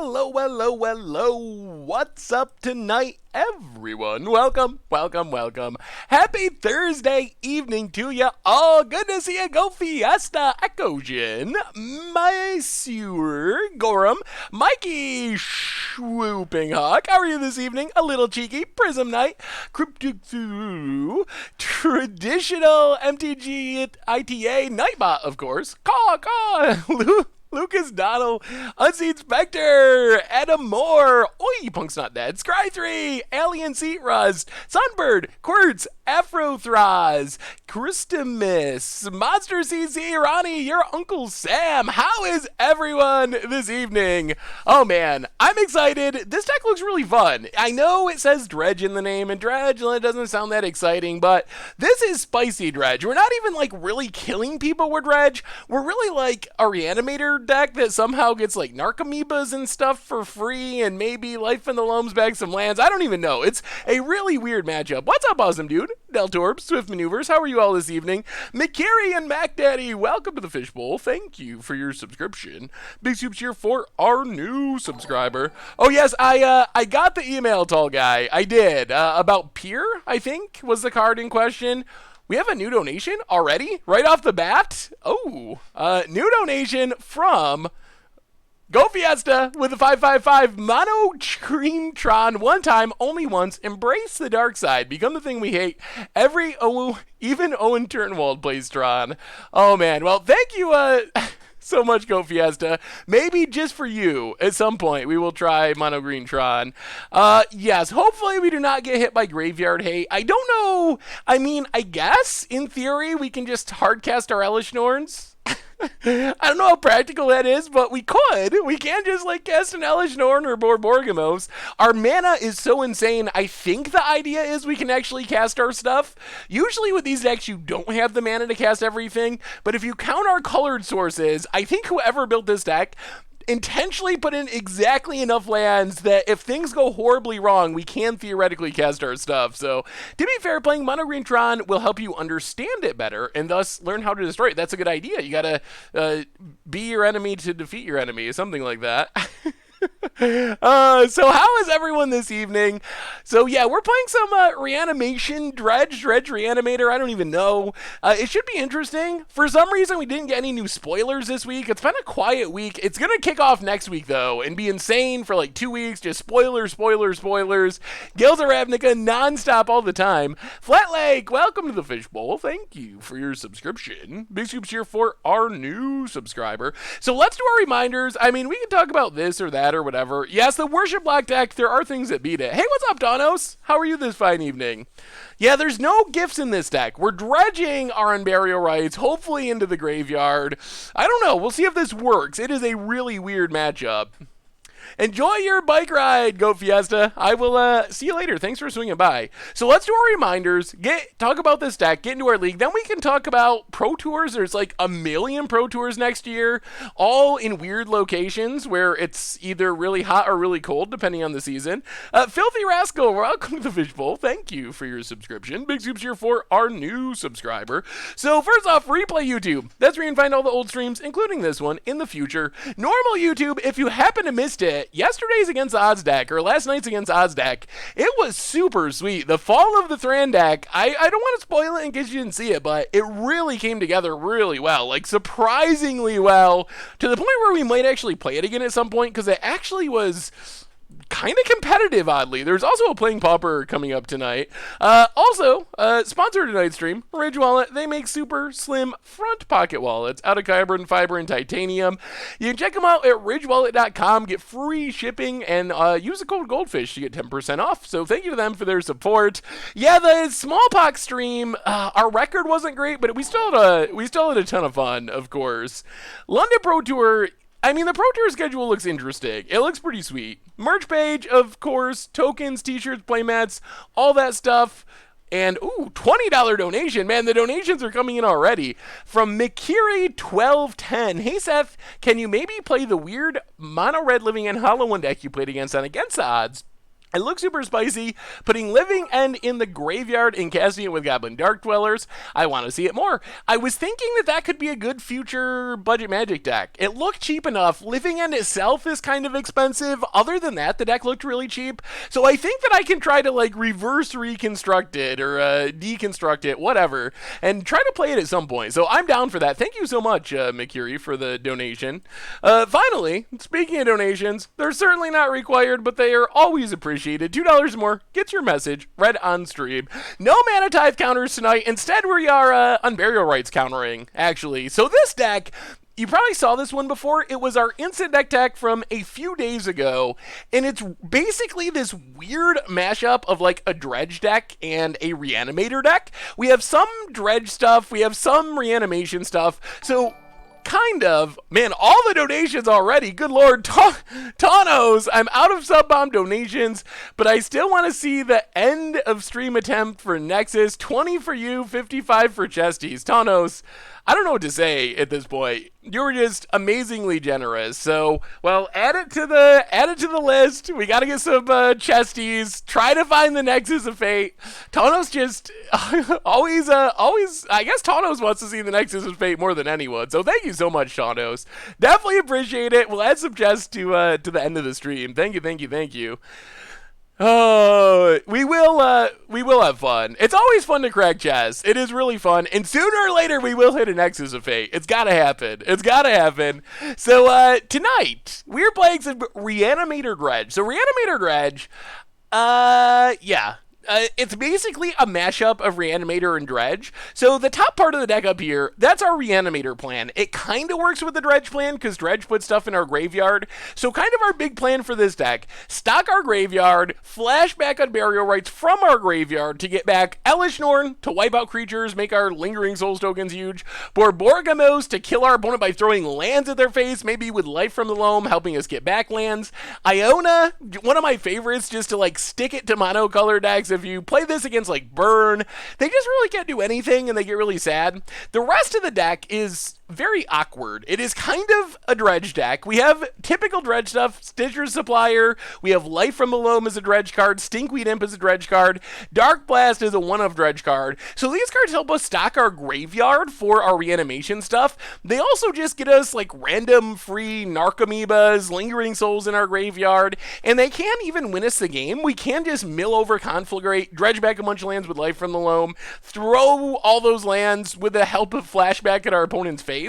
Hello, hello, hello. What's up tonight, everyone? Welcome, welcome, welcome. Happy Thursday evening to ya. All good to see ya. Go Fiesta, Ecojin, Monsieur Gorham, Mikey Swooping Hawk. How are you this evening? A little cheeky. Prism Knight, Cryptic Through, Traditional MTG ITA, Nightbot, of course. Lucas Donald, Unseen Spectre, Adam Moore, Oi, Punk's Not Dead, Scry3, Alien Seat Rust, Sunbird, Quirts, Afrothraz, Christmas, Monster CC, Ronnie, your Uncle Sam. How is everyone this evening? Oh man, I'm excited. This deck looks really fun. I know it says Dredge in the name, and Dredge doesn't sound that exciting, but this is spicy Dredge. We're not even like really killing people with Dredge. We're really like a Reanimator deck that somehow gets like Narcomoebas and stuff for free, and maybe Life in the Loams back some lands. I don't even know. It's a really weird matchup. What's up, awesome dude? Deltorb, Swift Maneuvers, how are you all this evening? McCary and Mac Daddy, welcome to the Fishbowl. Thank you for your subscription. Big soups here for our new subscriber. Oh yes, I got the email, tall guy. I did. About Pier, I think, was the card in question. We have a new donation already, right off the bat. Oh, new donation from Go Fiesta with a 555 Mono Creamtron. One time, only once. Embrace the dark side. Become the thing we hate. Even Owen Turnwald plays Tron. Oh man. Well, thank you so much, Go Fiesta. Maybe just for you, at some point, we will try Mono Green Tron. Yes, hopefully we do not get hit by Graveyard Hate. I don't know. I mean, I guess, in theory, we can just hardcast our Elish Norns. I don't know how practical that is, but we could. We can just like cast an Elish Norn or Borborgamos. Our mana is so insane. I think the idea is we can actually cast our stuff. Usually with these decks, you don't have the mana to cast everything, but if you count our colored sources, I think whoever built this deck intentionally put in exactly enough lands that if things go horribly wrong, we can theoretically cast our stuff. So, to be fair, playing Mono Green Tron will help you understand it better and thus learn how to destroy it. That's a good idea. You gotta be your enemy to defeat your enemy, something like that. So how is everyone this evening? So yeah, we're playing some Reanimation, Dredge Reanimator, I don't even know. It should be interesting. For some reason, we didn't get any new spoilers this week. It's been a quiet week. It's going to kick off next week, though, and be insane for like 2 weeks. Just spoilers. Gilza Ravnica nonstop all the time. Flat Lake, welcome to the Fishbowl. Thank you for your subscription. Big Scoops here for our new subscriber. So let's do our reminders. I mean, we can talk about this or that or whatever. Yes, the Worship Black deck, there are things that beat it. Hey, what's up, Donos? How are you this fine evening? Yeah, there's no gifts in this deck. We're dredging our Unburial Rites, hopefully into the graveyard. I don't know. We'll see if this works. It is a really weird matchup. Enjoy your bike ride, Go Fiesta. I will see you later. Thanks for swinging by. So let's do our reminders, talk about this deck, get into our league. Then we can talk about Pro Tours. There's like a million Pro Tours next year, all in weird locations where it's either really hot or really cold, depending on the season. Filthy Rascal, welcome to the Fishbowl. Thank you for your subscription. Big soups here for our new subscriber. So first off, replay YouTube. That's where you can find all the old streams, including this one, in the future. Normal YouTube, if you happen to missed it, yesterday's Against the Odds deck, or last night's Against the Odds deck, it was super sweet. The Fall of the Thran deck, I don't want to spoil it in case you didn't see it, but it really came together really well, like surprisingly well, to the point where we might actually play it again at some point, because it actually was kind of competitive, oddly. There's also a Playing Pauper coming up tonight. Also, sponsor tonight's stream, Ridge Wallet. They make super slim front pocket wallets out of carbon fiber and titanium. You can check them out at ridgewallet.com, get free shipping, and use the code Goldfish to get 10% off. So thank you to them for their support. Yeah, the smallpox stream, our record wasn't great, but we still had a ton of fun, of course. London Pro Tour, I mean, the Pro Tour schedule looks interesting. It looks pretty sweet. Merch page, of course, tokens, t-shirts, playmats, all that stuff. And, ooh, $20 donation. Man, the donations are coming in already. From Mikiri1210. Hey, Seth, can you maybe play the weird mono-red living and hollow one deck you played against on Against the Odds? It looks super spicy. Putting Living End in the graveyard and casting it with Goblin Dark Dwellers. I want to see it more. I was thinking that that could be a good future budget Magic deck. It looked cheap enough. Living End itself is kind of expensive. Other than that, the deck looked really cheap. So I think that I can try to like reverse reconstruct it or deconstruct it, whatever, and try to play it at some point. So I'm down for that. Thank you so much, McCurry, for the donation. Finally, speaking of donations, they're certainly not required, but they are always appreciated. $2 more gets your message read on stream. No Mana Tithe counters tonight. Instead, we are Unburial Rites countering, actually. So this deck, you probably saw this one before. It was our instant deck tech from a few days ago, and it's basically this weird mashup of like a Dredge deck and a Reanimator deck. We have some Dredge stuff, we have some Reanimation stuff, so kind of. Man, all the donations already. Good lord. Thanos, I'm out of sub-bomb donations, but I still want to see the end of stream attempt for Nexus. 20 for you, 55 for Chesties. Thanos, I don't know what to say at this point. You were just amazingly generous. So, well, add it to the list. We got to get some Chesties. Try to find the Nexus of Fate. Thanos just always. I guess Thanos wants to see the Nexus of Fate more than anyone. So thank you so much, Thanos. Definitely appreciate it. We'll add some chests to the end of the stream. Thank you. Oh, we will have fun. It's always fun to crack chests. It is really fun, and sooner or later we will hit a Nexus of Fate. It's gotta happen. So tonight we're playing some Reanimator Dredge. So Reanimator Dredge, yeah. It's basically a mashup of Reanimator and Dredge. So the top part of the deck up here, that's our Reanimator plan. It kind of works with the Dredge plan because Dredge puts stuff in our graveyard. So kind of our big plan for this deck, stock our graveyard, flash back on Burial Rites from our graveyard to get back Elish Norn to wipe out creatures, make our Lingering Souls tokens huge, Borborgamos to kill our opponent by throwing lands at their face, maybe with Life from the Loam helping us get back lands. Iona, one of my favorites, just to like stick it to monocolor decks. If you play this against like Burn, they just really can't do anything and they get really sad. The rest of the deck is very awkward. It is kind of a Dredge deck. We have typical Dredge stuff, Stitcher's Supplier, we have Life from the Loam as a Dredge card, Stinkweed Imp as a Dredge card, Dark Blast is a one-of Dredge card. So these cards help us stock our graveyard for our reanimation stuff. They also just get us like random free Narcomoebas, Lingering Souls in our graveyard, and they can even win us the game. We can just mill over Conflagrate, dredge back a bunch of lands with Life from the Loam, throw all those lands with the help of flashback at our opponent's face.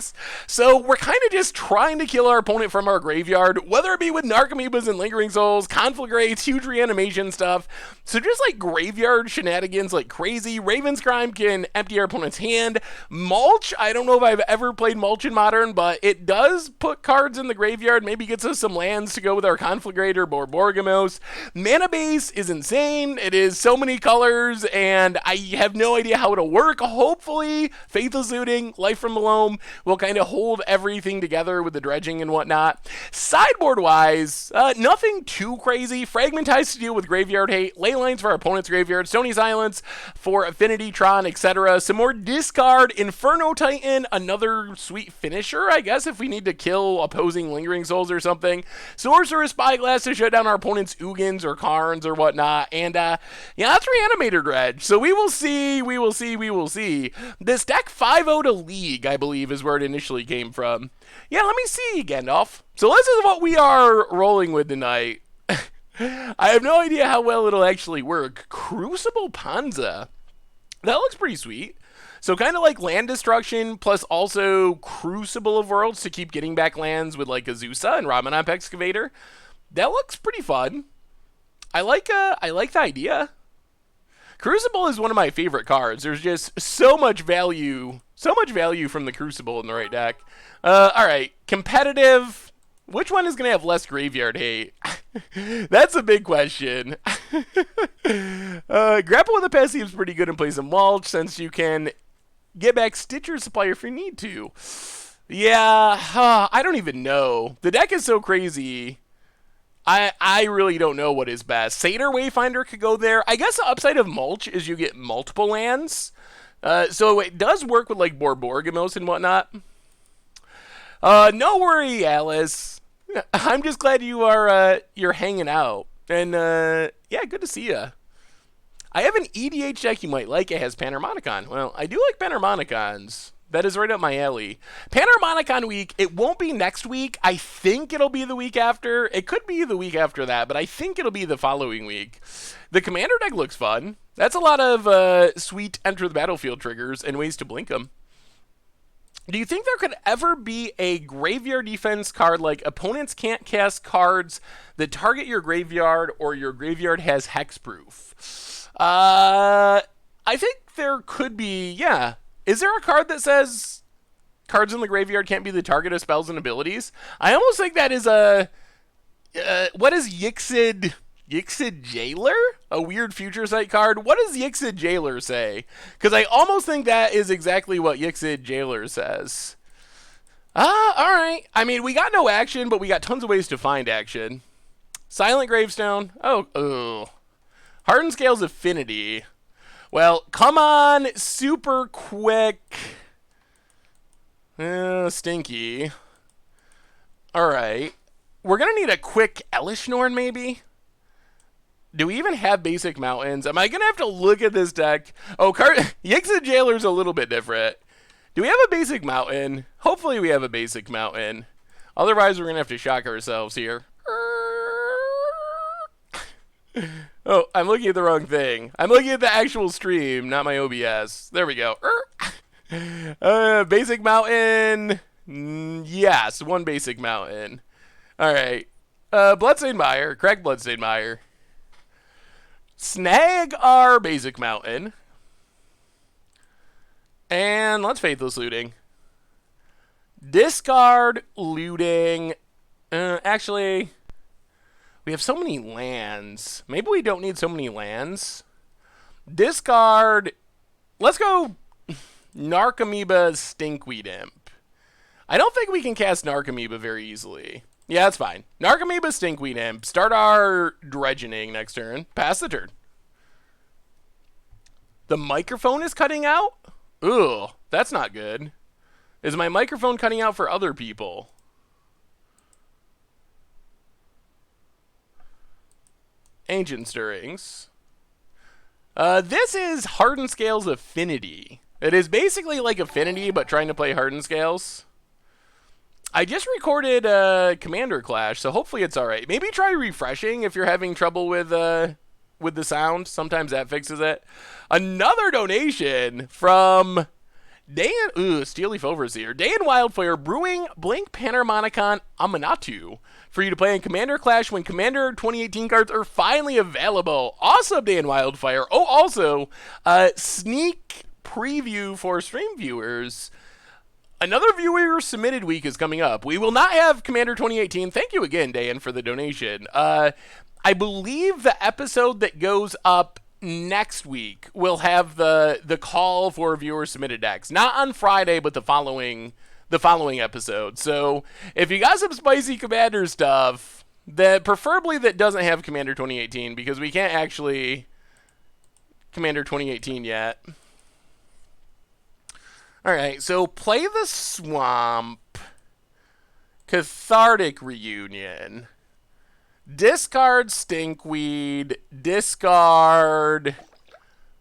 So we're kind of just trying to kill our opponent from our graveyard, whether it be with Narcomoebas and Lingering Souls, Conflagrates, huge reanimation stuff. So just like graveyard shenanigans like crazy. Raven's Crime can empty our opponent's hand. Mulch, I don't know if I've ever played Mulch in Modern, but it does put cards in the graveyard, maybe gets us some lands to go with our Conflagrate or Borborgamos. Mana Base is insane. It is so many colors, and I have no idea how it'll work. Hopefully, Faithless Looting, Life from the Loam will kind of hold everything together with the dredging and whatnot. Sideboard-wise, nothing too crazy. Fragmentize to deal with graveyard hate. Ley Lines for our opponent's graveyard. Stony Silence for Affinity Tron, etc. Some more discard. Inferno Titan, another sweet finisher, I guess, if we need to kill opposing Lingering Souls or something. Sorcerer's Spyglass to shut down our opponent's Ugins or Karns or whatnot. And, yeah, that's Reanimator Dredge. So we will see. This deck 5-0 to League, I believe, is where it initially came from. Yeah, let me see, Gandalf. So this is what we are rolling with tonight. I have no idea how well it'll actually work. Crucible Panza. That looks pretty sweet. So kind of like land destruction plus also Crucible of Worlds to keep getting back lands with like Azusa and Ramanop Excavator. That looks pretty fun. I like the idea. Crucible is one of my favorite cards. There's just so much value from the Crucible in the right deck. Alright, competitive. Which one is going to have less graveyard hate? That's a big question. Grapple with a Pest seems pretty good and play some Mulch since you can get back Stitcher's Supplier if you need to. Yeah, I don't even know. The deck is so crazy. I really don't know what is best. Satyr Wayfinder could go there. I guess the upside of Mulch is you get multiple lands. So it does work with like Borborgamos and whatnot. No worry, Alice. I'm just glad you are you're hanging out. And, yeah, good to see ya. I have an EDH deck you might like. It has Panharmonicon. Well, I do like Panharmonicons. That is right up my alley. Panharmonicon week, it won't be next week. I think it'll be the week after. It could be the week after that, but I think it'll be the following week. The Commander deck looks fun. That's a lot of sweet enter the battlefield triggers and ways to blink them. Do you think there could ever be a graveyard defense card like opponents can't cast cards that target your graveyard or your graveyard has hexproof? I think there could be, yeah. Is there a card that says cards in the graveyard can't be the target of spells and abilities? I almost think that is a... what is Yixid Jailer? A weird Future Sight card? What does Yixid Jailer say? Because I almost think that is exactly what Yixid Jailer says. Alright. I mean, we got no action, but we got tons of ways to find action. Silent Gravestone. Oh. Hardened Scales Affinity. Well, come on, super quick. Stinky. Alright. We're going to need a quick Elishnorn, maybe? Do we even have basic mountains? Am I going to have to look at this deck? Oh, Yixid Jailer's a little bit different. Do we have a basic mountain? Hopefully we have a basic mountain. Otherwise, we're going to have to shock ourselves here. Oh, I'm looking at the wrong thing. I'm looking at the actual stream, not my OBS. There we go. Basic mountain. Yes, one basic mountain. All right. Bloodstained Mire. Correct, Bloodstained Mire. Snag our basic mountain. And let's Faithless Looting. Discard Looting. Actually... we have so many lands. Maybe we don't need so many lands. Discard. Let's go Narcomoeba Stinkweed Imp. I don't think we can cast Narcomoeba very easily. Yeah, that's fine. Narcomoeba Stinkweed Imp. Start our dredgening next turn. Pass the turn. The microphone is cutting out? Ugh, that's not good. Is my microphone cutting out for other people? Ancient Stirrings. This is Hardened Scales Affinity. It is basically like Affinity, but trying to play Hardened Scales. I just recorded Commander Clash, so hopefully it's alright. Maybe try refreshing if you're having trouble with the sound. Sometimes that fixes it. Another donation from Steelleaf Overseer. Day in Wildfire, Brewing, Blink, Panharmonicon, Amanatu. For you to play in Commander Clash when Commander 2018 cards are finally available. Awesome, Day in Wildfire. Oh, also, sneak preview for stream viewers. Another viewer submitted week is coming up. We will not have Commander 2018. Thank you again, Dan, for the donation. I believe the episode that goes up next week will have the call for viewer submitted decks. Not on Friday, but the following episode. So if you got some spicy Commander stuff, that preferably that doesn't have Commander 2018, because we can't actually Commander 2018 yet. Alright, so play the Swamp. Cathartic Reunion. Discard Stinkweed. Discard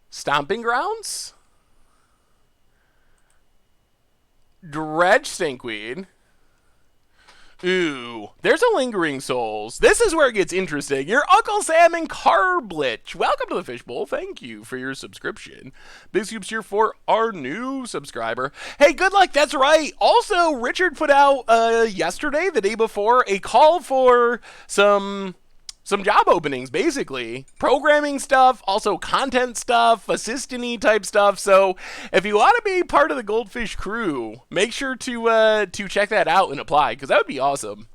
Stomping Grounds. Dredge Stinkweed. Ooh, there's a Lingering Souls. This is where it gets interesting. Your Uncle Sam and Carblich. Welcome to the Fishbowl. Thank you for your subscription. Big scoops here for our new subscriber. Hey, good luck. That's right. Also, Richard put out yesterday, the day before, a call for some job openings, basically. Programming stuff, also content stuff, assistant-y type stuff. So if you want to be part of the Goldfish crew, make sure to check that out and apply, because that would be awesome.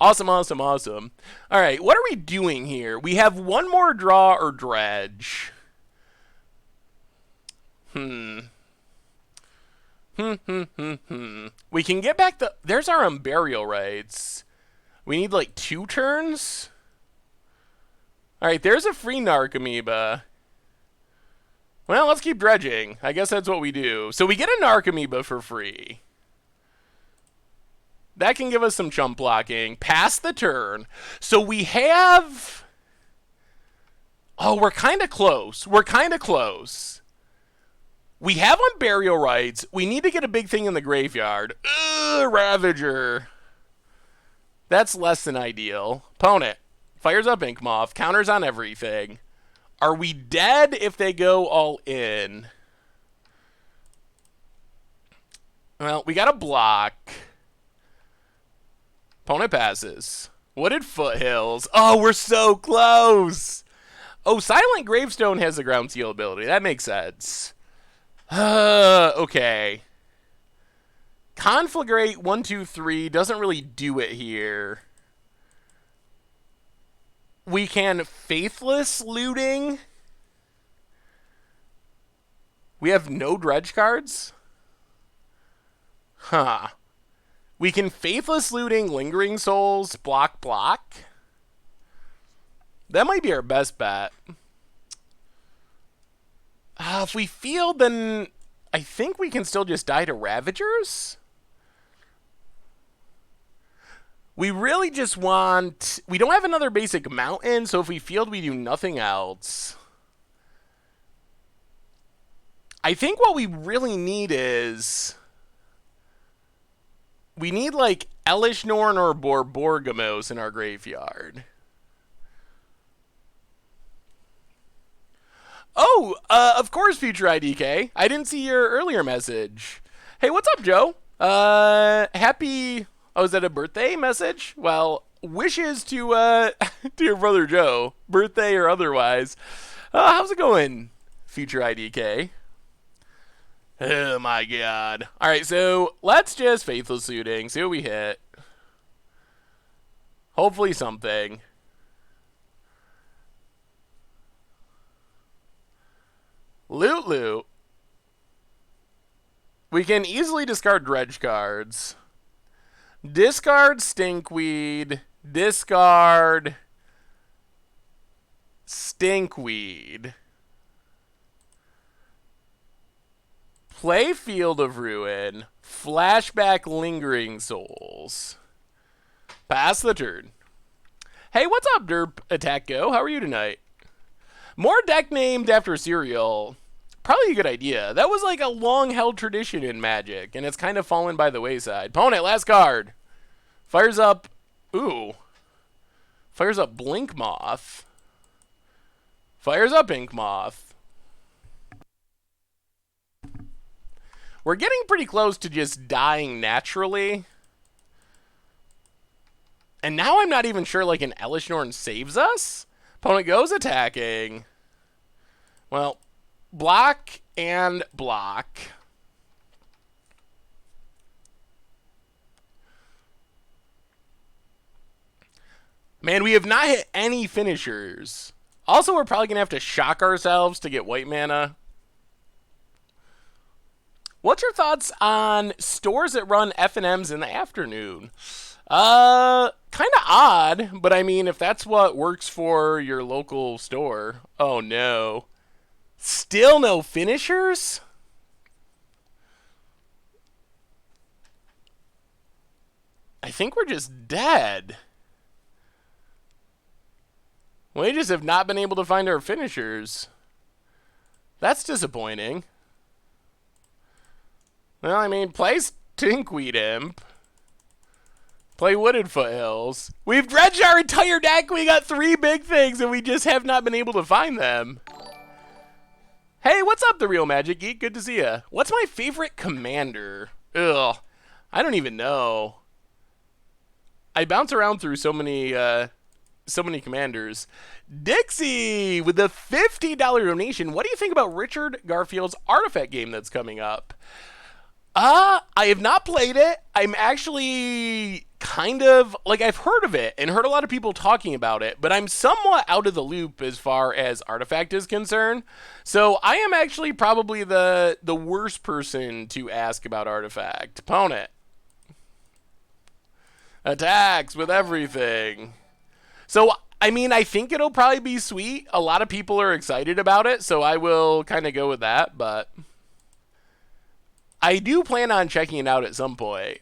Awesome, awesome, awesome. All right, what are we doing here? We have one more draw or dredge. We can get back the... There's our Unburial Rites. We need like 2 turns? Alright, there's a free Narcomoeba. Well, let's keep dredging. I guess that's what we do. So we get a Narcomoeba for free. That can give us some chump blocking. Pass the turn. So we have Oh, we're kind of close. We're kind of close. We have on burial rights. We need to get a big thing in the graveyard. Ugh, Ravager. That's less than ideal. Opponent. Fires up Ink Moth. Counters on everything. Are we dead if they go all in? Well, we got a block. Opponent passes. Wooded Foothills. Oh, we're so close. Oh, Silent Gravestone has the ground seal ability. That makes sense. Okay. Conflagrate 1, 2, 3 doesn't really do it here. We can Faithless Looting. We have no Dredge cards? Huh. We can Faithless Looting, Lingering Souls, block. That might be our best bet. If we field, then I think we can still just die to Ravagers. We really just want... We don't have another basic mountain, so if we field, we do nothing else. I think what we really need is... We need, like, Elishnorn or Borborgamos in our graveyard. Oh, of course, Future IDK. I didn't see your earlier message. Hey, what's up, Joe? Happy... Oh, is that a birthday message? Well, wishes to, to your brother Joe. Birthday or otherwise. How's it going, Future IDK? Oh, my God. All right, so let's just Faithless Looting. See what we hit. Hopefully something. Loot. We can easily discard Dredge cards. Discard Stinkweed. Discard Stinkweed. Play Field of Ruin. Flashback Lingering Souls. Pass the turn. Hey, what's up, Derp Attack Go? How are you tonight? More deck named after cereal. Probably a good idea. That was like a long-held tradition in Magic, and it's kind of fallen by the wayside. Opponent, last card. Fires up... Ooh. Fires up Blink Moth. Fires up Ink Moth. We're getting pretty close to just dying naturally. And now I'm not even sure like an Elishnorn saves us. Opponent goes attacking. Well, block and block. Man, we have not hit any finishers. Also, we're probably going to have to shock ourselves to get white mana. What's your thoughts on stores that run F&Ms in the afternoon? Kind of odd, but I mean, if that's what works for your local store. Oh, no. Still no finishers? I think we're just dead. We just have not been able to find our finishers. That's disappointing. Well, I mean, play Stinkweed Imp. Play Wooded Foothills. We've dredged our entire deck. We got 3 big things, and we just have not been able to find them. Hey, what's up, The Real Magic Geek? Good to see ya. What's my favorite commander? Ugh. I don't even know. I bounce around through so many commanders. Dixie with the $50 donation. What do you think about Richard Garfield's Artifact game that's coming up? I have not played it. I'm actually kind of, like, I've heard of it and heard a lot of people talking about it, but I'm somewhat out of the loop as far as Artifact is concerned. So I am actually probably the worst person to ask about Artifact. Opponent. Attacks with everything. So, I mean, I think it'll probably be sweet. A lot of people are excited about it, so I will kind of go with that, but I do plan on checking it out at some point.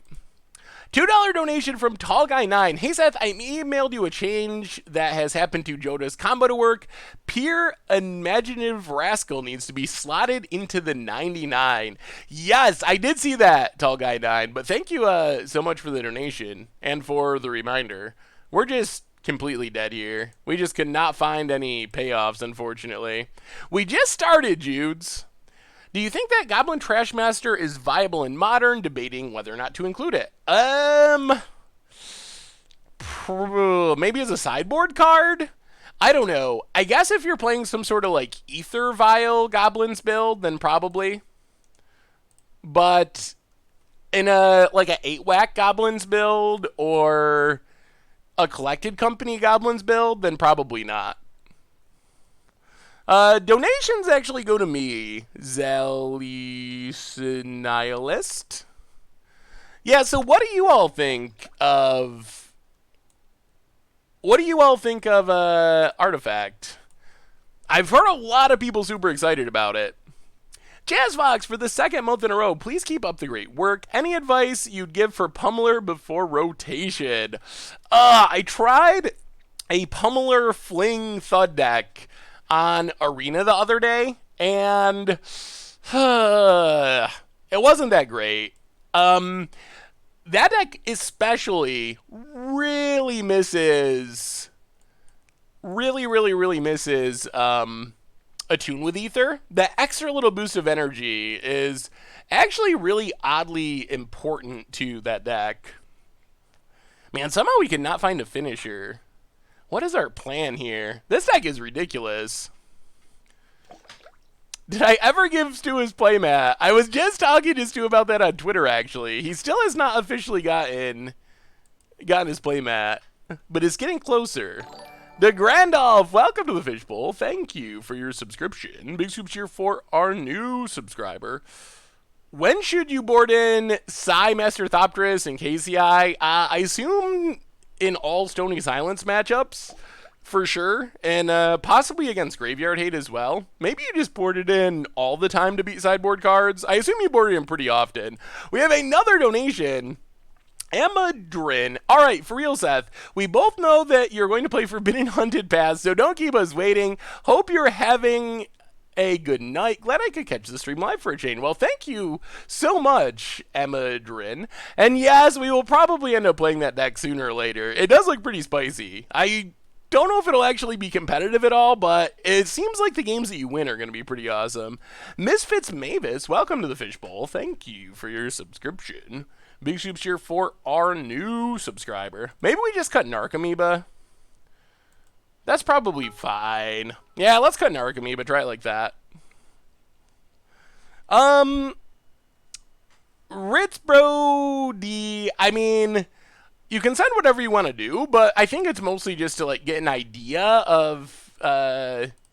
$2 donation from Tall Guy 9. Hey Seth, I emailed you a change that has happened to Joda's combo to work. Pure Imaginative Rascal needs to be slotted into the 99. Yes, I did see that, Tall Guy 9. But thank you so much for the donation and for the reminder. We're just completely dead here. We just could not find any payoffs, unfortunately. We just started, Judes. Do you think that Goblin Trashmaster is viable in Modern? Debating whether or not to include it. Maybe as a sideboard card? I don't know. I guess if you're playing some sort of like Ether Vial Goblins build, then probably. But in a 8-whack Goblins build or a Collected Company Goblins build, then probably not. Donations actually go to me, Zealous Nihilist. Yeah, so what do you all think of... Artifact? I've heard a lot of people super excited about it. JazzFox, for the second month in a row, please keep up the great work. Any advice you'd give for Pummeler before rotation? I tried a Pummeler Fling Thud deck on Arena the other day, and it wasn't that great. That deck especially really misses Attune with Ether. That extra little boost of energy is actually really oddly important to that deck. Man, somehow we could not find a finisher. What is our plan here? This deck is ridiculous. Did I ever give Stu his playmat? I was just talking to Stu about that on Twitter, actually. He still has not officially gotten his playmat, but it's getting closer. The Grandolph, welcome to the Fishbowl. Thank you for your subscription. Big super cheer for our new subscriber. When should you board in Psy, Master Thopterus, and KCI? I assume in all Stony Silence matchups, for sure, and possibly against Graveyard Hate as well. Maybe you just board it in all the time to beat sideboard cards. I assume you board it in pretty often. We have another donation. Emma Drin. All right, for real, Seth. We both know that you're going to play Forbidden Hunted Pass, so don't keep us waiting. Hope you're having a good night. Glad I could catch the stream live for a change. Well, thank you so much, Emma Drin. And yes, we will probably end up playing that deck sooner or later. It does look pretty spicy. I don't know if it'll actually be competitive at all, but it seems like the games that you win are going to be pretty awesome. Misfits Mavis, welcome to the Fishbowl. Thank you for your subscription. Big soups here for our new subscriber. Maybe we just cut Narcomoeba. That's probably fine. Yeah, let's cut Narcomoeba. Try it like that. Ritzbro D. I mean, you can send whatever you want to do, but I think it's mostly just to like get an idea of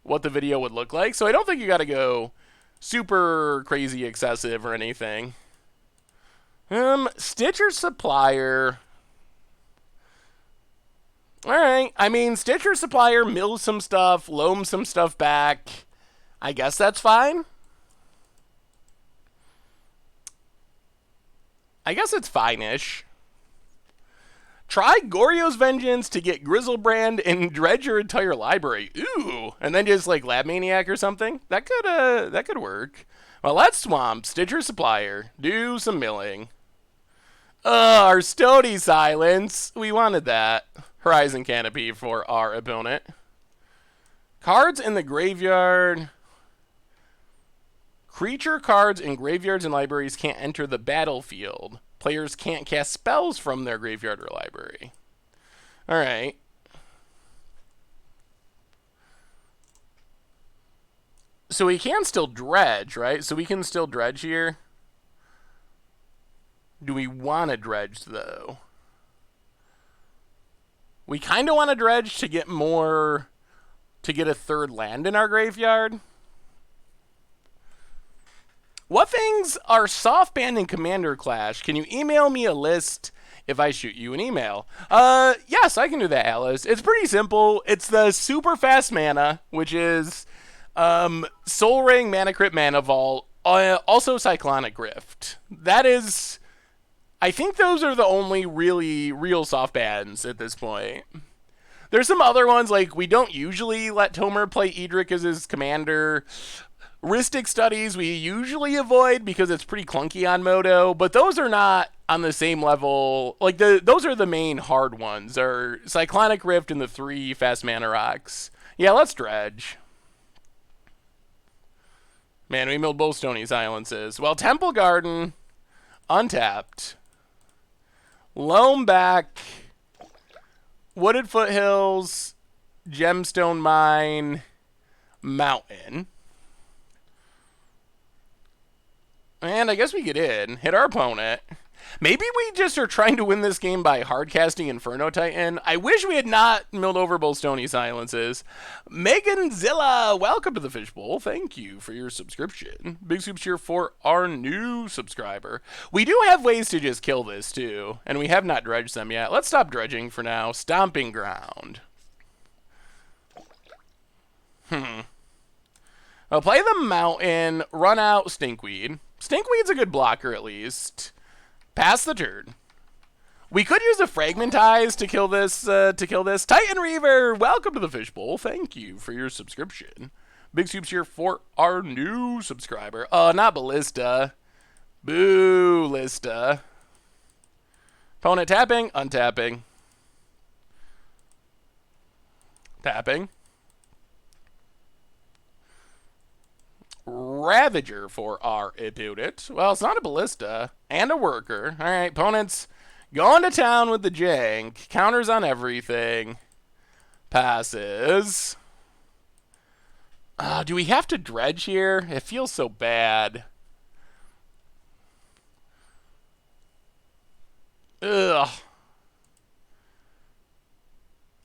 what the video would look like. So I don't think you got to go super crazy excessive or anything. Stitcher Supplier. Alright, I mean, Stitcher Supplier mills some stuff, loams some stuff back. I guess that's fine. I guess it's fine-ish. Try Goryo's Vengeance to get Grizzlebrand and dredge your entire library. Ooh, and then just like Lab Maniac or something. That could work. Well, let's swamp Stitcher Supplier. Do some milling. Our Stony Silence. We wanted that. Horizon Canopy for our opponent. Cards in the graveyard. Creature cards in graveyards and libraries can't enter the battlefield. Players can't cast spells from their graveyard or library. Alright. So we can still dredge, right? So we can still dredge here. Do we want to dredge, though? We kind of want to dredge to get more... to get a third land in our graveyard. What things are soft banned in Commander Clash? Can you email me a list if I shoot you an email? Yes, I can do that, Alice. It's pretty simple. It's the super fast mana, which is Soul Ring, Mana Crypt, Mana Vault, also Cyclonic Rift. That is I think those are the only really real soft bans at this point. There's some other ones, like we don't usually let Tomer play Edric as his commander. Rhystic Studies we usually avoid because it's pretty clunky on Moto, but those are not on the same level. Like those are the main hard ones, are Cyclonic Rift and the 3 fast mana rocks. Yeah, let's dredge. Man, we milled both Stony Silences. Well, Temple Garden, untapped. Loam back. Wooded Foothills, Gemstone Mine, Mountain. And I guess we get in, hit our opponent. Maybe we just are trying to win this game by hardcasting Inferno Titan. I wish we had not milled over both Stony Silences. Meganzilla, welcome to the Fishbowl. Thank you for your subscription. Big soups here for our new subscriber. We do have ways to just kill this too, and we have not dredged them yet. Let's stop dredging for now. Stomping Ground. I'll play the Mountain, run out Stinkweed. Stinkweed's a good blocker at least. Pass the turn. We could use a Fragmentize to kill this. Titan Reaver, welcome to the Fishbowl. Thank you for your subscription. Big soups here for our new subscriber. Not Ballista. Boo, Lista. Opponent tapping, untapping. Tapping. Ravager for our opponent. Well, it's not a Ballista. And a Worker. Alright, opponent's going to town with the jank. Counters on everything. Passes. Do we have to dredge here? It feels so bad. Ugh.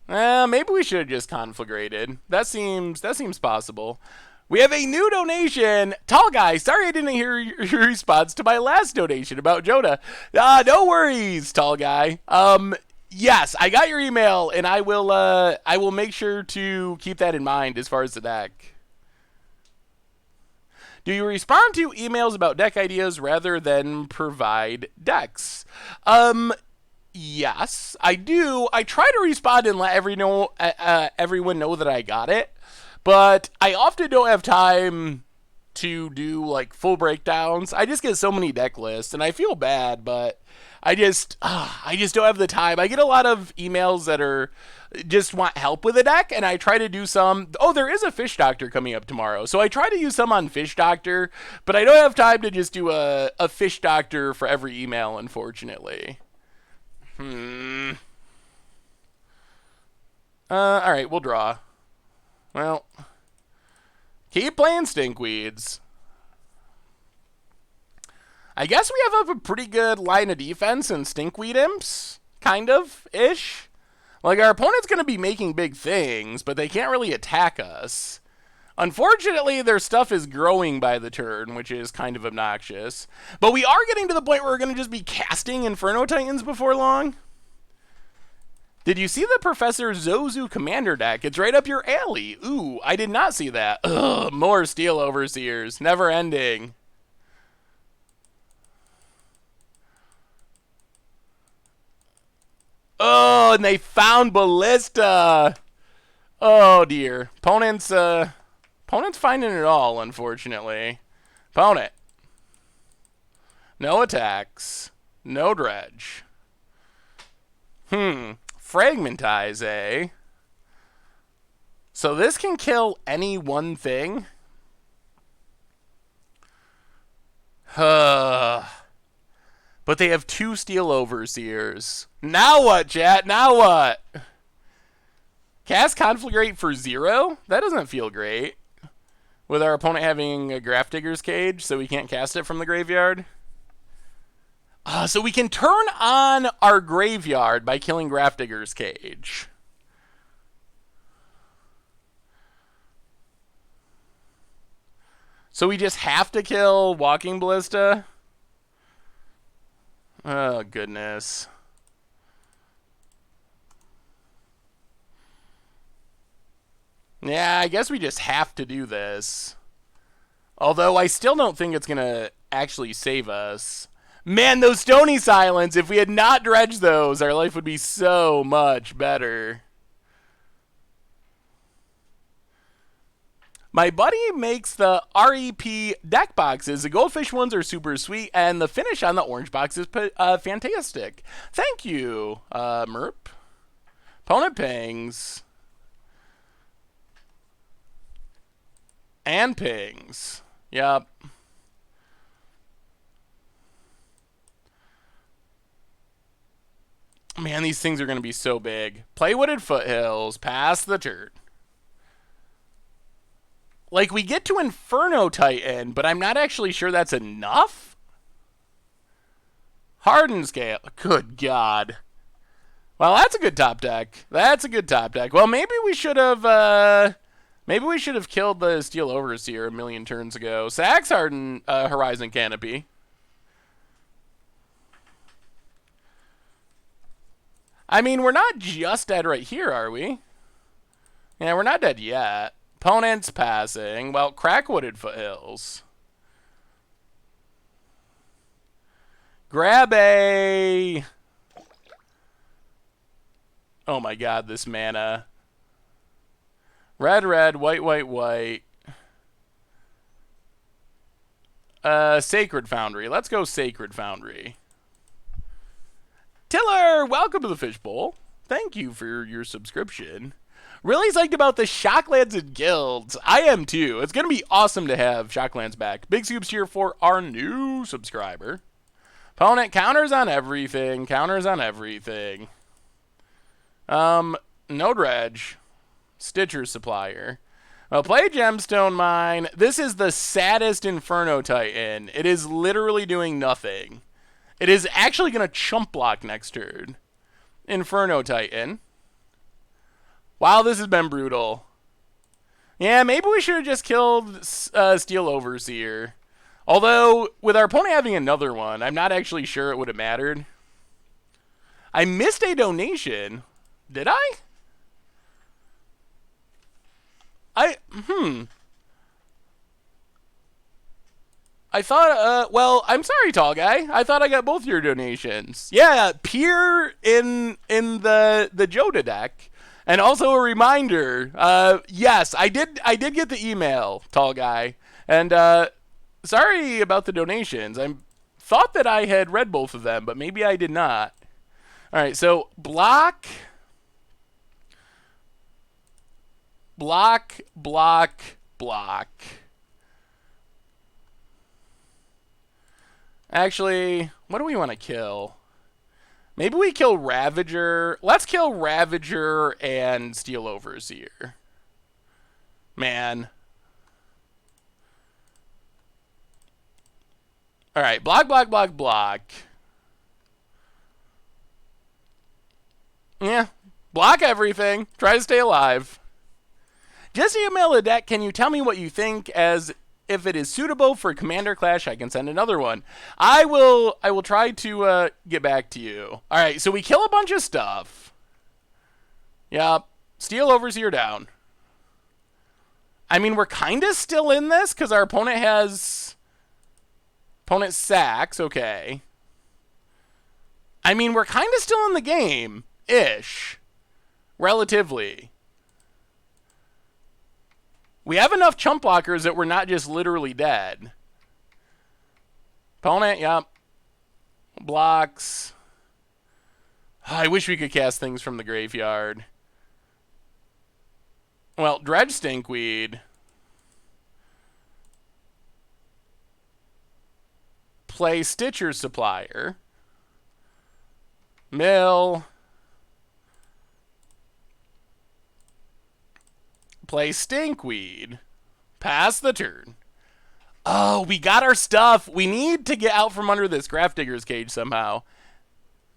Maybe we should have just conflagrated. That seems possible. We have a new donation. Tall Guy, sorry I didn't hear your response to my last donation about Jonah. No worries, Tall Guy. Yes, I got your email, and I will make sure to keep that in mind as far as the deck. Do you respond to emails about deck ideas rather than provide decks? Yes, I do. I try to respond and let everyone know that I got it. But I often don't have time to do like full breakdowns. I just get so many deck lists, and I feel bad, but I just don't have the time. I get a lot of emails that are just want help with a deck, and I try to do some. Oh, there is a Fish Doctor coming up tomorrow, so I try to use some on Fish Doctor, but I don't have time to just do a Fish Doctor for every email, unfortunately. All right, we'll draw. Well, keep playing Stinkweeds. I guess we have a pretty good line of defense in Stinkweed Imps, kind of-ish. Like, our opponent's going to be making big things, but they can't really attack us. Unfortunately, their stuff is growing by the turn, which is kind of obnoxious. But we are getting to the point where we're going to just be casting Inferno Titans before long. Did you see the Professor Zozu Commander deck? It's right up your alley. Ooh, I did not see that. Ugh, more Steel Overseers. Never ending. Oh, and they found Ballista. Oh, dear. Opponent's finding it all, unfortunately. Opponent. No attacks. No dredge. Fragmentize, eh? So this can kill any one thing? But they have 2 Steel Overseers. Now what, chat? Now what? Cast Conflagrate for 0? That doesn't feel great. With our opponent having a Grafdigger's Cage, so we can't cast it from the graveyard. So we can turn on our graveyard by killing Grafdigger's Cage. So we just have to kill Walking Ballista? Oh, goodness. Yeah, I guess we just have to do this. Although I still don't think it's going to actually save us. Man, those Stony Silence, if we had not dredged those, our life would be so much better. My buddy makes the REP deck boxes. The goldfish ones are super sweet, and the finish on the orange box is fantastic. Thank you, Merp. Opponent pings. And pings. Yep. Man, these things are going to be so big. Play Wooded Foothills. Pass the turn. Like, we get to Inferno Titan, but I'm not actually sure that's enough. Harden Scale. Good God. Well, that's a good top deck. That's a good top deck. Well, maybe we should have... maybe we should have killed the Steel Overseer a million turns ago. Sax Harden Horizon Canopy. I mean, we're not just dead right here, are we? Yeah, we're not dead yet. Opponent's passing. Well, crack Wooded Foothills. Grab a... Oh my God, this mana. Red, red, white, white, white. Sacred Foundry. Let's go Sacred Foundry. Tiller, welcome to the Fishbowl. Thank you for your subscription. Really psyched about the Shocklands and Guilds. I am too. It's going to be awesome to have Shocklands back. Big soups here for our new subscriber. Opponent counters on everything. Counters on everything. No Dredge. Stitcher Supplier. Well, play Gemstone Mine. This is the saddest Inferno Titan. It is literally doing nothing. It is actually going to chump block next turn. Inferno Titan. Wow, this has been brutal. Yeah, maybe we should have just killed Steel Overseer. Although, with our opponent having another one, I'm not actually sure it would have mattered. I missed a donation. Did I? I thought, well, I'm sorry, tall guy. I thought I got both your donations. Yeah, peer in the Joda deck. And also a reminder, yes, I did get the email, tall guy. And sorry about the donations. I thought that I had read both of them, but maybe I did not. All right, so block, block, block, block. Actually, what do we want to kill? Maybe we kill Ravager. Let's kill Ravager and Steel Overseer. Man. Alright, block, block, block, block. Yeah, block everything. Try to stay alive. Just email the deck. Can you tell me what you think? As if it is suitable for Commander Clash, I can send another one. I will try to get back to you. All right, so we kill a bunch of stuff. Yep. Steel Overseer down. I mean, we're kind of still in this because our opponent has... Opponent sacks, okay. I mean, we're kind of still in the game-ish. Relatively. We have enough chump blockers that we're not just literally dead. Opponent, yep. Blocks. Oh, I wish we could cast things from the graveyard. Well, Dredge Stinkweed. Play Stitcher Supplier. Mill. Play Stinkweed. Pass the turn. Oh, we got our stuff. We need to get out from under this Grafdigger's cage somehow.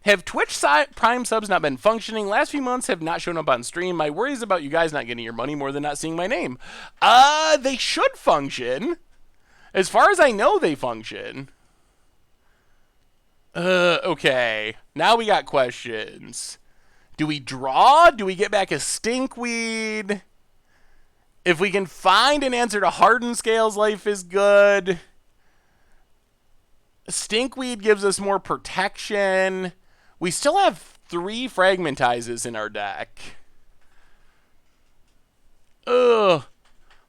Have Twitch Prime subs not been functioning? Last few months have not shown up on stream. My worry is about you guys not getting your money more than not seeing my name. They should function. As far as I know, they function. Okay. Now we got questions. Do we draw? Do we get back a Stinkweed? If we can find an answer to Harden Scales, life is good. Stinkweed gives us more protection. We still have 3 Fragmentizes in our deck. Ugh.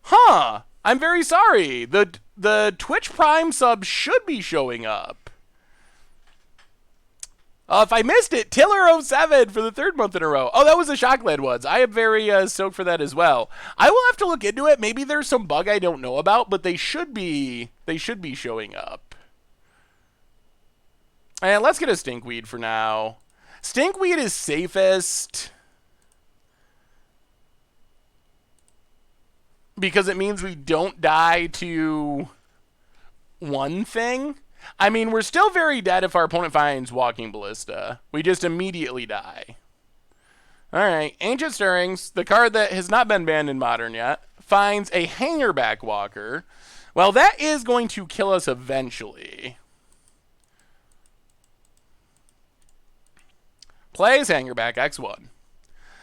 Huh. I'm very sorry. The Twitch Prime sub should be showing up. If I missed it, Tiller07 for the 3rd month in a row. Oh, that was the Shockland ones. I am very stoked for that as well. I will have to look into it. Maybe there's some bug I don't know about, but they should be showing up. And let's get a Stinkweed for now. Stinkweed is safest because it means we don't die to one thing. I mean, we're still very dead if our opponent finds Walking Ballista. We just immediately die. Alright, Ancient Stirrings, the card that has not been banned in Modern yet, finds a Hangerback Walker. Well, that is going to kill us eventually. Plays Hangerback X1.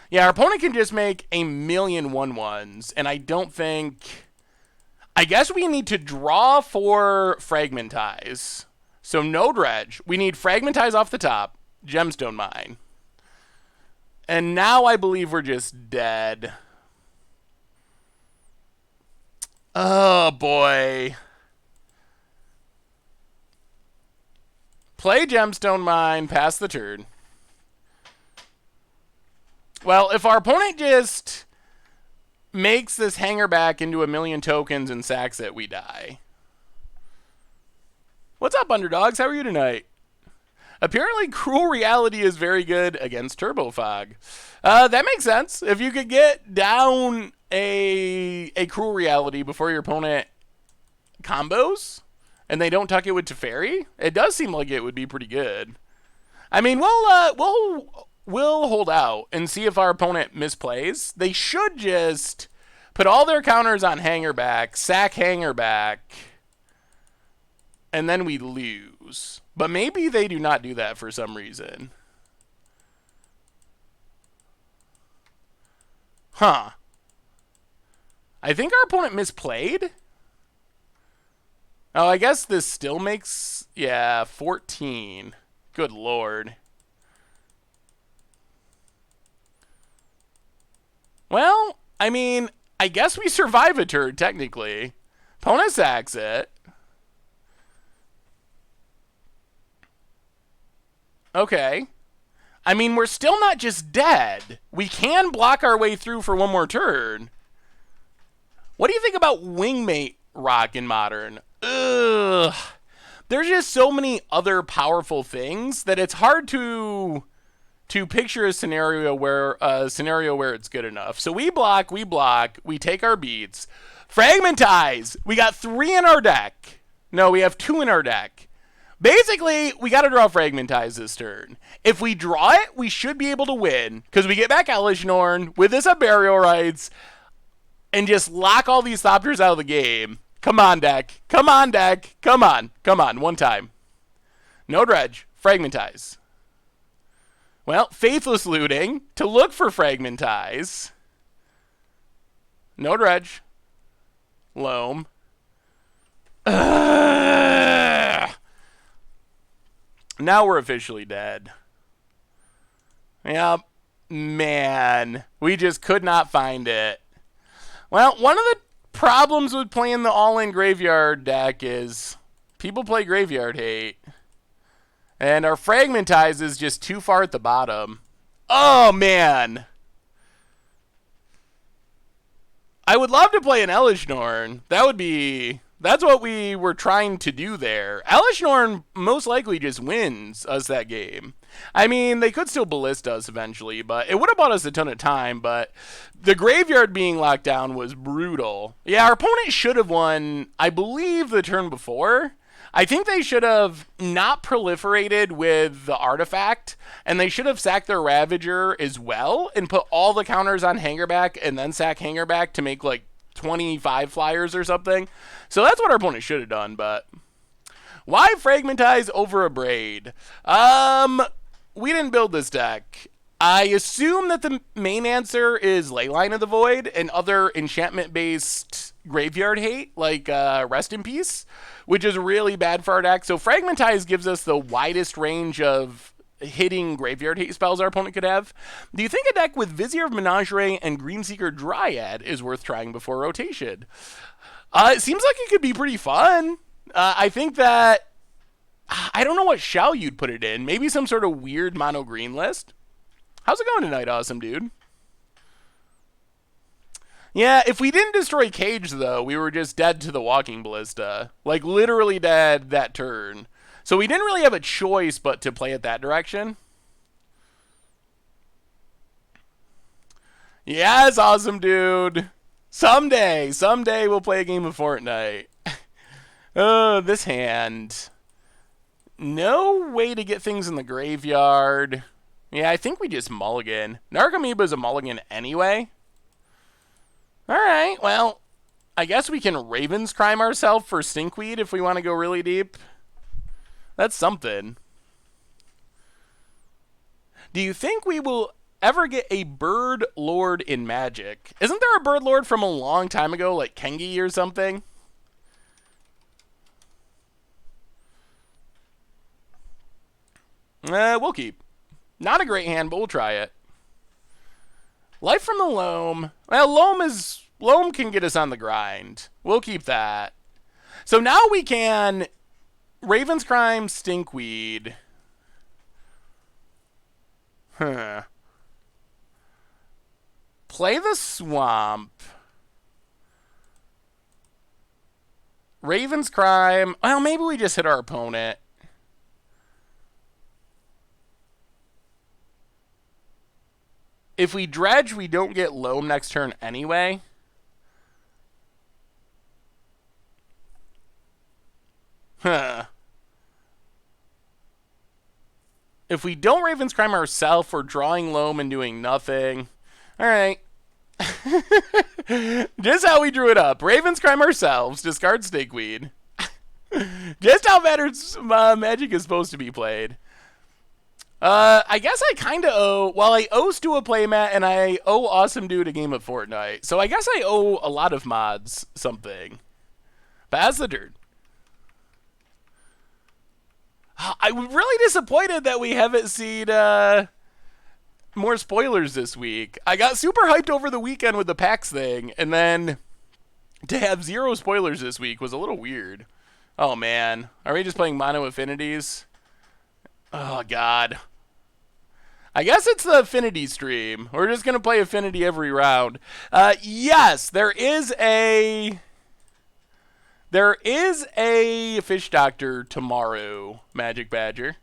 Yeah, our opponent can just make a million 1/1s, and I don't think... I guess we need to draw for Fragmentize. So no Dredge. We need Fragmentize off the top. Gemstone Mine. And now I believe we're just dead. Oh, boy. Play Gemstone Mine, pass the turn. Well, if our opponent just makes this Hangerback into a million tokens and sacks it, we die. What's up, underdogs? How are you tonight? Apparently, Cruel Reality is very good against Turbo Fog. That makes sense. If you could get down a Cruel Reality before your opponent combos, and they don't tuck it with Teferi, it does seem like it would be pretty good. I mean, we'll hold out and see if our opponent misplays. They should just put all their counters on Hangerback, sack Hangerback, and then we lose. But maybe they do not do that for some reason. Huh. I think our opponent misplayed. Oh, I guess this still makes, yeah, 14. Good lord. Well, I mean, I guess we survive a turn, technically. Opponent sacks it. Okay. I mean, we're still not just dead. We can block our way through for one more turn. What do you think about Wingmate Rock in Modern? Ugh. There's just so many other powerful things that it's hard to picture a scenario where it's good enough. So we block, we take our beats. Fragmentize! We got 3 in our deck. No, we have 2 in our deck. Basically, we got to draw Fragmentize this turn. If we draw it, we should be able to win, because we get back Elish Norn with this Burial Rites, and just lock all these Thopters out of the game. Come on, deck. Come on, deck. Come on. Come on. One time. No Dredge. Fragmentize. Well, Faithless Looting to look for Fragmentize. No Dredge. Loam. Now we're officially dead. Yep. Man. We just could not find it. Well, one of the problems with playing the all-in Graveyard deck is people play Graveyard Hate. And our Fragmentize is just too far at the bottom. Oh, man. I would love to play an Elish Norn. That's what we were trying to do there. Elish Norn most likely just wins us that game. I mean, they could still Ballista us eventually, but it would have bought us a ton of time, but the graveyard being locked down was brutal. Yeah, our opponent should have won, I believe, the turn before. I think they should have not proliferated with the artifact, and they should have sacked their Ravager as well and put all the counters on Hangerback and then sack Hangerback to make like 25 flyers or something. So that's what our opponent should have done, but why Fragmentize over a Braid? We didn't build this deck. I assume that the main answer is Leyline of the Void and other enchantment-based graveyard hate, like Rest in Peace, which is really bad for our deck. So Fragmentize gives us the widest range of hitting graveyard hate spells our opponent could have. Do you think a deck with Vizier of Menagerie and Greenseeker Dryad is worth trying before rotation? It seems like it could be pretty fun. I think that... I don't know what shell you'd put it in. Maybe some sort of weird mono green list. How's it going tonight, awesome dude? Yeah, if we didn't destroy Cage, though, we were just dead to the Walking Ballista. Like, literally dead that turn. So we didn't really have a choice but to play it that direction. Yes, awesome dude. Someday we'll play a game of Fortnite. Oh, this hand. No way to get things in the graveyard. Yeah, I think we just mulligan. Narcomoeba's a mulligan anyway. Alright, well, I guess we can Raven's Crime ourselves for Stinkweed if we want to go really deep. That's something. Do you think we will ever get a Bird Lord in Magic? Isn't there a Bird Lord from a long time ago, like Kengi or something? We'll keep. Not a great hand, but we'll try it. Life from the Loam. Well, Loam can get us on the grind. We'll keep that. So now we can Raven's Crime, Stinkweed. Huh. Play the Swamp. Raven's Crime. Well, maybe we just hit our opponent. If we dredge, we don't get Loam next turn anyway. Huh. If we don't Raven's Crime ourselves, we're drawing Loam and doing nothing. Alright. Just how we drew it up. Raven's Crime ourselves, discard Stinkweed. Just how Magic is supposed to be played. I guess I kind of owe... Well, I owe Stu a playmat, and I owe Awesome Dude a game of Fortnite. So I guess I owe a lot of mods something. But as the dirt. I'm really disappointed that we haven't seen more spoilers this week. I got super hyped over the weekend with the PAX thing, and then to have 0 spoilers this week was a little weird. Oh, man. Are we just playing Mono Affinities? Oh, God. I guess it's the Affinity stream. We're just going to play Affinity every round. Yes, there is a Fish Doctor tomorrow, Magic Badger.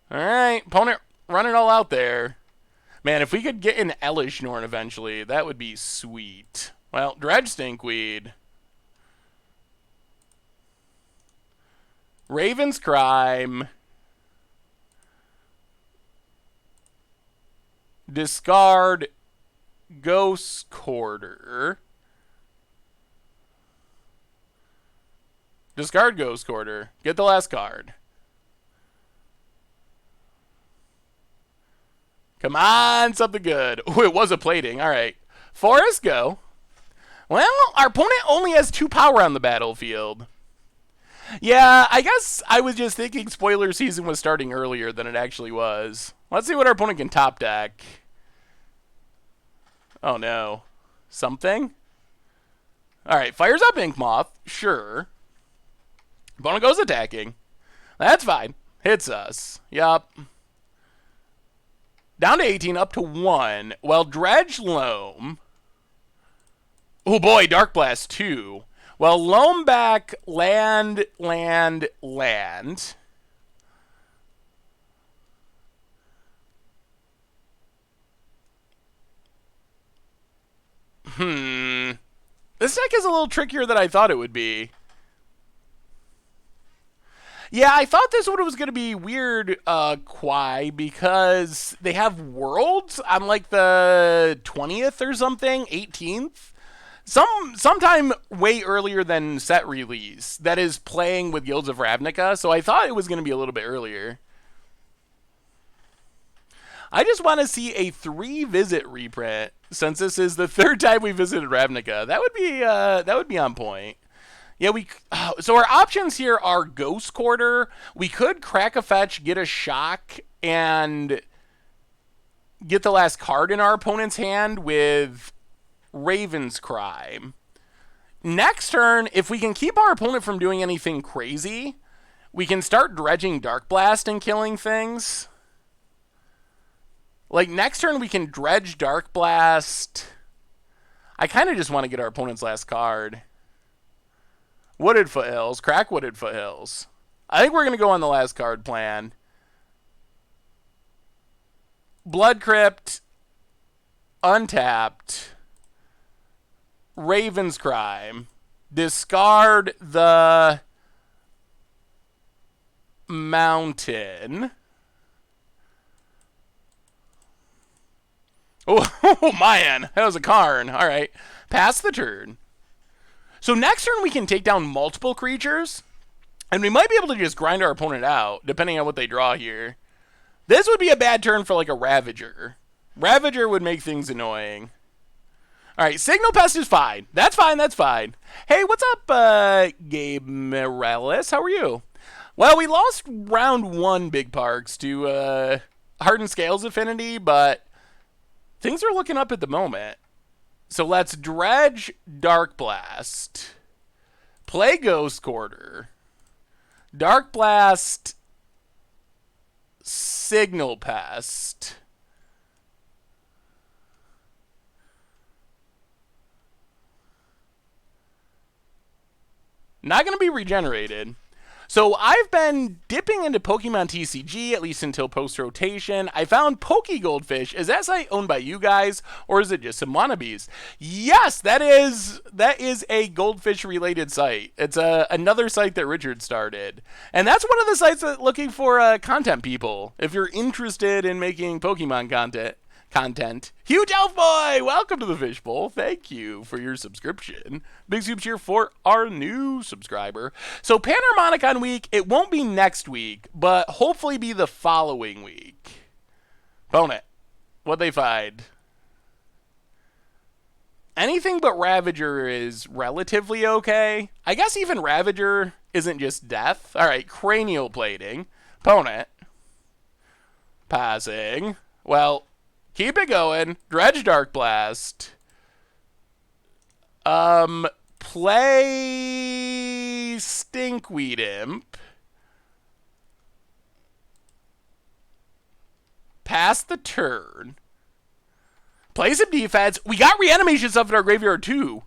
All right, opponent running all out there. Man, if we could get an Elish Norn eventually, that would be sweet. Well, Dredge Stinkweed. Raven's Crime. Discard Ghost Quarter. Discard Ghost Quarter. Get the last card. Come on, something good. Oh, it was a plating. All right. Forest, go. Well, our opponent only has 2 power on the battlefield. Yeah, I guess I was just thinking spoiler season was starting earlier than it actually was. Let's see what our opponent can top deck. Oh, no. Something? All right, fires up Ink Moth. Sure. Opponent goes attacking. That's fine. Hits us. Yup. Down to 18, up to 1. Well, Dredge Loam. Oh, boy, Dark Blast 2. Well, Loam back, land. This deck is a little trickier than I thought it would be. Yeah, I thought this one was going to be weird, Kwai, because they have Worlds on, like, the 20th or something, 18th. Sometime way earlier than set release that is playing with Guilds of Ravnica, so I thought it was going to be a little bit earlier. I just want to see a 3-visit reprint since this is the third time we visited Ravnica. That would be on point. Yeah, so our options here are Ghost Quarter. We could crack a fetch, get a shock, and get the last card in our opponent's hand with Raven's Crime. Next turn, if we can keep our opponent from doing anything crazy, we can start dredging Dark Blast and killing things. Like, next turn we can dredge Dark Blast. I kind of just want to get our opponent's last card. Wooded Foothills. Crack Wooded Foothills. I think we're going to go on the last card plan. Blood Crypt. Untapped. Raven's Crime. Discard the Mountain. Oh, man. That was a Karn. All right. Pass the turn. So next turn we can take down multiple creatures. And we might be able to just grind our opponent out, depending on what they draw here. This would be a bad turn for like a Ravager. Ravager would make things annoying. All right, Signal Pest is fine. That's fine, that's fine. Hey, what's up, Gabe Morales? How are you? Well, we lost round 1, Big Parks, to Hardened Scales Affinity, but things are looking up at the moment. So let's dredge Dark Blast. Play Ghost Quarter. Dark Blast. Signal Pest. Not going to be regenerated. So I've been dipping into Pokemon TCG, at least until post-rotation. I found Pokegoldfish. Is that site owned by you guys, or is it just some wannabes? Yes, that is a goldfish-related site. It's another site that Richard started. And that's one of the sites that looking for content people, if you're interested in making Pokemon content. Huge Elf Boy, welcome to the Fishbowl. Thank you for your subscription. Big soups here for our new subscriber. So Panharmonicon week, it won't be next week, but hopefully be the following week. Bone it. What'd they find? Anything but Ravager is relatively okay. I guess even Ravager isn't just death. All right, cranial plating. Opponent. Passing. Well, keep it going. Dredge Dark Blast. Play Stinkweed Imp. Pass the turn. Play some defense. We got reanimation stuff in our graveyard too.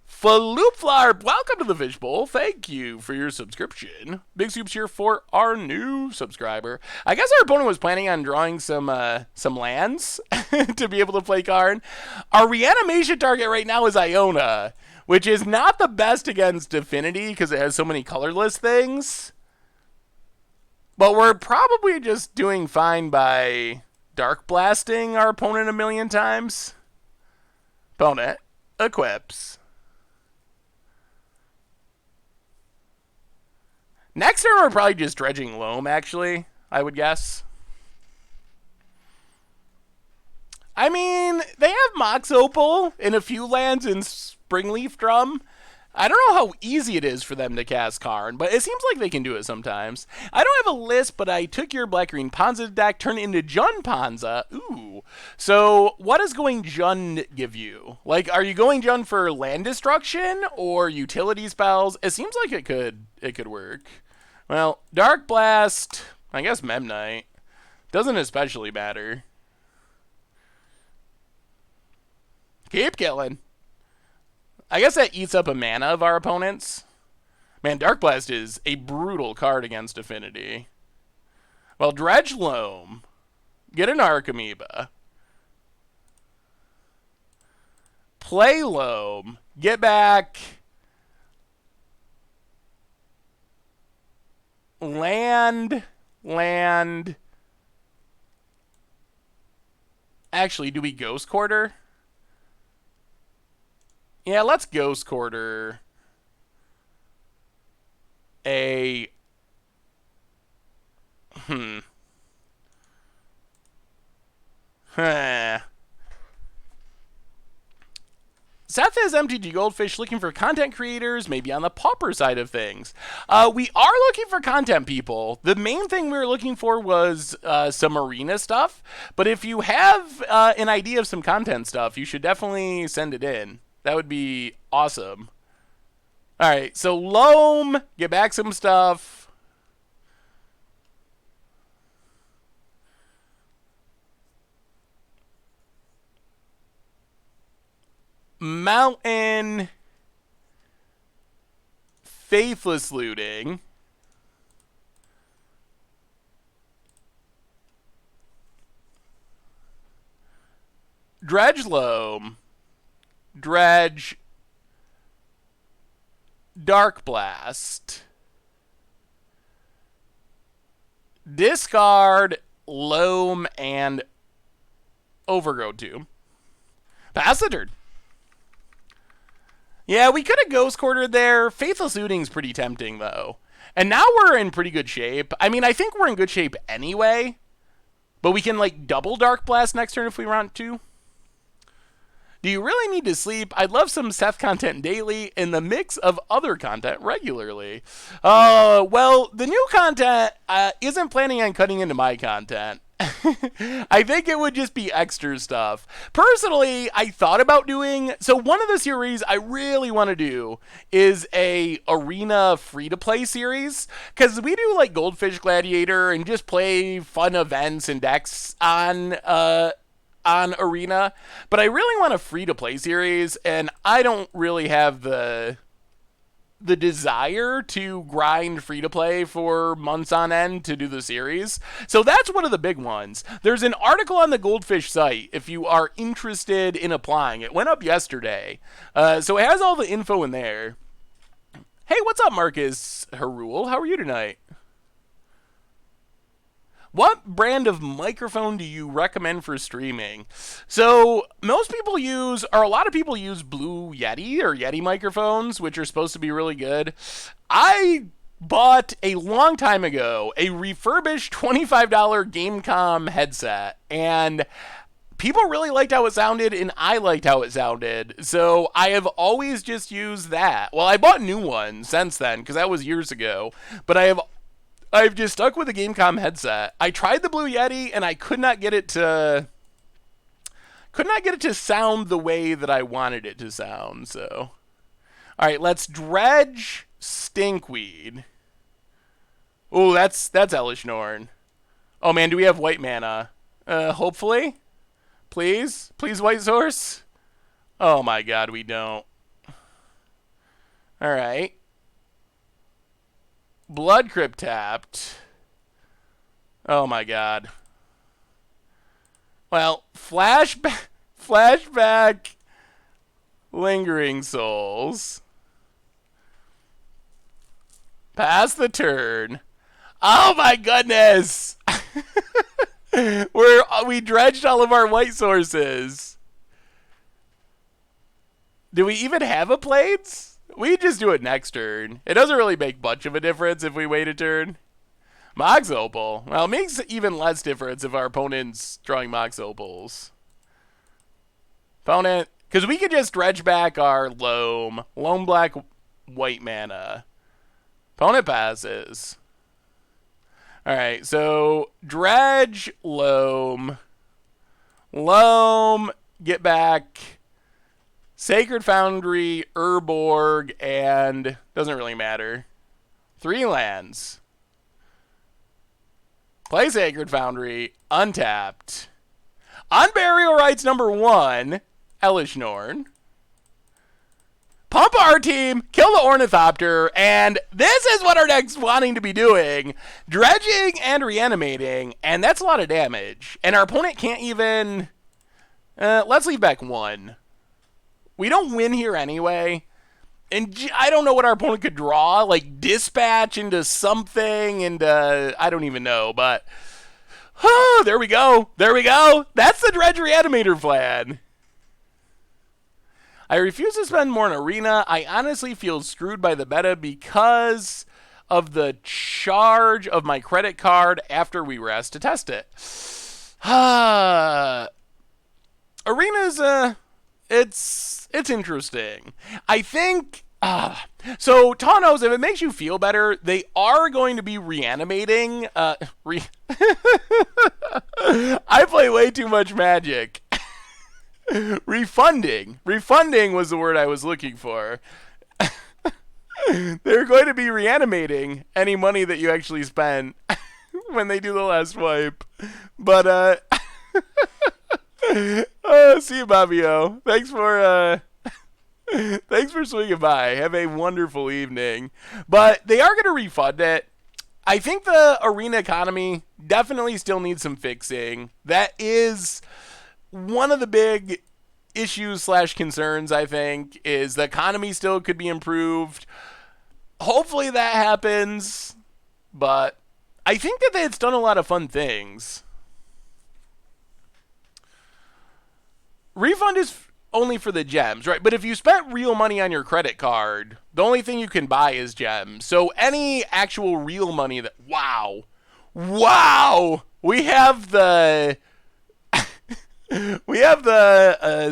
Faloopflarp, welcome to the Fishbowl. Thank you for your subscription. Big soups here for our new subscriber. I guess our opponent was planning on drawing some lands to be able to play Karn. Our reanimation target right now is Iona, which is not the best against Affinity because it has so many colorless things. But we're probably just doing fine by Dark Blasting our opponent a million times. Opponent equips. Next turn, we're probably just dredging Loam, actually, I would guess. I mean, they have Mox Opal in a few lands in Springleaf Drum. I don't know how easy it is for them to cast Karn, but it seems like they can do it sometimes. I don't have a list, but I took your Black-Green Ponza deck, turned it into Jun Ponza. Ooh. So, what does going Jun give you? Like, are you going Jun for land destruction or utility spells? It seems like it could work. Well, Dark Blast, I guess Memnite. Doesn't especially matter. Keep killing. I guess that eats up a mana of our opponents. Man, Dark Blast is a brutal card against Affinity. Well, Dredge Loam. Get an Archamoeba. Play Loam. Get back. Land. Actually, do we Ghost Quarter? Yeah, let's Ghost Quarter a... Seth is MTG Goldfish looking for content creators, maybe on the pauper side of things. We are looking for content people. The main thing we were looking for was some arena stuff. But if you have an idea of some content stuff, you should definitely send it in. That would be awesome. All right, so Loam, get back some stuff. Mountain, faithless looting, Dredge Loam, Dredge, Dark Blast, discard Loam and Overgrowth Tomb. Pass the turn. Yeah, we could have Ghost Quartered there. Faithless Looting's pretty tempting, though. And now we're in pretty good shape. I mean, I think we're in good shape anyway. But we can, like, double Dark Blast next turn if we want to. Do you really need to sleep? I'd love some Seth content daily in the mix of other content regularly. Well, the new content isn't planning on cutting into my content. I think it would just be extra stuff. Personally, I thought about doing... So one of the series I really want to do is a arena free-to-play series. Because we do like Goldfish Gladiator and just play fun events and decks on arena. But I really want a free-to-play series, and I don't really have the desire to grind free-to-play for months on end to do the series. So that's one of the big ones. There's an article on the Goldfish site if you are interested in applying. It went up yesterday. So it has all the info in there. Hey, what's up, Marcus Harul? How are you tonight? What brand of microphone do you recommend for streaming? So most people use, or a lot of people use Blue Yeti or Yeti microphones, which are supposed to be really good. I bought a long time ago a refurbished $25 Gamecom headset, and people really liked how it sounded, and I liked how it sounded. So I have always just used that. Well, I bought new ones since then, because that was years ago, but I've just stuck with the Gamecom headset. I tried the Blue Yeti, and I could not get it to sound the way that I wanted it to sound. So, all right, let's dredge Stinkweed. Oh, that's Elish Norn. Oh man, do we have white mana? Hopefully, please, white source. Oh my God, we don't. All right. Blood Crypt tapped. Oh my God. Well, flashback, Lingering Souls. Pass the turn. Oh my goodness. We dredged all of our white sources. Do we even have a Blades? We just do it next turn. It doesn't really make much of a difference if we wait a turn. Mox Opal. Well, it makes even less difference if our opponent's drawing Mox Opals. Opponent, because we could just dredge back our Loam black, white mana. Opponent passes. All right, so dredge Loam, get back Sacred Foundry, Urborg, and doesn't really matter. 3 lands. Play Sacred Foundry, untapped. Unburial Rights number 1, Elish Norn. Pump our team, kill the Ornithopter, and this is what our deck's wanting to be doing. Dredging and reanimating, and that's a lot of damage. And our opponent can't even... let's leave back 1. We don't win here anyway. And I don't know what our opponent could draw. Like, dispatch into something, and I don't even know. But, oh, there we go. That's the Dredge Reanimator plan. I refuse to spend more in Arena. I honestly feel screwed by the meta because of the charge of my credit card after we were asked to test it. Arena's it's interesting. I think so Tawnos, if it makes you feel better, they are going to be reanimating I play way too much Magic. Refunding was the word I was looking for. They're going to be reanimating any money that you actually spent when they do the last wipe. But see you, Bobbio. Thanks for swinging by. Have a wonderful evening. But they are going to refund it. I think the arena economy definitely still needs some fixing. That is one of the big issues / concerns, I think, is the economy still could be improved. Hopefully that happens. But I think that it's done a lot of fun things. Refund is only for the gems, right? But if you spent real money on your credit card, the only thing you can buy is gems. So any actual real money that... Wow. We have the...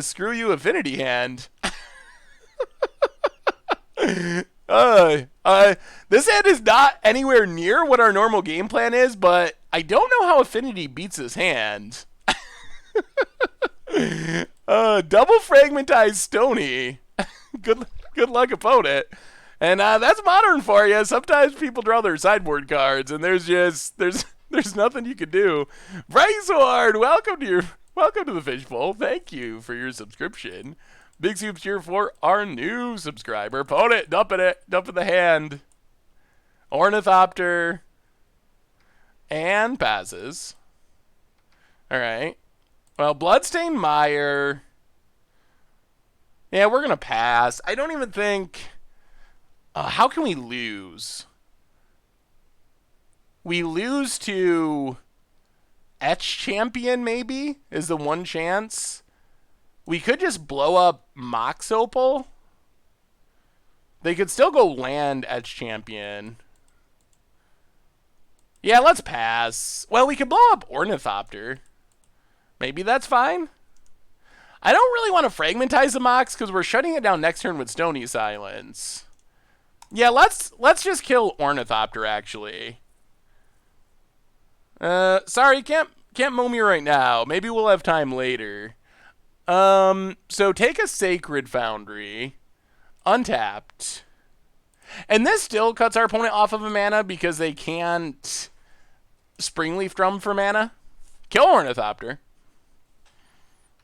Screw You Affinity hand. This hand is not anywhere near what our normal game plan is, but I don't know how Affinity beats this hand. Double Fragmentized Stony. Good luck, opponent. And that's Modern for you. Sometimes people draw their sideboard cards, and there's nothing you can do. Braysword, welcome to the Fishbowl. Thank you for your subscription. Big soups here for our new subscriber. Opponent, dumping the hand. Ornithopter. And passes. Alright. Well, Bloodstained Mire. Yeah, we're going to pass. I don't even think... how can we lose? We lose to... Etch Champion, maybe? Is the one chance. We could just blow up Mox Opal. They could still go land Etch Champion. Yeah, let's pass. Well, we could blow up Ornithopter. Maybe that's fine. I don't really want to fragmentize the Mox because we're shutting it down next turn with Stony Silence. Yeah, let's just kill Ornithopter, actually. Sorry, can't mow me right now. Maybe we'll have time later. So take a Sacred Foundry. Untapped. And this still cuts our opponent off of a mana because they can't Springleaf Drum for mana. Kill Ornithopter.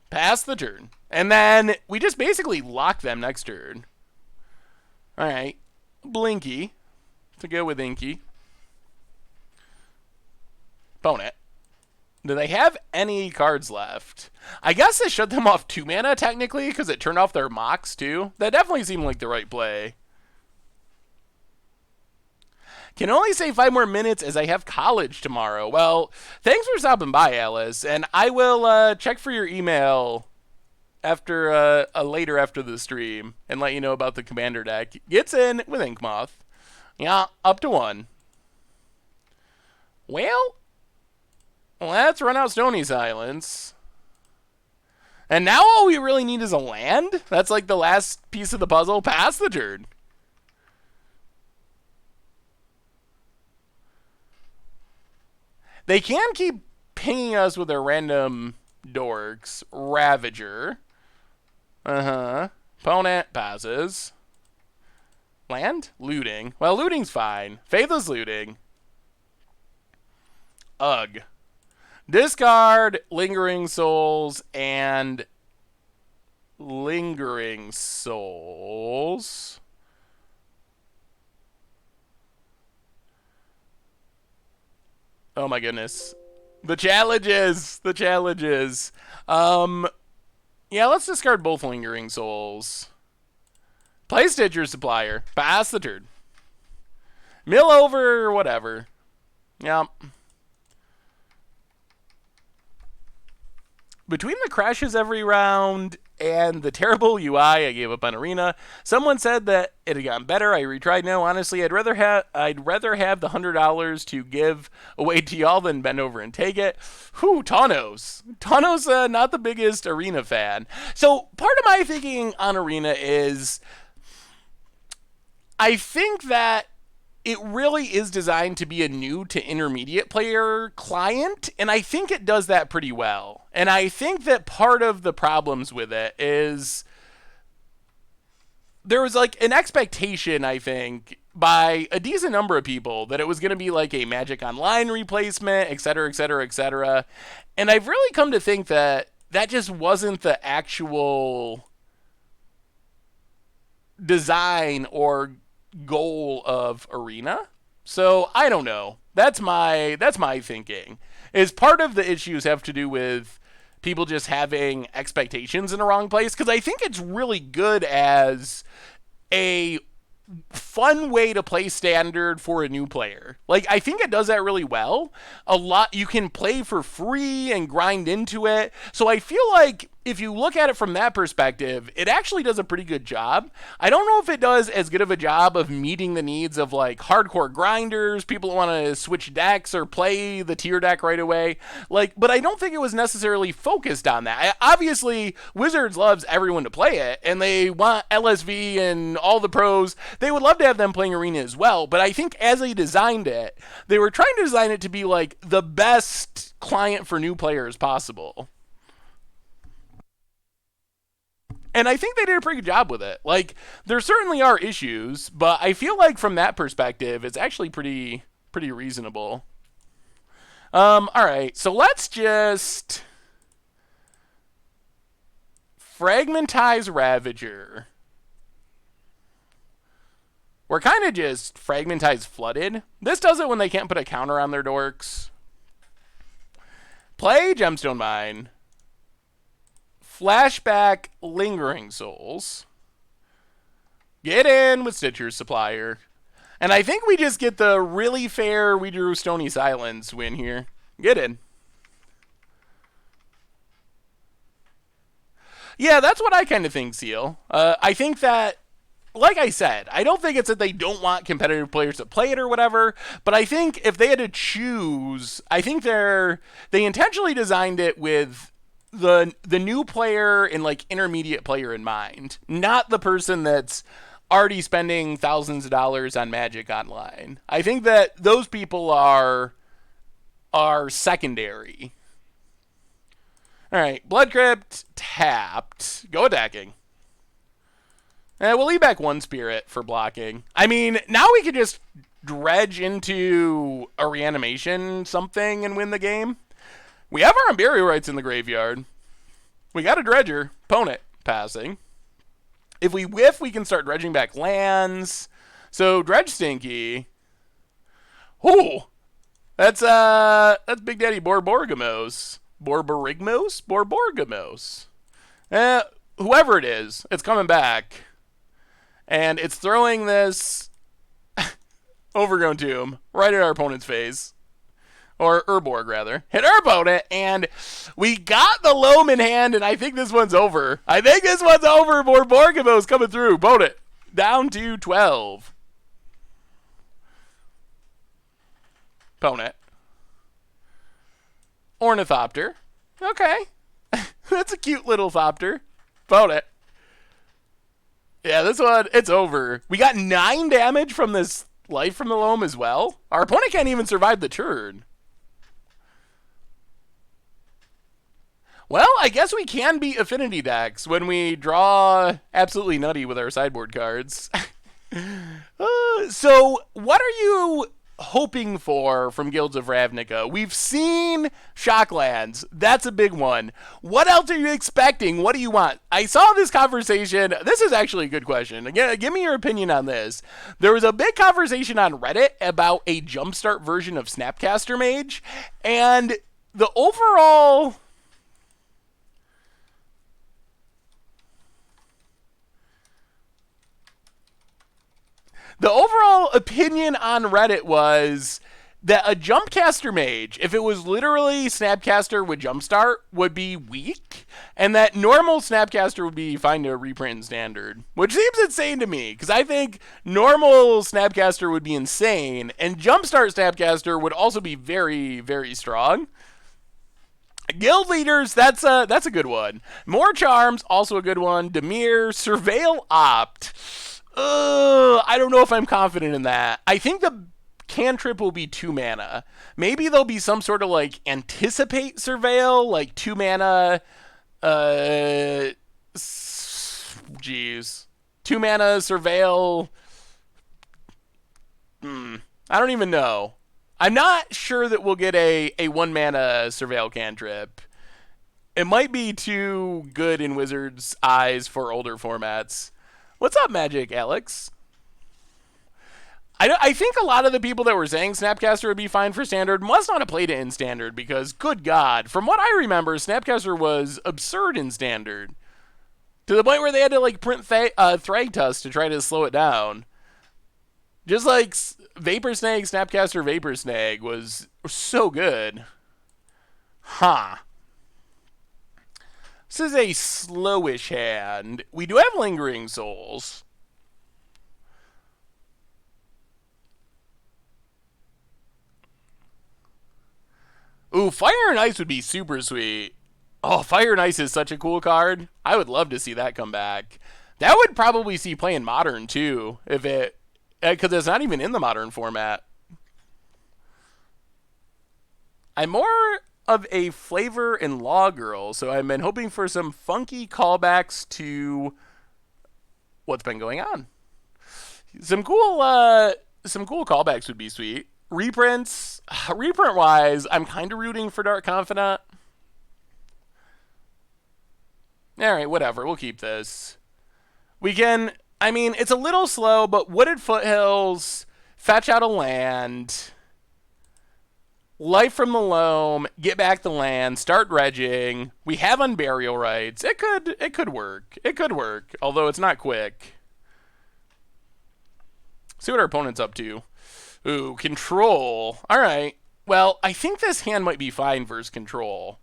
Pass the turn. And then we just basically lock them next turn. Alright. Blinky. To go with Inky. Opponent. Do they have any cards left? I guess they shut them off 2 mana, technically, because it turned off their Mox, too. That definitely seemed like the right play. Can only say 5 more minutes as I have college tomorrow. Well, thanks for stopping by, Alice, and I will check for your email after later after the stream and let you know about the Commander deck. Gets in with Inkmoth. Yeah, up to 1. Well, let's run out Stony Silence. And now all we really need is a land? That's like the last piece of the puzzle. Pass the turn. They can keep pinging us with their random dorks. Ravager. Opponent passes. Land? Looting. Well, looting's fine. Faithless looting. Ugh. Discard Lingering Souls and Lingering Souls. Oh my goodness. The challenges. Yeah, let's discard both Lingering Souls. Play Stitcher Supplier. Pass the turn. Mill over, whatever. Yep. Between the crashes every round and the terrible UI, I gave up on Arena. Someone said that it had gotten better. I retried. No, honestly, I'd rather have the $100 to give away to y'all than bend over and take it. Whew, Tano's not the biggest Arena fan. So part of my thinking on Arena is I think that it really is designed to be a new to intermediate player client, and I think it does that pretty well. And I think that part of the problems with it is there was like an expectation, I think, by a decent number of people that it was going to be like a Magic Online replacement, et cetera, et cetera, et cetera. And I've really come to think that that just wasn't the actual design or goal of Arena. So I don't know. That's my thinking. Is part of the issues have to do with people just having expectations in the wrong place, because I think it's really good as a fun way to play standard for a new player. Like, I think it does that really well. A lot, you can play for free and grind into it. So I feel like if you look at it from that perspective, it actually does a pretty good job. I don't know if it does as good of a job of meeting the needs of like hardcore grinders, people who want to switch decks or play the tier deck right away. Like, but I don't think it was necessarily focused on that. Obviously, Wizards loves everyone to play it, and they want LSV and all the pros. They would love to have them playing Arena as well. But I think as they designed it, they were trying to design it to be like the best client for new players possible. And I think they did a pretty good job with it. Like, there certainly are issues, but I feel like from that perspective, it's actually pretty reasonable. All right, so let's just fragmentize Ravager. We're kind of just fragmentize Flooded. This does it when they can't put a counter on their dorks. Play Gemstone Mine. Flashback Lingering Souls. Get in with Stitcher's Supplier. And I think we just get the really fair we drew Stony Silence win here. Get in. Yeah, that's what I kind of think, Seal. I think that, like I said, I don't think it's that they don't want competitive players to play it or whatever, but I think if they had to choose, I think they intentionally designed it with the new player and like intermediate player in mind, not the person that's already spending thousands of dollars on Magic Online. I think that those people are secondary. All right, Blood Crypt tapped. Go attacking. We'll leave back one spirit for blocking. I mean, now we could just dredge into a reanimation something and win the game. We have our Unburial Rights in the graveyard. We got a Dredger. Opponent passing. If we whiff, we can start dredging back lands. So Dredge Stinky. Ooh. That's Big Daddy Borborgamos. Borborgamos? Whoever it is, it's coming back. And it's throwing this Overgrown Tomb right at our opponent's face. Or Urborg, rather. Hit our opponent, and we got the Loam in hand, and I think this one's over. Borborgamos coming through. Opponent down to 12. Opponent. Ornithopter. Okay. That's a cute little thopter. Opponent. Yeah, this one, it's over. We got 9 damage from this Life from the Loam as well. Our opponent can't even survive the turn. Well, I guess we can beat Affinity decks when we draw absolutely nutty with our sideboard cards. So, what are you hoping for from Guilds of Ravnica? We've seen Shocklands. That's a big one. What else are you expecting? What do you want? I saw this conversation. This is actually a good question. Again, give me your opinion on this. There was a big conversation on Reddit about a Jumpstart version of Snapcaster Mage, and the overall opinion on Reddit was that a Jumpcaster Mage, if it was literally Snapcaster with Jumpstart, would be weak, and that normal Snapcaster would be fine to reprint in Standard, which seems insane to me, because I think normal Snapcaster would be insane, and Jumpstart Snapcaster would also be very, very strong. Guild Leaders, that's a good one. More Charms, also a good one. Demir, Surveil Opt. I don't know if I'm confident in that. I think the cantrip will be 2 mana. Maybe there'll be some sort of like anticipate surveil, like 2 mana. Jeez, 2 mana surveil. I don't even know. I'm not sure that we'll get a 1 mana surveil cantrip. It might be too good in Wizards' eyes for older formats. What's up, Magic Alex? I think a lot of the people that were saying Snapcaster would be fine for Standard must not have played it in Standard, because, good God, from what I remember, Snapcaster was absurd in Standard. To the point where they had to like print Thragtusk to try to slow it down. Just like Vapor Snag, Snapcaster Vapor Snag was so good. Huh. This is a slowish hand. We do have Lingering Souls. Ooh, Fire and Ice would be super sweet. Oh, Fire and Ice is such a cool card. I would love to see that come back. That would probably see play in Modern, too, if it... because it's not even in the Modern format. I'm more of a flavor and law girl, so I've been hoping for some funky callbacks to what's been going on. Some cool callbacks would be sweet. Reprints, reprint-wise, I'm kind of rooting for Dark Confidant. Alright, whatever, we'll keep this. We can, I mean, it's a little slow, but Wooded Foothills, fetch out a land, Life from the Loam, get back the land, start dredging. We have Unburial Rights. It could work. It could work, although it's not quick. See what our opponent's up to. Ooh, Control. All right. Well, I think this hand might be fine versus Control.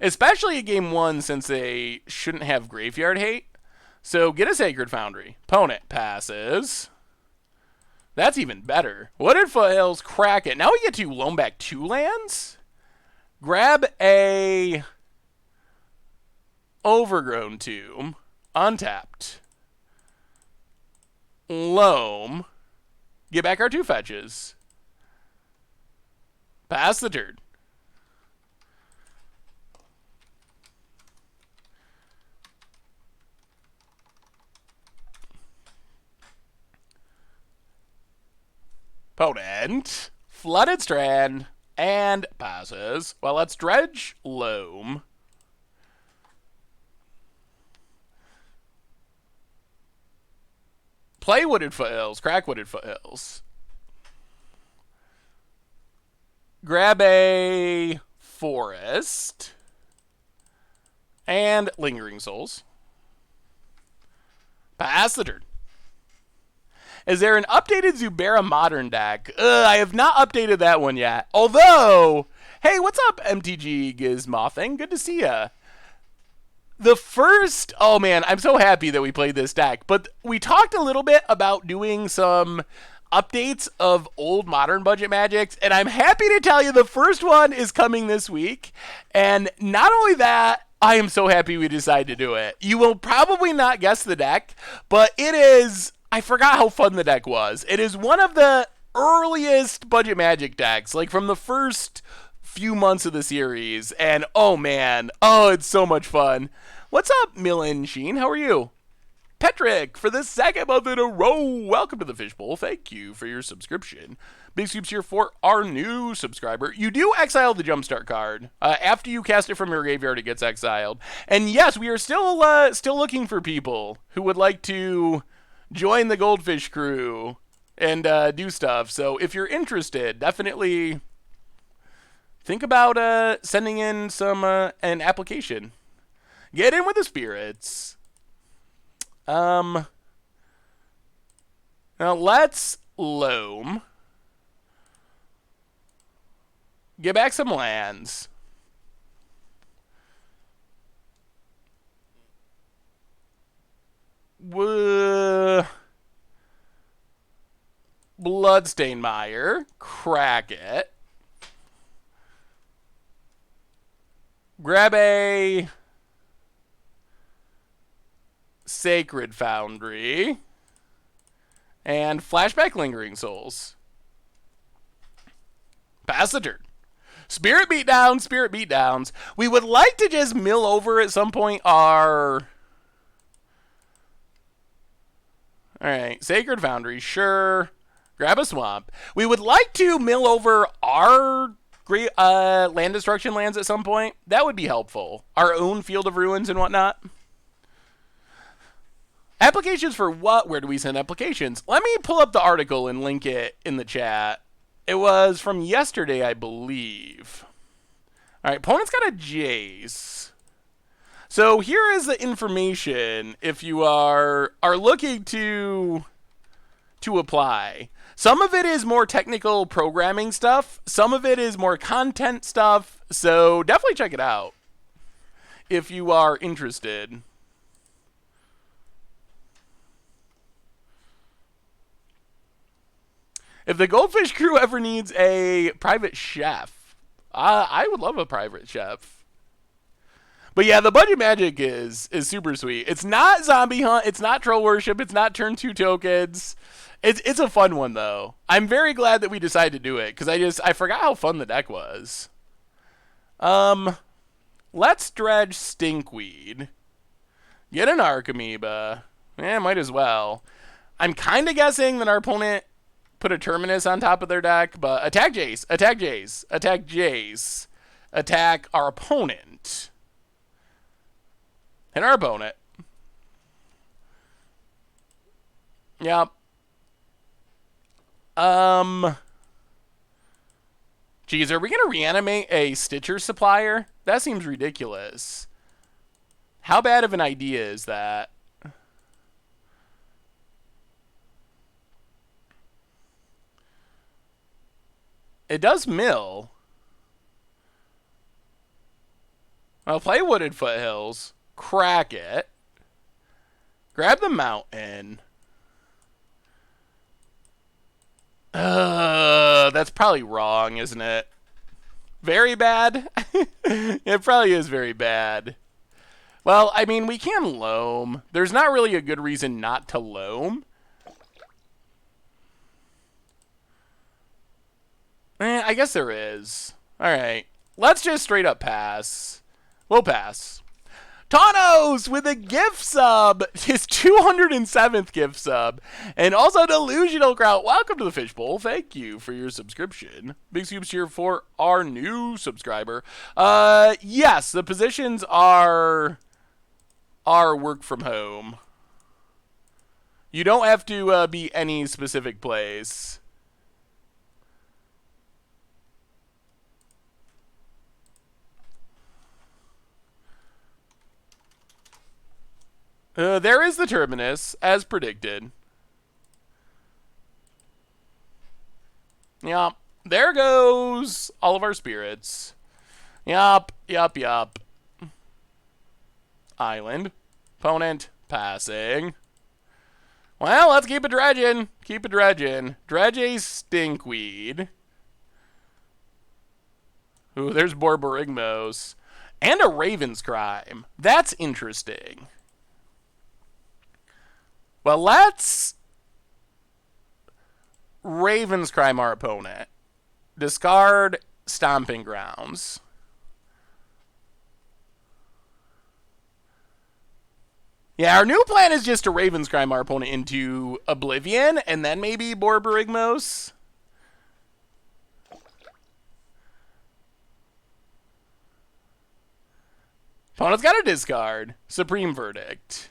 Especially at game 1, since they shouldn't have Graveyard Hate. So get a Sacred Foundry. Opponent passes. That's even better. Wooded Foothills, crack it. Now we get to loan back 2 lands. Grab a Overgrown Tomb. Untapped. Loam. Get back our 2 fetches. Pass the turn. Opponent, Flooded Strand, and passes. Well, let's Dredge, Loam. Play Wooded Foothills, crack Wooded Foothills. Grab a Forest. And Lingering Souls. Pass the turn. Is there an updated Zubera Modern deck? I have not updated that one yet. Although, hey, what's up, MTG Gizmothing? Good to see ya. The first, oh man, I'm so happy that we played this deck. But we talked a little bit about doing some updates of old Modern budget Magics, and I'm happy to tell you the first one is coming this week. And not only that, I am so happy we decided to do it. You will probably not guess the deck, but it is... I forgot how fun the deck was. It is one of the earliest budget Magic decks, like from the first few months of the series. And oh man, oh, it's so much fun. What's up, Millen Sheen? How are you? Petrick, for the 2nd month in a row, welcome to the Fishbowl. Thank you for your subscription. Big Soups here for our new subscriber. You do exile the Jumpstart card. After you cast it from your graveyard, it gets exiled. And yes, we are still looking for people who would like to join the Goldfish crew and do stuff. So if you're interested, definitely think about sending in some an application. Get in with the spirits. Now let's loam. Get back some lands. Bloodstain Mire. Crack it. Grab a Sacred Foundry. And Flashback Lingering Souls. Pass the turn. Spirit Beatdown, Spirit Beatdowns. We would like to just mill over at some point our... Alright, Sacred Foundry, sure. Grab a Swamp. We would like to mill over our great land destruction lands at some point. That would be helpful. Our own Field of Ruins and whatnot. Applications for what? Where do we send applications? Let me pull up the article and link it in the chat. It was from yesterday, I believe. All right, opponent's got a Jace. So here is the information if you are looking to apply. Some of it is more technical programming stuff. Some of it is more content stuff. So definitely check it out if you are interested. If the Goldfish crew ever needs a private chef, I would love a private chef. But yeah, the budget magic is super sweet. It's not Zombie Hunt. It's not Troll Worship. It's not Turn 2 tokens. It's a fun one, though. I'm very glad that we decided to do it, because I forgot how fun the deck was. Let's dredge Stinkweed. Get an Archamoeba. Might as well. I'm kind of guessing that our opponent put a Terminus on top of their deck, but attack Jace, attack Jace, attack Jace, attack our opponent. And our opponent. Yep. Geez, are we gonna reanimate a Stitcher supplier? That seems ridiculous. How bad of an idea is that? It does mill. I'll play Wooded Foothills. Crack it. Grab the mountain. That's probably wrong, isn't it? Very bad? It probably is very bad. Well, I mean, we can loam. There's not really a good reason not to loam. I guess there is. Alright. Let's just straight up pass. We'll pass. Thanos with a gift sub. His 207th gift sub. And also Delusional Kraut. Welcome to the Fishbowl. Thank you for your subscription. Big scoops here for our new subscriber. Yes, the positions are work from home. You don't have to be any specific place. There is the Terminus, as predicted. Yup. There goes all of our spirits. Yup. Island. Opponent. Passing. Well, let's keep it dredging. Keep it dredging. Dredge a Stinkweed. Ooh, there's Borborygmos. And a Raven's Crime. That's interesting. Well, let's Raven's Crime our opponent. Discard Stomping Grounds. Yeah, our new plan is just to Raven's Crime our opponent into Oblivion, and then maybe Borborygmos. Opponent's got a discard. Supreme Verdict.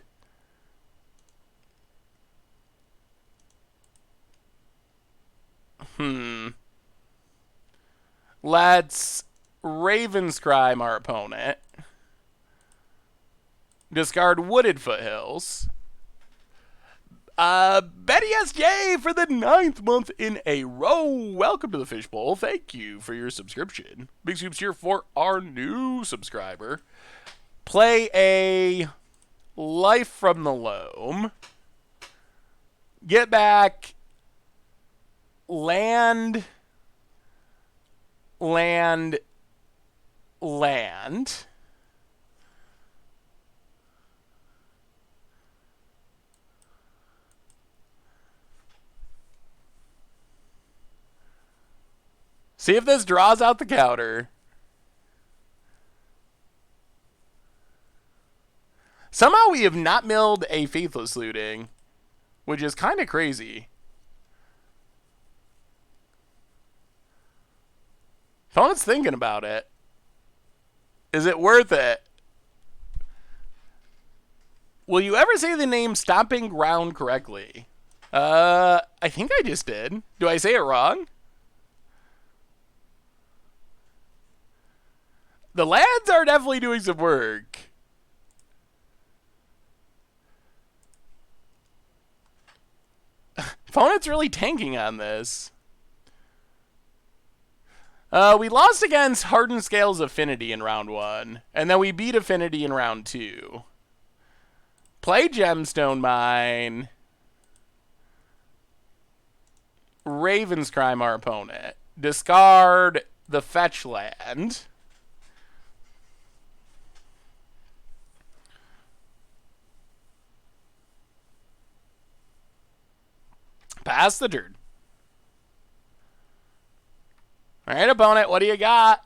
Let's Raven's Crime our opponent. Discard Wooded Foothills. Betty SJ for the 9th month in a row. Welcome to the Fishbowl. Thank you for your subscription. Big soups here for our new subscriber. Play a Life from the Loam. Get back land. See if this draws out the counter. Somehow we have not milled a Faithless Looting, which is kind of crazy. Opponent's thinking about it. Is it worth it? Will you ever say the name Stomping Ground correctly? I think I just did. Do I say it wrong? The lads are definitely doing some work. Opponent's really tanking on this. We lost against Hardened Scales Affinity in round 1, and then we beat Affinity in round 2. Play Gemstone Mine. Raven's Crime our opponent. Discard the fetch land. Pass the turn. All right, opponent, what do you got?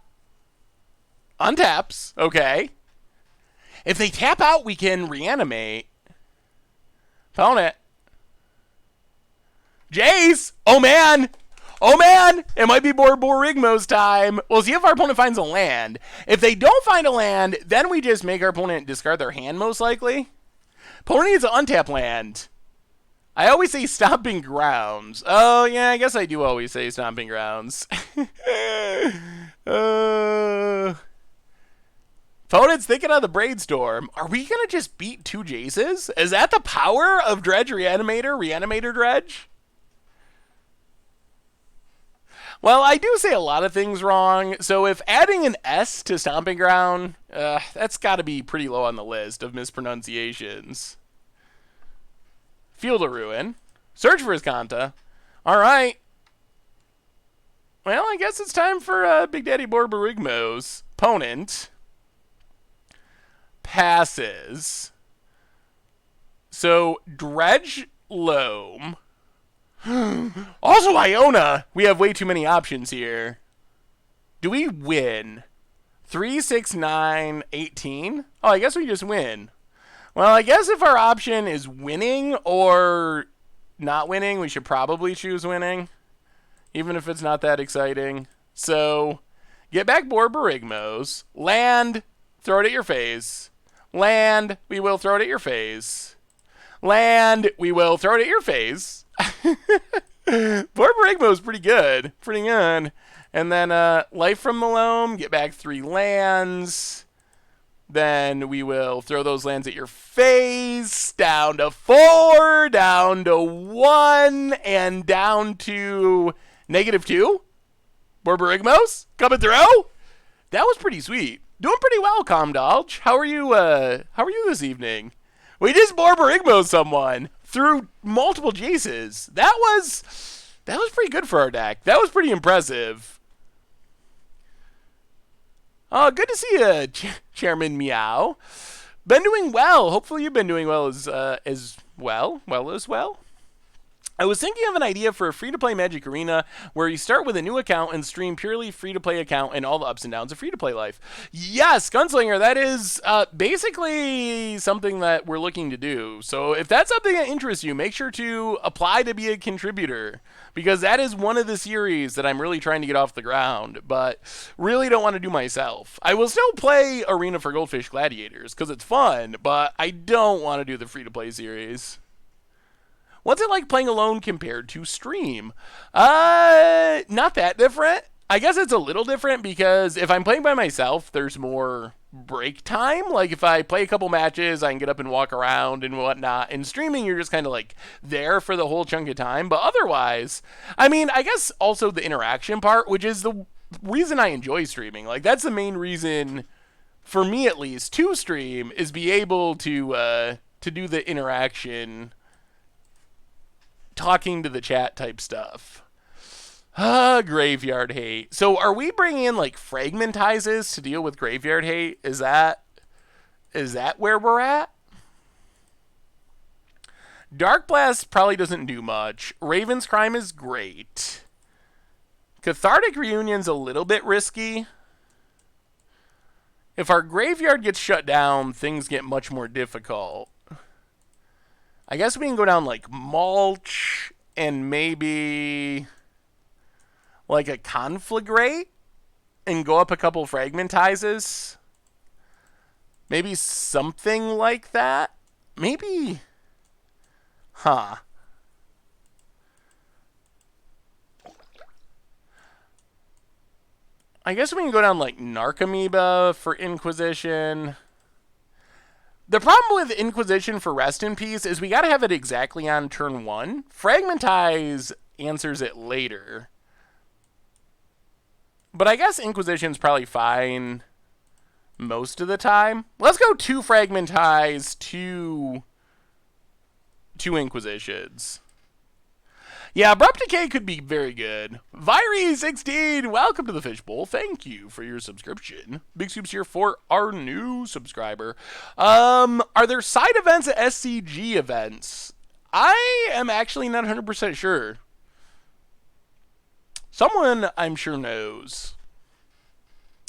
Untaps. Okay. If they tap out, we can reanimate. Opponent. Jace! Oh, man! Oh, man! It might be Borborigmo's time. We'll see if our opponent finds a land. If they don't find a land, then we just make our opponent discard their hand, most likely. Opponent needs an untap land. I always say Stomping Grounds. Oh, yeah, I guess I do always say Stomping Grounds. Opponent's thinking of the Brainstorm. Are we going to just beat 2 Jaces? Is that the power of Dredge Reanimator? Reanimator Dredge? Well, I do say a lot of things wrong, so if adding an S to Stomping Ground, that's got to be pretty low on the list of mispronunciations. Field of Ruin. Search for Iskanta. All right. Well, I guess it's time for Big Daddy Borborigmo's opponent. Passes. So, Dredge Loam. Also Iona. We have way too many options here. Do we win? 3, 6, 9, 18? Oh, I guess we just win. Well, I guess if our option is winning or not winning, we should probably choose winning, even if it's not that exciting. So, get back Borborigmo's. Land, throw it at your face. Land, we will throw it at your face. Land, we will throw it at your face. Borborigmo's pretty good. Pretty good. And then Life from the Loam, get back 3 lands. Then we will throw those lands at your face, down to 4, down to 1, and down to -2. Borborigmo's coming through. That was pretty sweet. Doing pretty well, Comdolge. How are you? How are you this evening? We just Borborigmo'd someone through multiple Jaces. That was pretty good for our deck. That was pretty impressive. Oh, good to see you, Chairman Meow. Been doing well. Hopefully you've been doing well as well. I was thinking of an idea for a free-to-play Magic Arena where you start with a new account and stream purely free-to-play account and all the ups and downs of free-to-play life. Yes, Gunslinger, that is basically something that we're looking to do. So if that's something that interests you, make sure to apply to be a contributor, because that is one of the series that I'm really trying to get off the ground, but really don't want to do myself. I will still play Arena for Goldfish Gladiators because it's fun, but I don't want to do the free-to-play series. What's it like playing alone compared to stream? Not that different. I guess it's a little different because if I'm playing by myself, there's more break time. Like if I play a couple matches, I can get up and walk around and whatnot. And streaming, you're just kind of like there for the whole chunk of time. But otherwise, I mean, I guess also the interaction part, which is the reason I enjoy streaming. Like that's the main reason, for me at least, to stream is be able to do the interaction, talking to the chat type stuff. Graveyard hate. So are we bringing in like fragmentizes to deal with graveyard hate? Is that where we're at? Dark Blast probably doesn't do much. Raven's Crime is great. Cathartic Reunion's a little bit risky. If our graveyard gets shut down, things get much more difficult. I guess we can go down like Mulch and maybe like a Conflagrate and go up a couple Fragmentizes. Maybe something like that. Maybe. Huh. I guess we can go down like Narcomoeba for Inquisition. The problem with Inquisition for Rest in Peace is we gotta have it exactly on turn 1. Fragmentize answers it later. But I guess Inquisition's probably fine most of the time. Let's go 2 Fragmentize, 2 Inquisitions. Yeah, Abrupt Decay could be very good. Viry16, welcome to the Fishbowl. Thank you for your subscription. Big Soups here for our new subscriber. Are there side events at SCG events? I am actually not 100% sure. Someone I'm sure knows.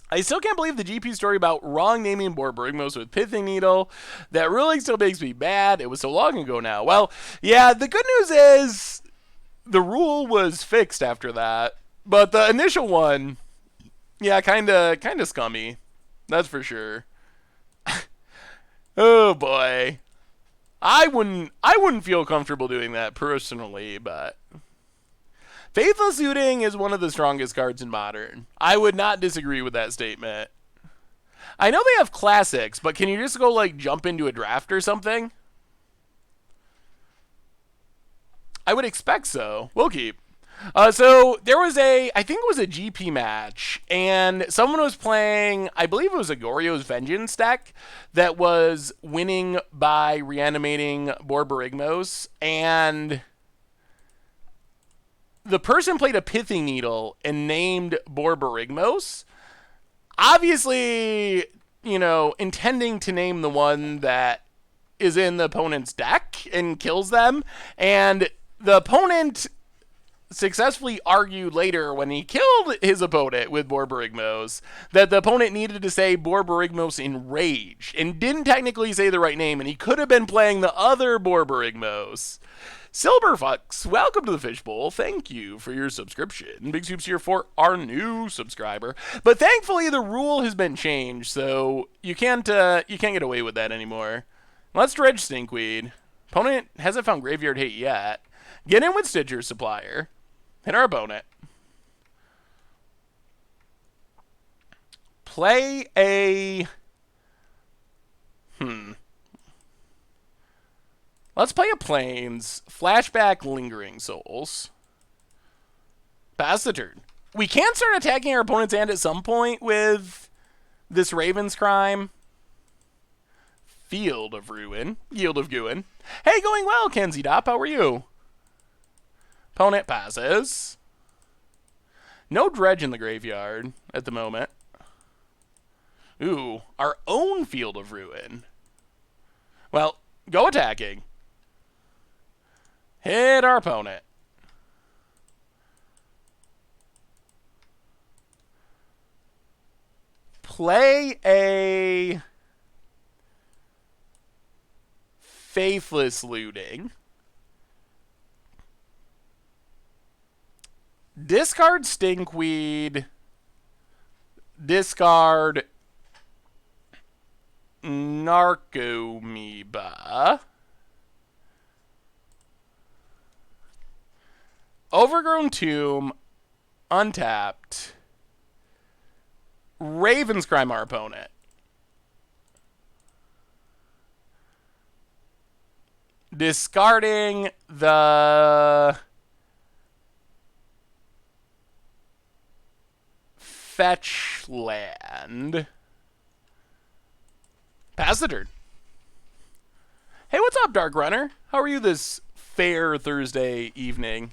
I still can't believe the GP story about wrong naming Borborygmos with Pithing Needle. That really still makes me mad. It was so long ago now. Well, yeah, the good news is the rule was fixed after that. But the initial one, yeah, kind of scummy. That's for sure. Oh boy. I wouldn't feel comfortable doing that personally, but Faithless Looting is one of the strongest cards in Modern. I would not disagree with that statement. I know they have classics, but can you just go like jump into a draft or something? I would expect so. We'll keep. So there was I think it was a GP match, and someone was playing, I believe it was a Goryo's Vengeance deck that was winning by reanimating Borborygmos, and the person played a Pithing Needle and named Borborygmos. Obviously, intending to name the one that is in the opponent's deck and kills them, and the opponent successfully argued later when he killed his opponent with Borborygmos that the opponent needed to say Borborygmos in rage and didn't technically say the right name, and he could have been playing the other Borborygmos. Silverfucks, welcome to the Fishbowl. Thank you for your subscription. Big Soups here for our new subscriber. But thankfully the rule has been changed, so you can't get away with that anymore. Let's dredge Stinkweed. Opponent hasn't found Graveyard Hate yet. Get in with Stitcher's Supplier. Hit our opponent. Play a... Let's play a Plains. Flashback Lingering Souls. Pass the turn. We can start attacking our opponent's hand at some point with this Raven's Crime. Field of Ruin. Yield of Guin. Hey, going well, Kenzie Dopp. How are you? Opponent passes. No Dredge in the graveyard at the moment. Ooh, our own Field of Ruin. Well, go attacking. Hit our opponent. Play a Faithless Looting. Discard Stinkweed. Discard Narcomoeba. Overgrown Tomb. Untapped. Ravenscrime our opponent. Discarding the fetch land. Pass the turn. Hey, what's up, Dark Runner? How are you this fair Thursday evening?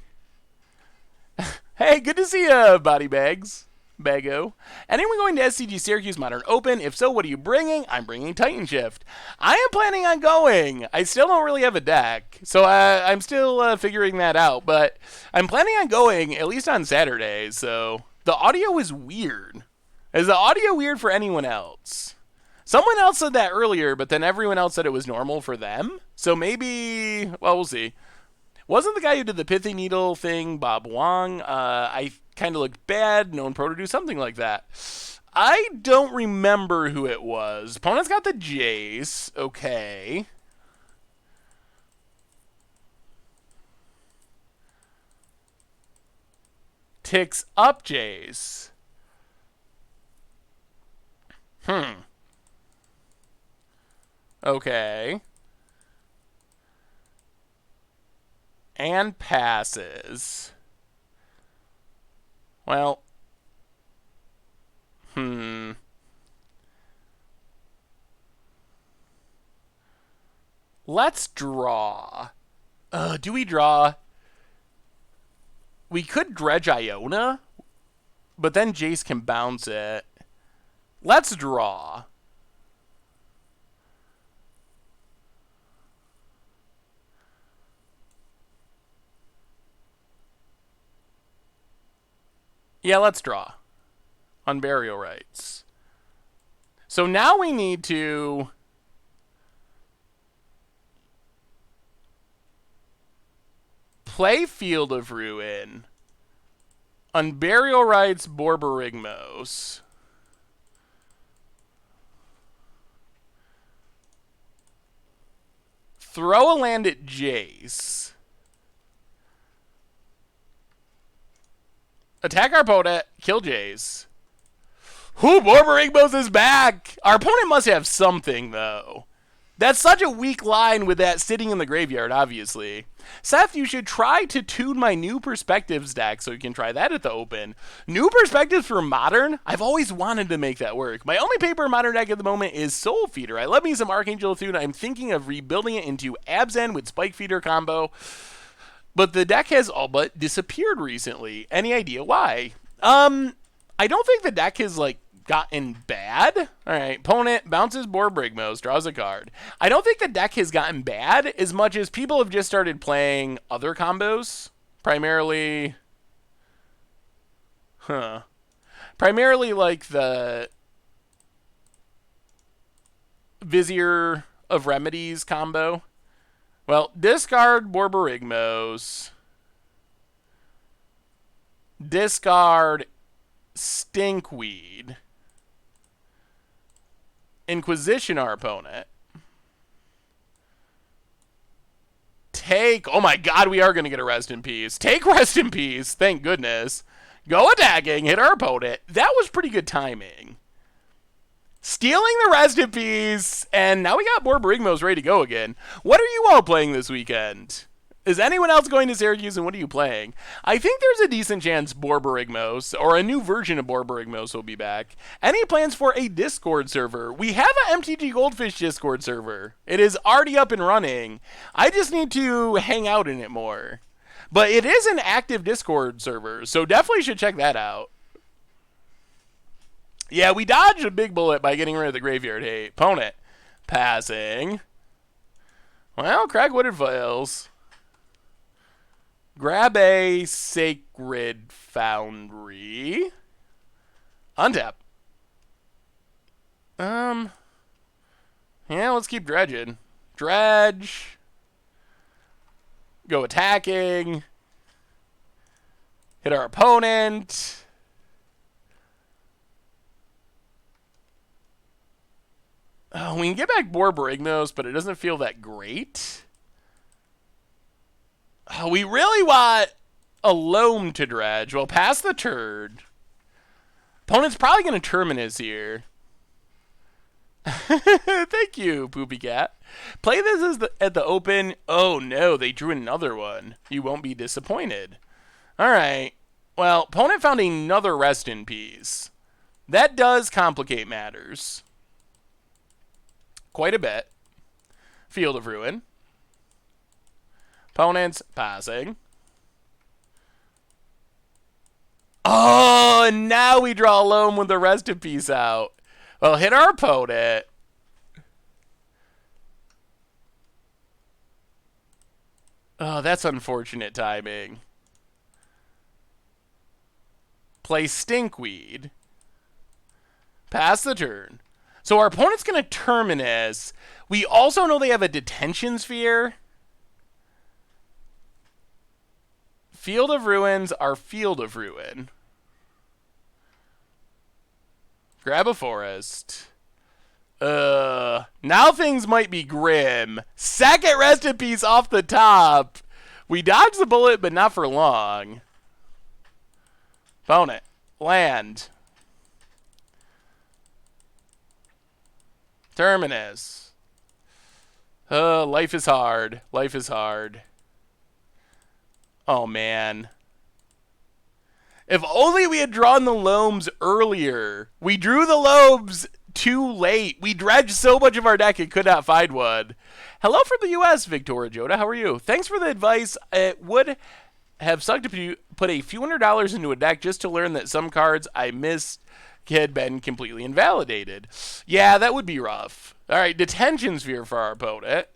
Hey, good to see you, Body Bags. Bago. Anyone going to SCG Syracuse Modern Open? If so, what are you bringing? I'm bringing Titan Shift. I am planning on going. I still don't really have a deck, so I'm still figuring that out, but I'm planning on going at least on Saturdays, so the audio is weird. Is the audio weird for anyone else? Someone else said that earlier, but then everyone else said it was normal for them, so maybe, well, we'll see. Wasn't the guy who did the Pithy Needle thing Bob Wong? I kind of looked bad, known pro to do something like that. I don't remember who it was. Opponent's got the Jace. Okay. Ticks up Jace. Okay. And passes. Well. Let's draw. Do we draw? We could dredge Iona, but then Jace can bounce it. Let's draw. Yeah, let's draw. On burial rights. So now we need to play Field of Ruin. On burial rights, Borborygmos. Throw a land at Jace. Attack our opponent, kill Jace. Whoo, Borborygmos is back! Our opponent must have something, though. That's such a weak line with that sitting in the graveyard, obviously. Seth, you should try to tune my New Perspectives deck so you can try that at the Open. New Perspectives for Modern? I've always wanted to make that work. My only paper Modern deck at the moment is Soul Feeder. I love me some Archangel Thune. I'm thinking of rebuilding it into Abzan with Spike Feeder combo. But the deck has all but disappeared recently. Any idea why? I don't think the deck has, like, gotten bad. All right, opponent bounces Borborygmos, draws a card. I don't think the deck has gotten bad as much as people have just started playing other combos. Primarily, primarily like the Vizier of Remedies combo. Well, discard Borborygmos. Discard Stinkweed. Inquisition our opponent. Take, oh my god, we are going to get a Rest in Peace. Take Rest in Peace, thank goodness. Go attacking, hit our opponent. That was pretty good timing. Stealing the Rest in Peace, and now we got Borborygmos ready to go again. What are you all playing this weekend? Is anyone else going to Syracuse, and what are you playing? I think there's a decent chance Borborygmos, or a new version of Borborygmos, will be back. Any plans for a Discord server? We have an MTG Goldfish Discord server. It is already up and running. I just need to hang out in it more. But it is an active Discord server, so definitely should check that out. Yeah, we dodged a big bullet by getting rid of the graveyard hate. Opponent passing. Well, Cragwooded Vials. Grab a Sacred Foundry. Untap. Yeah, let's keep dredging. Dredge. Go attacking. Hit our opponent. Oh, we can get back Borborygmos, but it doesn't feel that great. Oh, we really want a Loam to dredge. Well, pass the turd. Opponent's probably going to Terminus here. Thank you, Poopy Cat. Play this at the open. Oh no, they drew another one. You won't be disappointed. Alright. Well, opponent found another Rest in Peace. That does complicate matters. Quite a bit. Field of Ruin. Opponent's passing. Oh, and now we draw a loam with the Rest in Peace out. Well, hit our opponent. Oh, that's unfortunate timing. Play Stinkweed. Pass the turn. So our opponent's going to Terminus. We also know they have a Detention Sphere. Field of Ruins are Field of Ruin. Grab a forest. Now things might be grim. Second Rest in Peace off the top. We dodged the bullet, but not for long. Opponent. Land. Terminus. Life is hard. Life is hard. Oh, man. If only we had drawn the loams earlier. We drew the loams too late. We dredged so much of our deck it could not find one. Hello from the U.S., Victoria Joda. How are you? Thanks for the advice. It would have sucked if you put a few $100s into a deck just to learn that some cards I missed had been completely invalidated. Yeah, that would be rough. All right, Detention Sphere for our opponent.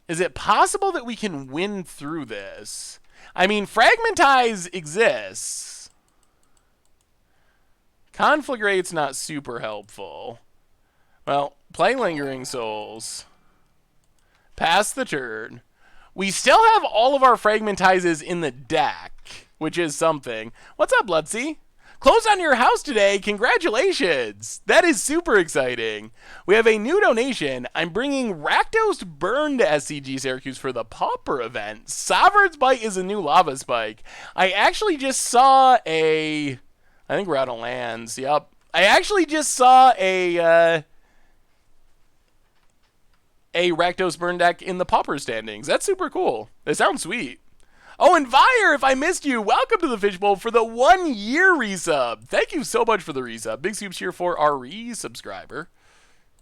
Is it possible that we can win through this? I mean, Fragmentize exists. Conflagrate's not super helpful. Well, play Lingering Souls. Pass the turn. We still have all of our Fragmentizes in the deck, which is something. What's up, Bloodsea? Closed on your house today. Congratulations. That is super exciting. We have a new donation. I'm bringing Rakdos Burn to SCG Syracuse for the Pauper event. Sovereign's Bite is a new lava spike. I actually just saw I think we're out of lands. Yep. I actually just saw a Rakdos Burn deck in the Pauper standings. That's super cool. It sounds sweet. Oh, and Vire, if I missed you, welcome to the Fishbowl for the 1 year resub. Thank you so much for the resub. Big soups here for our resubscriber.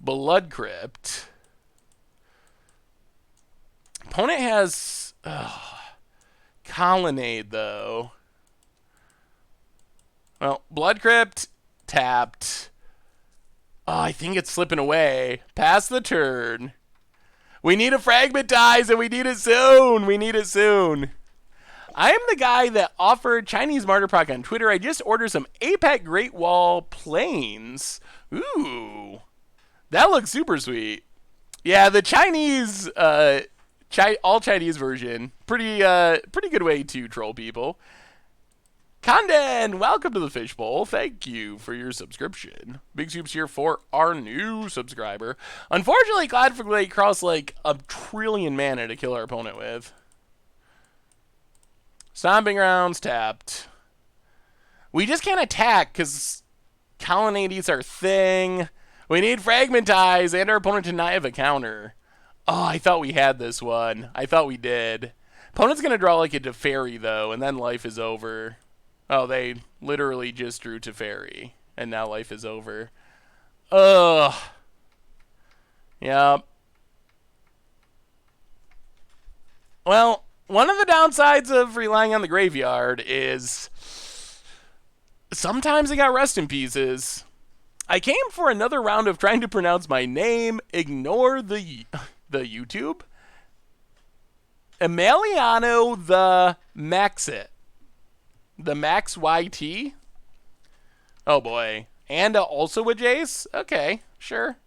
Blood Crypt. Opponent has Colonnade, though. Well, Blood Crypt, tapped. Oh, I think it's slipping away. Pass the turn. We need a Fragmentize, and we need it soon. We need it soon. I am the guy that offered Chinese Martyr Proc on Twitter. I just ordered some APAC Great Wall Plains. Ooh. That looks super sweet. Yeah, the Chinese, all Chinese version. Pretty good way to troll people. Condon, welcome to the Fishbowl. Thank you for your subscription. Big soups here for our new subscriber. Unfortunately, Cloudflake crossed like a trillion mana to kill our opponent with. Stomping Grounds tapped. We just can't attack because Colonnade eats our thing. We need Fragmentize and our opponent to not have a counter. Oh, I thought we had this one. I thought we did. Opponent's going to draw like a Teferi, though, and then life is over. Oh, they literally just drew Teferi, and now life is over. Ugh. Yep. Well, one of the downsides of relying on the graveyard is sometimes I got Rest in Pieces. I came for another round of trying to pronounce my name. Ignore the YouTube. Emiliano the Maxit. The Max YT? Oh boy. And also a Jace? Okay, sure.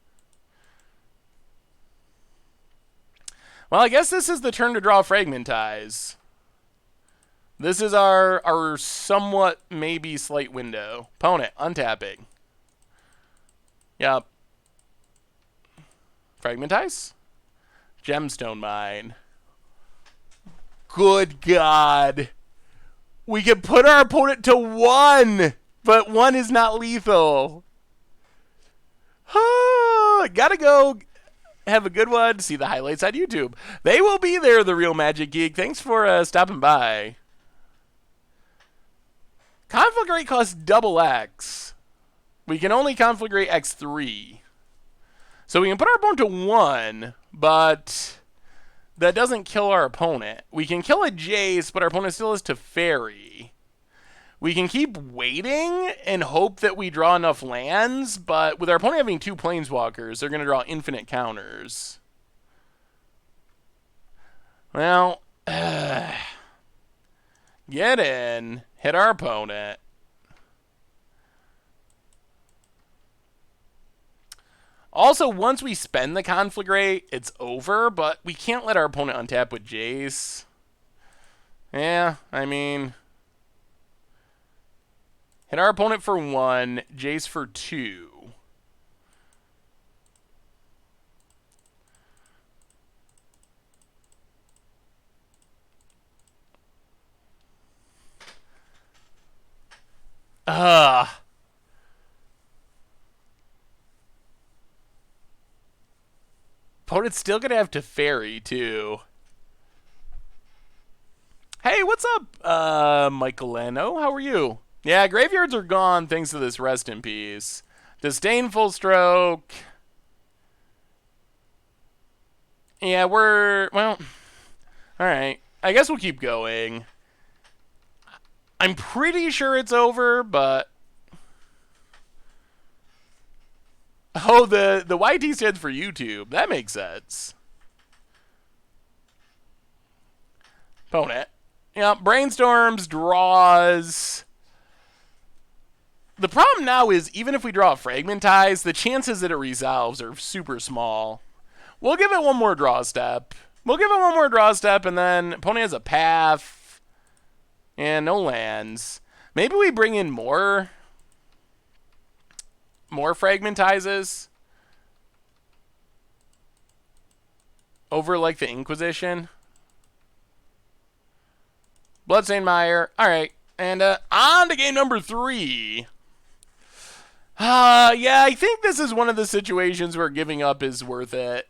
Well, I guess this is the turn to draw Fragmentize. This is our somewhat maybe slight window. Opponent, untapping. Yep. Fragmentize? Gemstone Mine. Good God. We can put our opponent to 1. but one is not lethal. Gotta go have a good one. See the highlights on YouTube. They will be there, The Real Magic Geek. Thanks for stopping by. Conflagrate costs double X. We can only conflagrate X3. So we can put our opponent to 1, but that doesn't kill our opponent. We can kill a Jace, but our opponent still has to Fairy. We can keep waiting and hope that we draw enough lands, but with our opponent having 2 Planeswalkers, they're going to draw infinite counters. Well, get in, hit our opponent. Also, once we spend the Conflagrate, it's over, but we can't let our opponent untap with Jace. Yeah, I mean, hit our opponent for 1, Jace for 2. Opponent's still going to have to Fairy, too. Hey, what's up, Michaelano? How are you? Yeah, graveyards are gone thanks to this Rest in Peace. Disdainful Stroke. Yeah, well, alright. I guess we'll keep going. I'm pretty sure it's over, but... Oh, the YT stands for YouTube. That makes sense. Opponent. Yeah, brainstorms, draws. The problem now is, even if we draw a Fragmentize, the chances that it resolves are super small. We'll give it one more draw step. And then opponent has a path. And no lands. Maybe we bring in more Fragmentizes over, like, the Inquisition. Bloodstained Mire. All right. And on to game number 3. Yeah, I think this is one of the situations where giving up is worth it.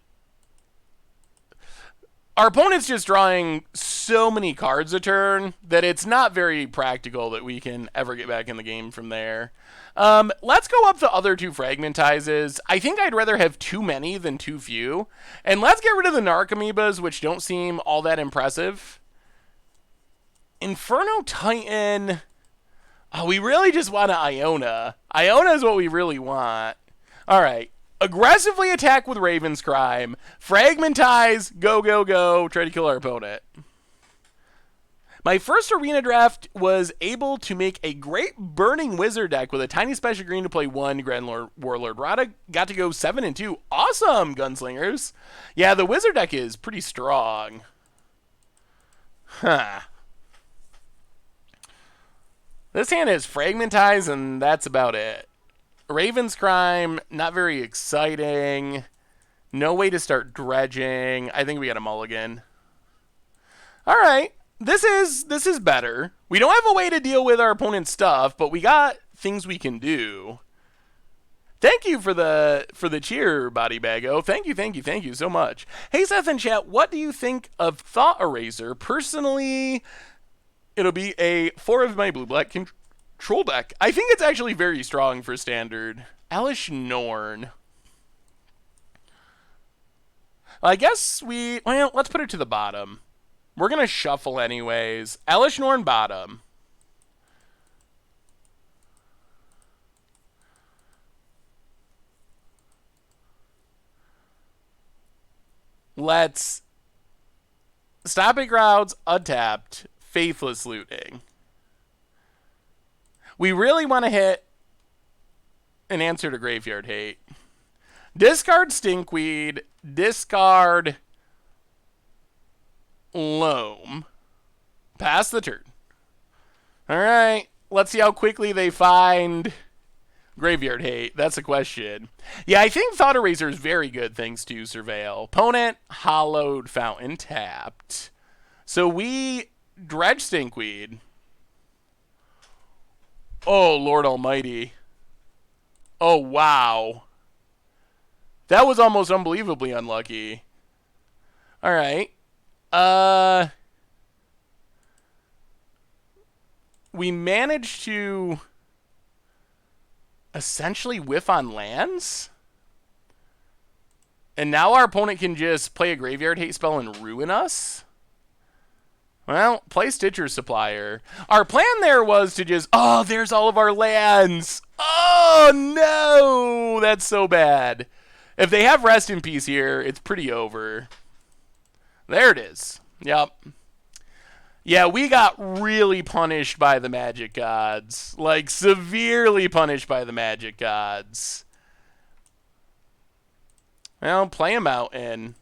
Our opponent's just drawing so many cards a turn that it's not very practical that we can ever get back in the game from there. Let's go up the other 2 Fragmentizes. I think I'd rather have too many than too few. And let's get rid of the Narcomoebas, which don't seem all that impressive. Inferno Titan. Oh, we really just want an Iona. Iona is what we really want. All right. Aggressively attack with Raven's Crime. Fragmentize. Go, go, go. Try to kill our opponent. My first arena draft was able to make a great Burning Wizard deck with a tiny special green to play 1 Grand Warlord Rada. Got to go 7-2. Awesome, Gunslingers. Yeah, the Wizard deck is pretty strong. Huh. This hand is Fragmentize, and that's about it. Raven's Crime, not very exciting. No way to start dredging. I think we got a mulligan. All right. This is better. We don't have a way to deal with our opponent's stuff, but we got things we can do. Thank you for the cheer, Body Bago. Thank you so much. Hey, Seth in chat, what do you think of Thought Eraser? Personally, it'll be a 4 of my blue-black control deck. I think it's actually very strong for standard. Elish Norn. I guess well, let's put it to the bottom. We're going to shuffle anyways. Elish Norn bottom. Let's Stopping Crowds, untapped, Faithless Looting. We really want to hit an answer to Graveyard Hate. Discard Stinkweed, discard Loam. Pass the turn. Alright, let's see how quickly they find Graveyard Hate. That's a question. Yeah, I think Thought Eraser is very good thanks to Surveil. Opponent, Hollowed Fountain, tapped. So we dredge Stinkweed. Oh, Lord Almighty. Oh, wow. That was almost unbelievably unlucky. All right. We managed to essentially whiff on lands? And now our opponent can just play a graveyard hate spell and ruin us? Well, play Stitcher's Supplier. Our plan there was to just, oh, there's all of our lands. Oh, no. That's so bad. If they have Rest in Peace here, it's pretty over. There it is. Yep. Yeah, we got really punished by the Magic Gods. Like, severely punished by the Magic Gods. Well, play a Mountain.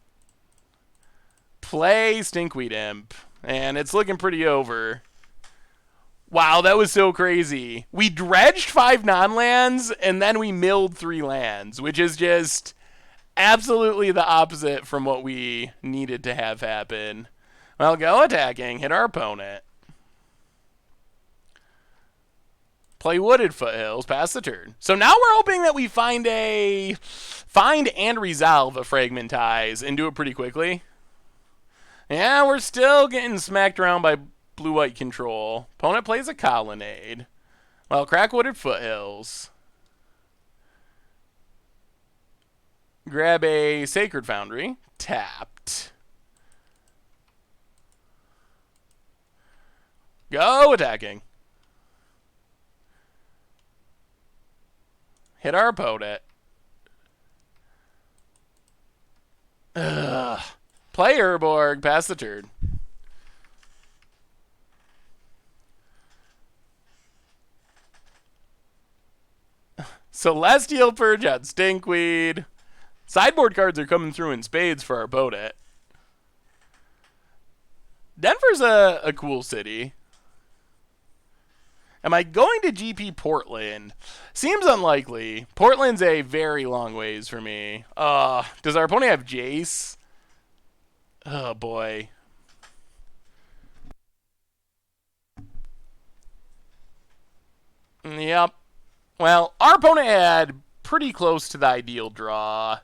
Play Stinkweed Imp. And it's looking pretty over. Wow, that was so crazy. We dredged 5 non-lands, and then we milled 3 lands, which is just absolutely the opposite from what we needed to have happen. Well, go attacking. Hit our opponent. Play Wooded Foothills. Pass the turn. So now we're hoping that we find and resolve a Fragmentize and do it pretty quickly. Yeah, we're still getting smacked around by blue-white control. Opponent plays a Colonnade. Well, crack Wooded Foothills. Grab a Sacred Foundry. Tapped. Go attacking. Hit our opponent. Ugh. Play Urborg. Pass the turn. Celestial Purge on Stinkweed. Sideboard cards are coming through in spades for our opponent. Denver's a cool city. Am I going to GP Portland? Seems unlikely. Portland's a very long ways for me. Does our opponent have Jace? Oh, boy. Yep. Well, our opponent had pretty close to the ideal draw.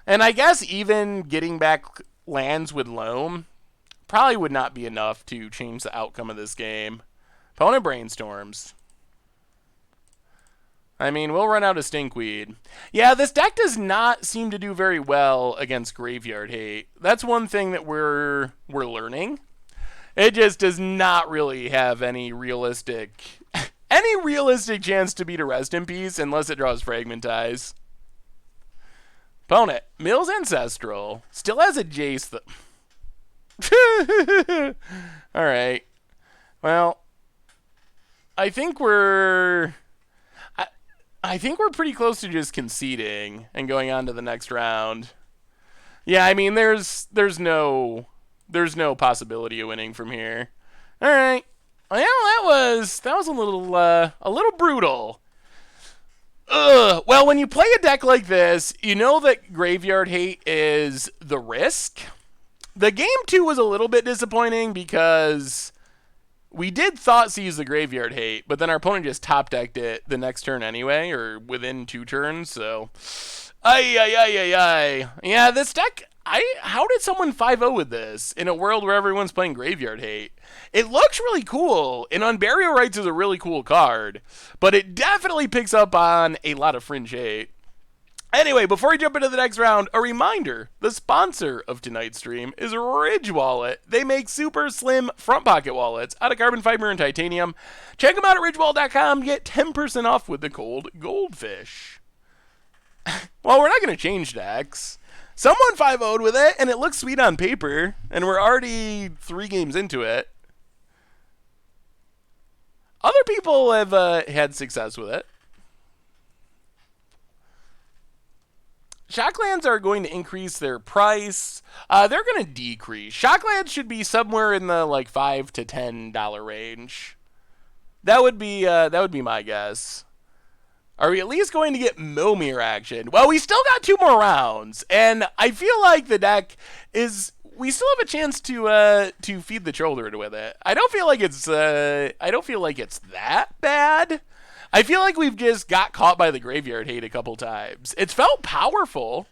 And I guess even getting back lands with Loam probably would not be enough to change the outcome of this game. Opponent brainstorms. I mean, we'll run out of Stinkweed. Yeah, this deck does not seem to do very well against Graveyard Hate. That's one thing that we're learning. It just does not really have any realistic chance to beat a Rest in Peace unless it draws Fragmentize. Opponent, Mill's Ancestral. Still has a Jace. Alright. Well, I think we're pretty close to just conceding and going on to the next round. Yeah, I mean, there's no possibility of winning from here. All right. Well, that was a little brutal. Ugh. Well, when you play a deck like this, you know that Graveyard Hate is the risk. The game 2 was a little bit disappointing because we did Thoughtseize the Graveyard Hate, but then our opponent just top decked it the next turn anyway, or within 2 turns, so yeah, this deck, how did someone 5-0 with this in a world where everyone's playing Graveyard Hate? It looks really cool, and Unburial Rites is a really cool card, but it definitely picks up on a lot of fringe hate. Anyway, before we jump into the next round, a reminder, the sponsor of tonight's stream is Ridge Wallet. They make super slim front pocket wallets out of carbon fiber and titanium. Check them out at ridgewallet.com. Get 10% off with the code Goldfish. Well, we're not going to change decks. Someone 5-0'd with it, and it looks sweet on paper, and we're already 3 games into it. Other people have had success with it. Shocklands are going to increase their price. They're going to decrease. Shocklands should be somewhere in the like $5 to $10 range. That would be my guess. Are we at least going to get Momir action? Well, we still got 2 more rounds, and I feel like the deck is. We still have a chance to feed the children with it. I don't feel like it's that bad. I feel like we've just got caught by the graveyard hate a couple times. It's felt powerful.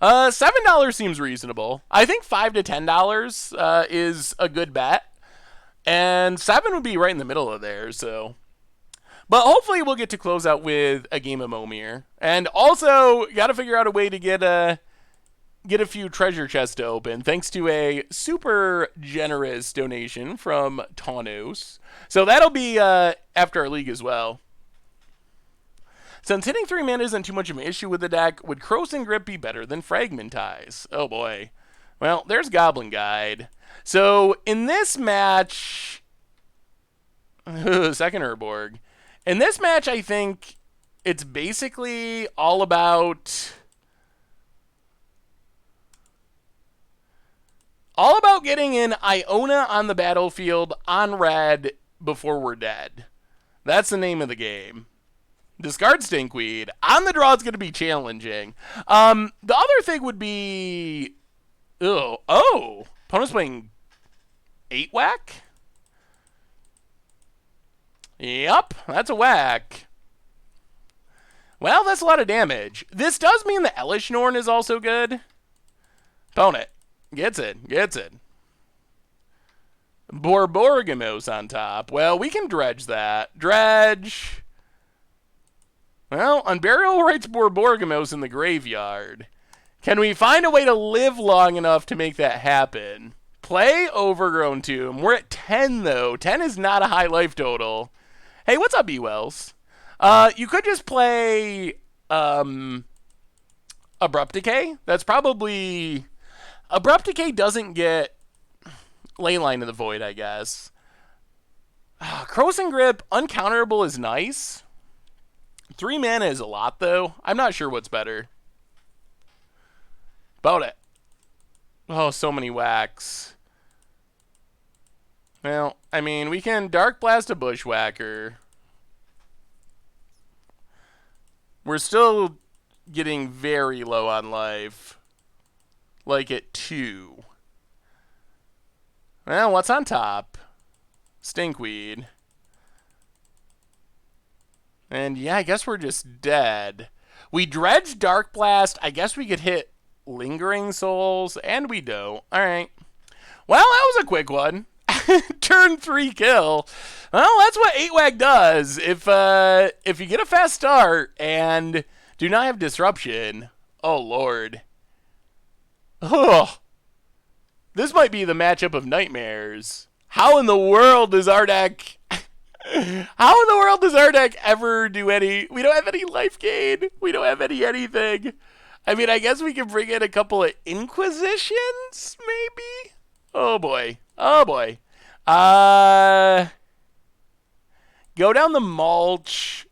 $7 seems reasonable. I think $5 to $10 is a good bet, and 7 would be right in the middle of there. So, but hopefully we'll get to close out with a game of Momir, and also got to figure out a way to get a few treasure chests to open, thanks to a super generous donation from Taunos. So that'll be after our league as well. Since hitting 3 mana isn't too much of an issue with the deck, would Crossing Grip be better than Fragmentize? Oh boy. Well, there's Goblin Guide. So in this match, second Urborg. In this match, I think it's basically all about getting in Iona on the battlefield on red before we're dead. That's the name of the game. Discard Stinkweed. On the draw, it's going to be challenging. The other thing would be... opponent's playing 8 whack? Yep, that's a whack. Well, that's a lot of damage. This does mean the Elish Norn is also good. Opponent. Gets it. Borborgamos on top. Well, we can dredge that. Dredge... Well, Unburial writes Borborgamos in the graveyard. Can we find a way to live long enough to make that happen? Play Overgrown Tomb. We're at 10, though. 10 is not a high life total. Hey, what's up, E-Wells? You could just play Abrupt Decay. That's probably... Abrupt Decay doesn't get Leyline of the Void, I guess. Crossing Grip, uncounterable is nice. 3 mana is a lot, though. I'm not sure what's better. About it. Oh, so many whacks. Well, I mean, we can Dark Blast a Bushwhacker. We're still getting very low on life. Like at 2. Well, what's on top? Stinkweed. And yeah, I guess we're just dead. We dredged Dark Blast. I guess we could hit Lingering Souls, and we don't. Alright. Well, that was a quick one. Turn 3 kill. Well, that's what 8-Wag does. If you get a fast start and do not have disruption, oh lord. Oh. This might be the matchup of nightmares. How in the world does our deck... How in the world does our deck ever do any... We don't have any life gain. We don't have anything. I mean, I guess we can bring in a couple of Inquisitions, maybe? Oh, boy. Oh, boy. Go down the Mulch.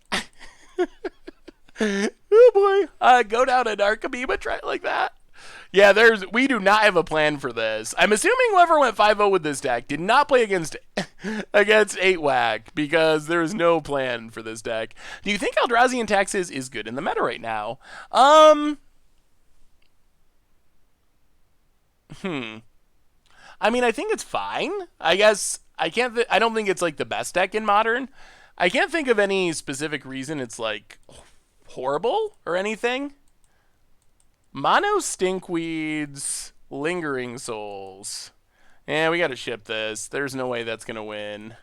Oh, boy. Go down an Archimima, try it like that. Yeah, we do not have a plan for this. I'm assuming whoever went 5-0 with this deck did not play against 8-Wag, because there is no plan for this deck. Do you think Eldrazi Taxes is good in the meta right now? I mean, I think it's fine. I guess I don't think it's like the best deck in Modern. I can't think of any specific reason it's like horrible or anything. Mono Stinkweeds, Lingering Souls. Yeah, we gotta ship this. There's no way that's gonna win.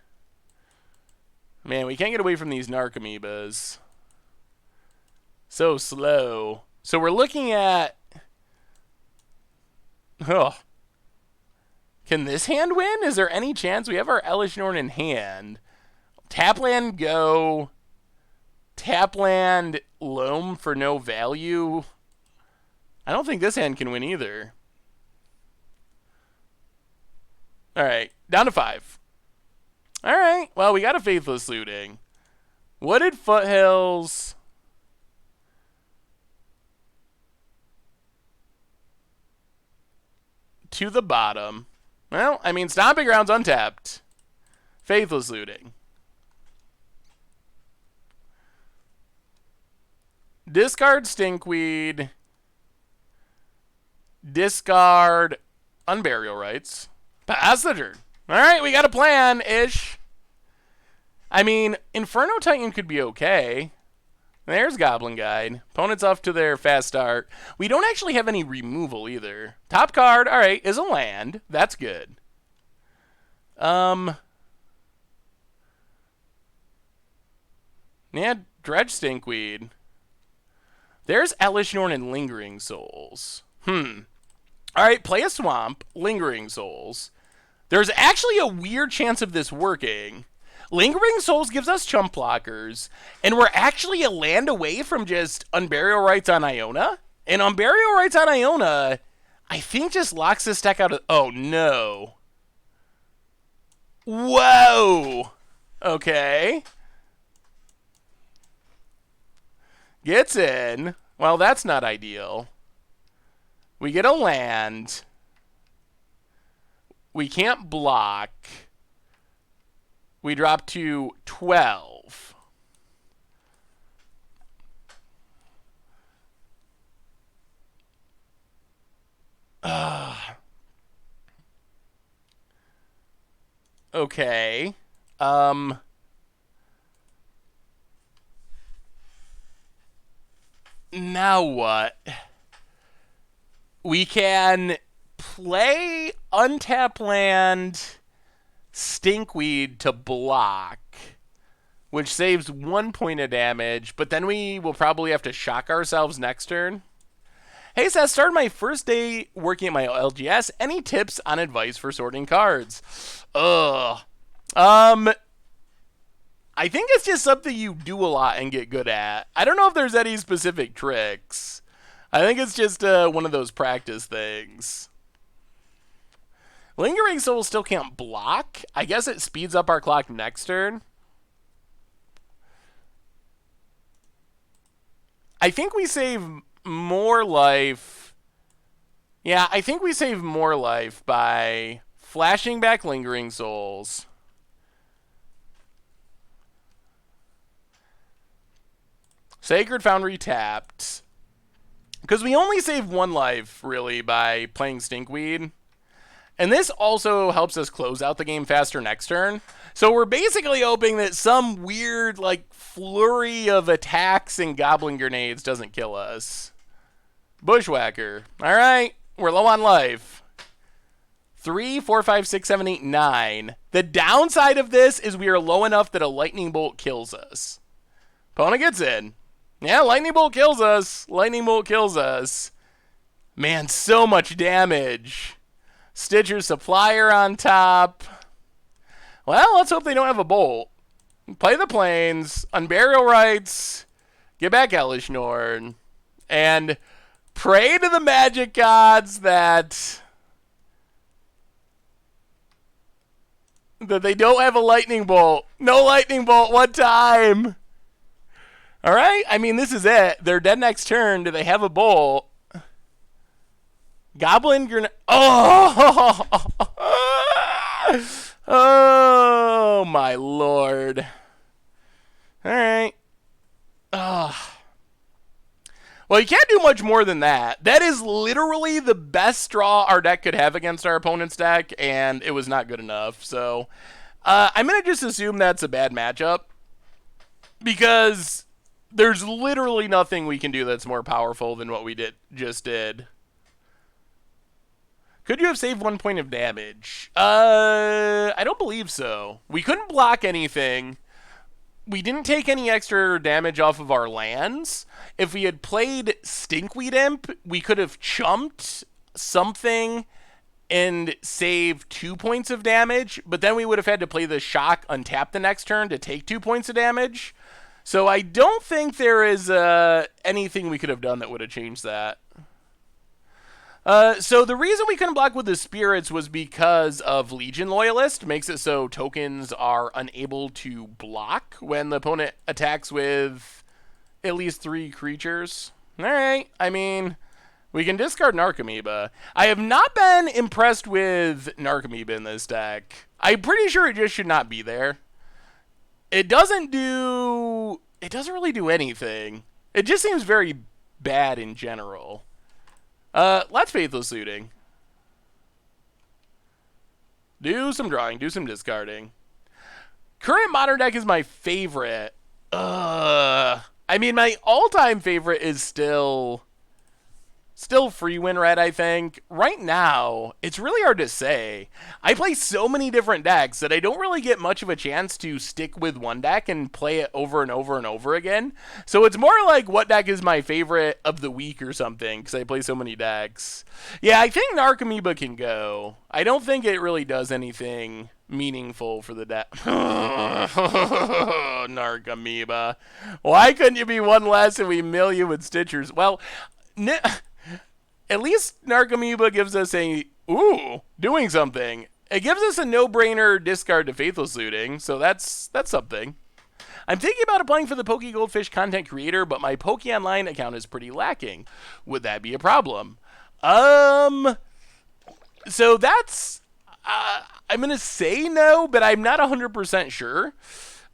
Man, we can't get away from these Narcomoebas. So slow. So we're looking at... Oh. Can this hand win? Is there any chance? We have our Elish Norn in hand. Tapland go. Tapland Loam for no value. I don't think this hand can win either. Alright, down to 5. Alright, well, we got a Faithless Looting. Wooded Foothills. To the bottom. Well, I mean, Stomping Ground's untapped. Faithless Looting. Discard Stinkweed. Discard Unburial Rights. Pass the turn. Alright, we got a plan-ish. I mean, Inferno Titan could be okay. There's Goblin Guide. Opponents off to their fast start. We don't actually have any removal either. Top card, all right, is a land. That's good. Yeah, Dredge Stinkweed. There's Elish Norn and Lingering Souls. All right, play a Swamp, Lingering Souls. There's actually a weird chance of this working. Lingering Souls gives us chump blockers, and we're actually a land away from just Unburial Rites on Iona. And Unburial Rites on Iona, I think, just locks this deck out of... Oh, no. Whoa! Okay. Gets in. Well, that's not ideal. We get a land. We can't block. We drop to 12. Okay. Now what? We can play untap land Stinkweed to block, which saves 1 point of damage, but then we will probably have to shock ourselves next turn. Hey Seth, started my first day working at my LGS. Any tips on advice for sorting cards? I think it's just something you do a lot and get good at. I don't know if there's any specific tricks. I think it's just one of those practice things. Lingering Soul still can't block. I guess it speeds up our clock next turn. I think we save more life. Yeah, I think we save more life by flashing back Lingering Souls. Sacred Foundry tapped. Because we only save 1 life, really, by playing Stinkweed. And this also helps us close out the game faster next turn. So we're basically hoping that some weird, like, flurry of attacks and Goblin Grenades doesn't kill us. Bushwhacker. All right, we're low on life. 3, 4, 5, 6, 7, 8, 9. The downside of this is we are low enough that a Lightning Bolt kills us. Opponent gets in. Yeah, Lightning Bolt kills us. Lightning Bolt kills us. Man, so much damage. Stitcher Supplier on top. Well, let's hope they don't have a Bolt. Play the Plains. Unburial Rites. Get back Elish Norn. And pray to the magic gods that they don't have a Lightning Bolt. No Lightning Bolt one time. All right, I mean, this is it. They're dead next turn. Do they have a Bolt? Goblin Grenade. Oh! Oh, my lord. All right. Oh. Well, you can't do much more than that. That is literally the best draw our deck could have against our opponent's deck, and it was not good enough. So I'm going to just assume that's a bad matchup because there's literally nothing we can do that's more powerful than what we just did. Could you have saved 1 point of damage? I don't believe so. We couldn't block anything. We didn't take any extra damage off of our lands. If we had played Stinkweed Imp, we could have chumped something and saved 2 points of damage, but then we would have had to play the Shock untap the next turn to take 2 points of damage. So I don't think there is anything we could have done that would have changed that. So the reason we couldn't block with the Spirits was because of Legion Loyalist. Makes it so tokens are unable to block when the opponent attacks with at least 3 creatures. Alright, I mean, we can discard Narcomoeba. I have not been impressed with Narcomoeba in this deck. I'm pretty sure it just should not be there. It doesn't really do anything. It just seems very bad in general. Let's Faithless Looting. Do some drawing, do some discarding. Current modern deck is my favorite. I mean, my all-time favorite is still free win red, I think. Right now, it's really hard to say. I play so many different decks that I don't really get much of a chance to stick with one deck and play it over and over and over again. So it's more like what deck is my favorite of the week or something, because I play so many decks. Yeah, I think Narcomoeba can go. I don't think it really does anything meaningful for the deck. Narcomoeba. Why couldn't you be one less and we mill you with Stitchers? Well, at least Narcomoeba gives us doing something. It gives us a no-brainer discard to Faithless Looting, so that's something. I'm thinking about applying for the Poke Goldfish content creator, but my Poke Online account is pretty lacking. Would that be a problem? So that's, I'm going to say no, but I'm not 100% sure.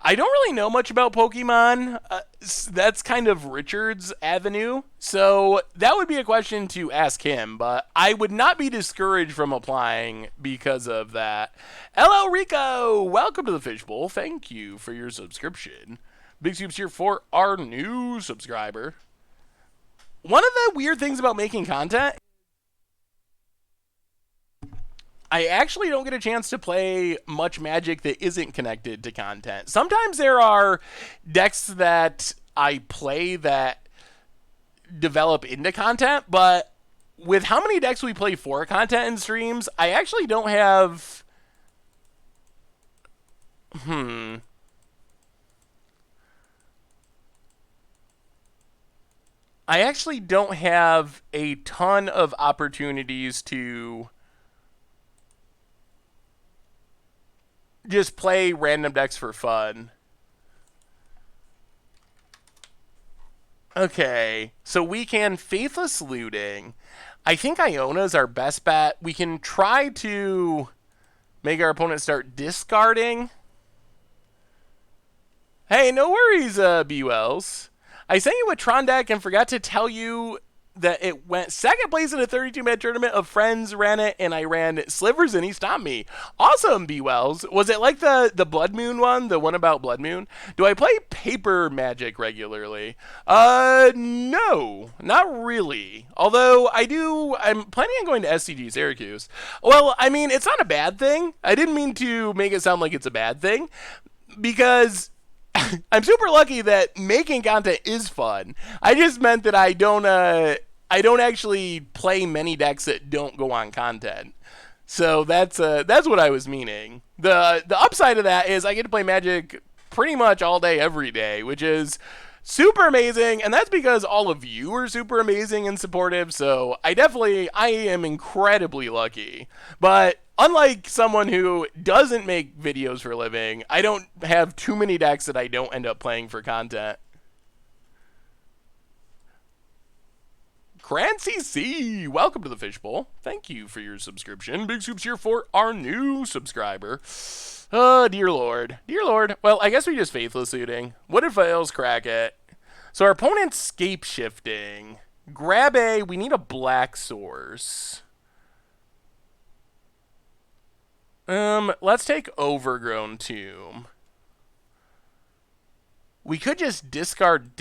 I don't really know much about Pokemon. That's kind of Richard's avenue. So that would be a question to ask him, but I would not be discouraged from applying because of that. Hello, Rico. Welcome to the Fishbowl. Thank you for your subscription. Big soups here for our new subscriber. One of the weird things about making content, I actually don't get a chance to play much Magic that isn't connected to content. Sometimes there are decks that I play that develop into content, but with how many decks we play for content in streams, I actually don't have... I actually don't have a ton of opportunities to just play random decks for fun. Okay, so we can Faithless Looting. I think Iona's our best bet. We can try to make our opponent start discarding. Hey, no worries, B-Wells. I sent you a Tron deck and forgot to tell you that it went second place in a 32-man tournament of friends ran it, and I ran Slivers, and he stopped me. Awesome, B-Wells. Was it like the Blood Moon one, the one about Blood Moon? Do I play paper Magic regularly? No, not really. Although I'm planning on going to SCG Syracuse. Well, I mean, it's not a bad thing. I didn't mean to make it sound like it's a bad thing, because I'm super lucky that making content is fun. I just meant that I don't actually play many decks that don't go on content. So that's what I was meaning. The upside of that is I get to play Magic pretty much all day, every day, which is super amazing, and that's because all of you are super amazing and supportive, so I am incredibly lucky. But unlike someone who doesn't make videos for a living, I don't have too many decks that I don't end up playing for content. Crancy C, welcome to the Fishbowl. Thank you for your subscription. Big soups here for our new subscriber. Oh, dear Lord. Dear Lord. Well, I guess we just Faithless Looting. What if fails? Crack it. So our opponent's scape shifting. Grab a... We need a black source. Let's take Overgrown Tomb. We could just discard,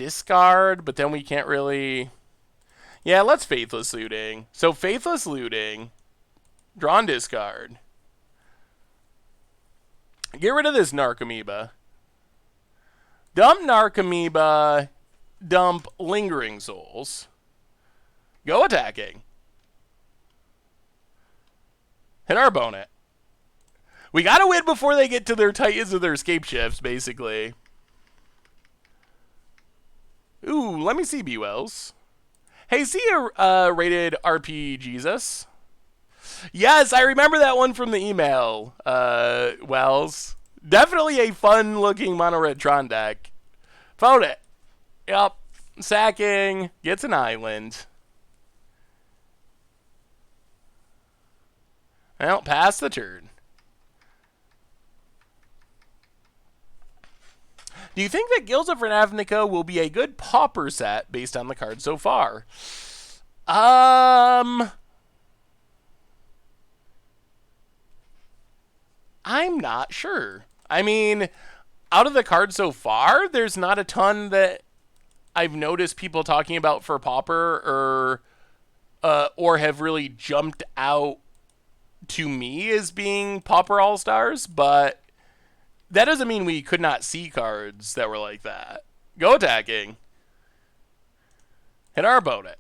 but then we can't really... Yeah, let's Faithless Looting. So Faithless Looting. Draw and discard. Get rid of this Narcomoeba. Dump Narcomoeba. Dump Lingering Souls. Go attacking. Hit our opponent. We gotta win before they get to their Titans or their escape shifts, basically. Ooh, let me see, B-Wells. Hey, see you, rated RP Jesus. Yes, I remember that one from the email, Wells. Definitely a fun-looking mono-red Tron deck. Found it. Yep. Sacking. Gets an island. Well, pass the turn. Do you think that Guilds of Ravnica will be a good Pauper set based on the card so far? I'm not sure. I mean, out of the cards so far, there's not a ton that I've noticed people talking about for Pauper or have really jumped out to me as being Pauper All-Stars, but that doesn't mean we could not see cards that were like that. Go attacking. Hit our opponent.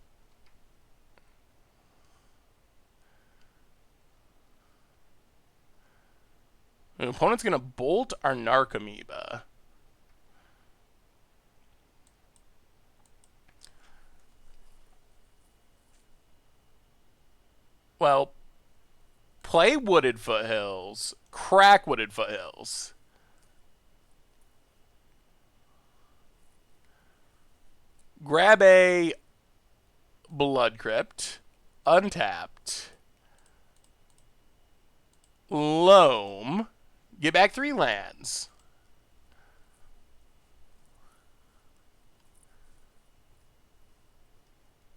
The opponent's going to bolt our Narcomoeba. Well, play Wooded Foothills. Crack Wooded Foothills. Grab a Blood Crypt. Untapped. Loam. Get back 3 lands.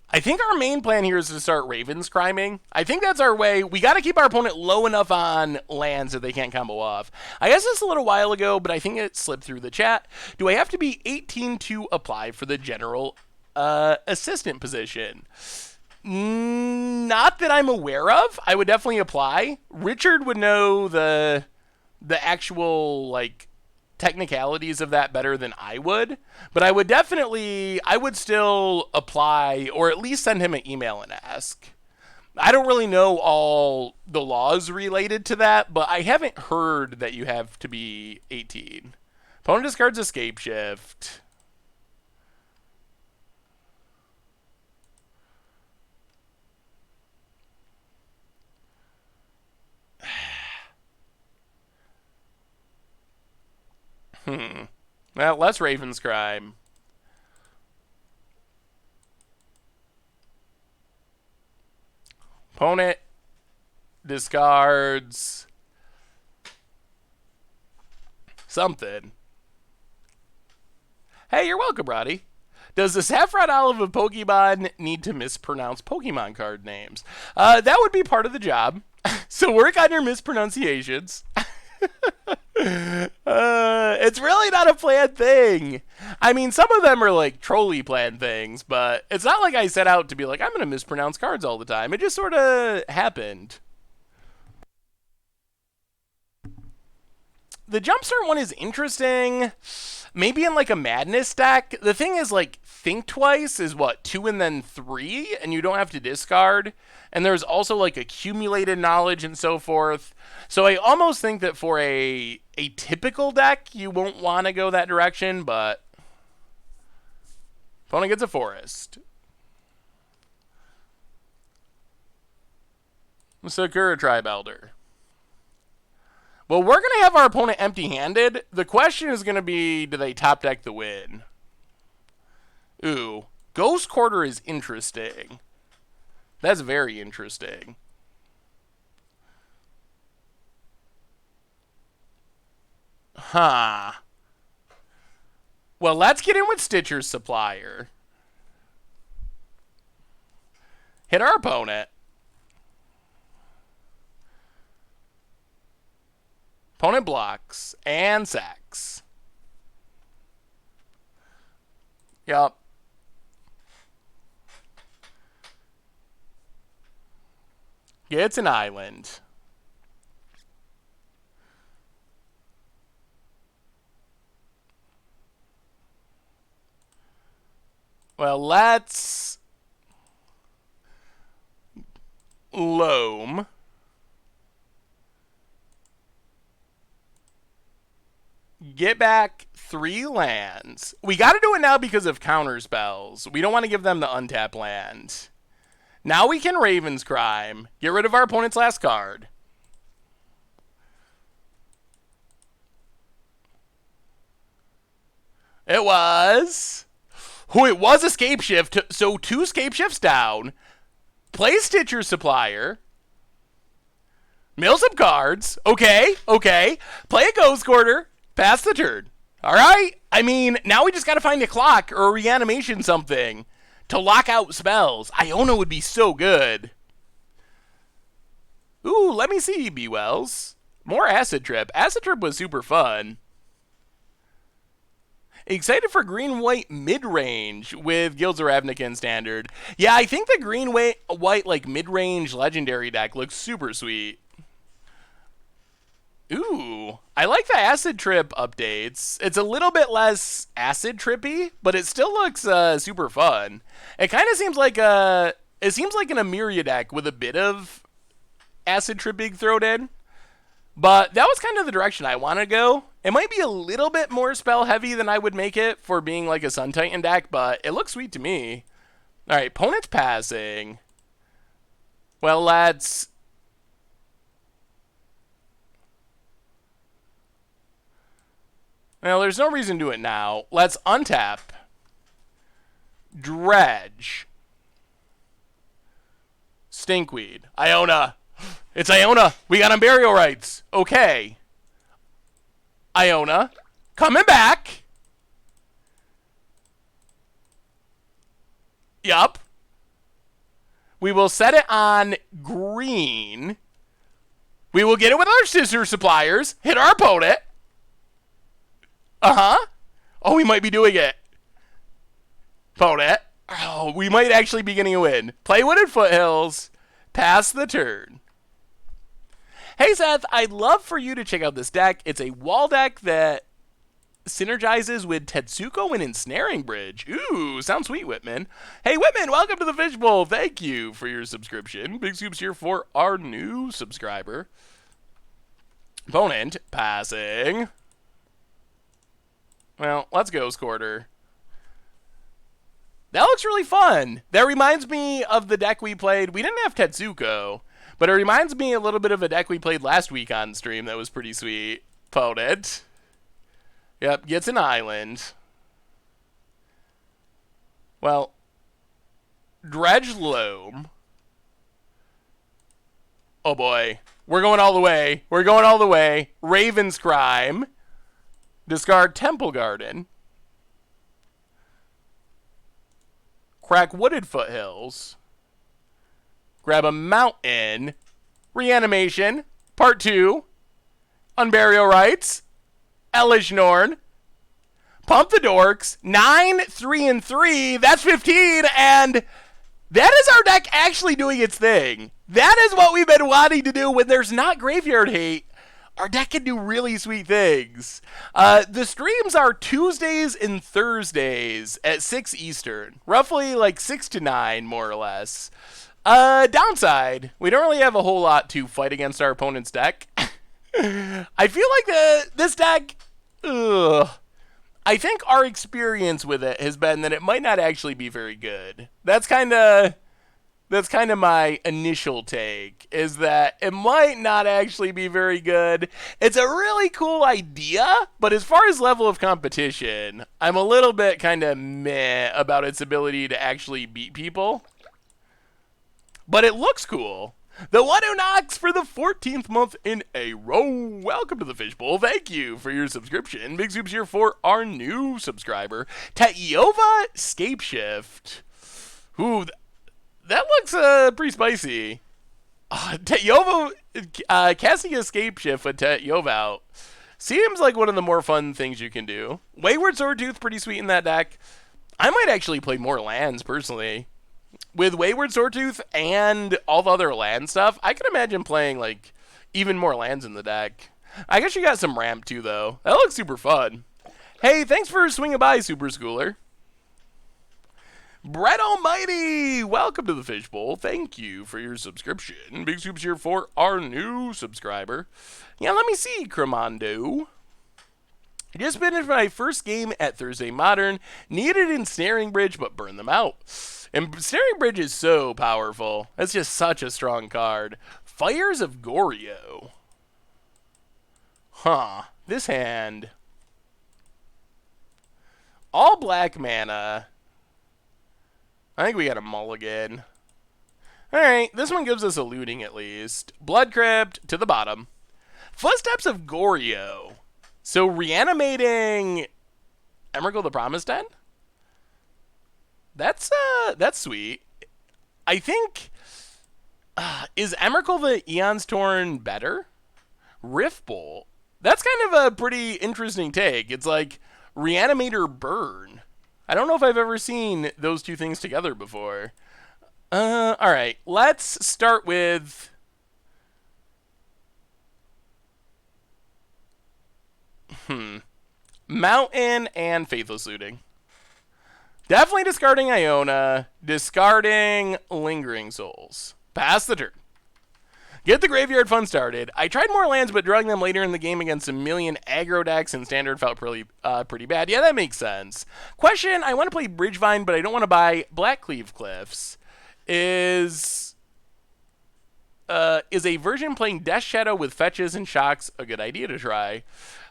I think our main plan here is to start Ravens Criming. I think that's our way. We got to keep our opponent low enough on lands that they can't combo off. I guessed this a little while ago, but I think it slipped through the chat. Do I have to be 18 to apply for the general assistant position? Not that I'm aware of. I would definitely apply. Richard would know the actual, like, technicalities of that better than I would, but I would still apply, or at least send him an email and ask. I don't really know all the laws related to that, but I haven't heard that you have to be 18. Opponent discards Escape Shift. Well, less Raven's Crime. Opponent discards something. Hey, you're welcome, Roddy. Does the Saffron Olive of Pokemon need to mispronounce Pokemon card names? That would be part of the job. So work on your mispronunciations. It's really not a planned thing. I mean, some of them are like trolly planned things, but it's not like I set out to be like, I'm going to mispronounce cards all the time. It just sort of happened. The Jumpstart one is interesting. Maybe in like a Madness deck. The thing is, like, Think Twice is what, 2 and then 3, and you don't have to discard. And there's also like accumulated knowledge and so forth. So I almost think that for a typical deck, you won't want to go that direction, but opponent gets a forest. Sakura Tribe Elder. Well, we're going to have our opponent empty-handed. The question is going to be, do they top deck the win? Ooh. Ghost Quarter is interesting. That's very interesting. Huh. Well, let's get in with Stitcher's Supplier. Hit our opponent. Opponent blocks and sacks. Yup. Gets an island. Well, let's loam. Get back 3 lands. We got to do it now because of counter spells. We don't want to give them the untap land. Now we can Raven's Crime. Get rid of our opponent's last card. It was... Oh, it was Escape Shift. So 2 Escape Shifts down. Play Stitcher's Supplier. Mill some cards. Okay. Play a Ghost Quarter. Pass the turn. All right. I mean, now we just got to find a clock or a reanimation something to lock out spells. Iona would be so good. Ooh, let me see, B. Wells. More Acid Trip. Acid Trip was super fun. Excited for green-white mid-range with Guilds of Ravnica in Standard. Yeah, I think the green-white like mid-range legendary deck looks super sweet. Ooh, I like the acid trip updates. It's a little bit less acid trippy, but it still looks super fun. It kind of seems like an Emiria deck with a bit of acid tripping thrown in. But that was kind of the direction I want to go. It might be a little bit more spell heavy than I would make it for being like a Sun Titan deck, but it looks sweet to me. All right, opponent's passing. Well, let's... Well, there's no reason to do it now. Let's untap. Dredge. Stinkweed. Iona. It's Iona. We got on burial rights. Okay. Iona. Coming back. Yup. We will set it on green. We will get it with our sister suppliers. Hit our opponent. Uh-huh. Oh, we might be doing it. Opponent. Oh, we might actually be getting a win. Play Wooded Foothills. Pass the turn. Hey, Seth, I'd love for you to check out this deck. It's a wall deck that synergizes with Tetsuko and Ensnaring Bridge. Ooh, sounds sweet, Whitman. Hey, Whitman, welcome to the Fishbowl. Thank you for your subscription. Big Scoops here for our new subscriber. Opponent, passing. Well, let's go, Squirter. That looks really fun. That reminds me of the deck we played. We didn't have Tetsuko, but it reminds me a little bit of a deck we played last week on stream that was pretty sweet. Opponent. Yep, gets an island. Well, Dredge Loam. Oh boy. We're going all the way. We're going all the way. Raven's Crime. Discard Temple Garden. Crack Wooded Foothills. Grab a Mountain. Reanimation. Part 2. Unburial Rights. Elish Norn. Pump the Dorks. 9, 3, and 3. That's 15. And that is our deck actually doing its thing. That is what we've been wanting to do when there's not graveyard hate. Our deck can do really sweet things. The streams are Tuesdays and Thursdays at 6 Eastern. Roughly like 6 to 9, more or less. Downside, we don't really have a whole lot to fight against our opponent's deck. I feel like this deck... I think our experience with it has been that it might not actually be very good. That's kind of my initial take, is that it might not actually be very good. It's a really cool idea, but as far as level of competition, I'm a little bit kind of meh about its ability to actually beat people. But it looks cool. The one who knocks for the 14th month in a row. Welcome to the Fishbowl. Thank you for your subscription. Big Soups here for our new subscriber, Taiova Scapeshift. Ooh, that looks pretty spicy. Taiova, casting Escape Shift with Taiova out seems like one of the more fun things you can do. Wayward Swordtooth, pretty sweet in that deck. I might actually play more lands, personally. With Wayward Swordtooth and all the other land stuff, I can imagine playing, like, even more lands in the deck. I guess you got some ramp, too, though. That looks super fun. Hey, thanks for swinging by, Super Schooler. Brett Almighty, welcome to the Fishbowl. Thank you for your subscription. Big Soups here for our new subscriber. Yeah, let me see, Cremando. I just finished my first game at Thursday Modern. Needed Ensnaring Bridge, but burned them out. Ensnaring Bridge is so powerful. That's just such a strong card. Fires of Goryo. Huh. This hand. All black mana. I think we got a mulligan. Alright, this one gives us a looting at least. Blood Crypt to the bottom. Footsteps of Goryo. So reanimating Emrakul the Promised End? That's sweet. I think, is Emrakul the Eon's Torn better? Rift Bolt. That's kind of a pretty interesting take. It's like Reanimator burn. I don't know if I've ever seen those two things together before. Alright, let's start with... Mountain and Faithless Looting. Definitely discarding Iona. Discarding Lingering Souls. Pass the turn. Get the graveyard fun started. I tried more lands, but drawing them later in the game against a million aggro decks in Standard felt pretty bad. Yeah, that makes sense. Question, I want to play Bridgevine, but I don't want to buy Blackcleave Cliffs. Is a version playing Death Shadow with fetches and shocks a good idea to try?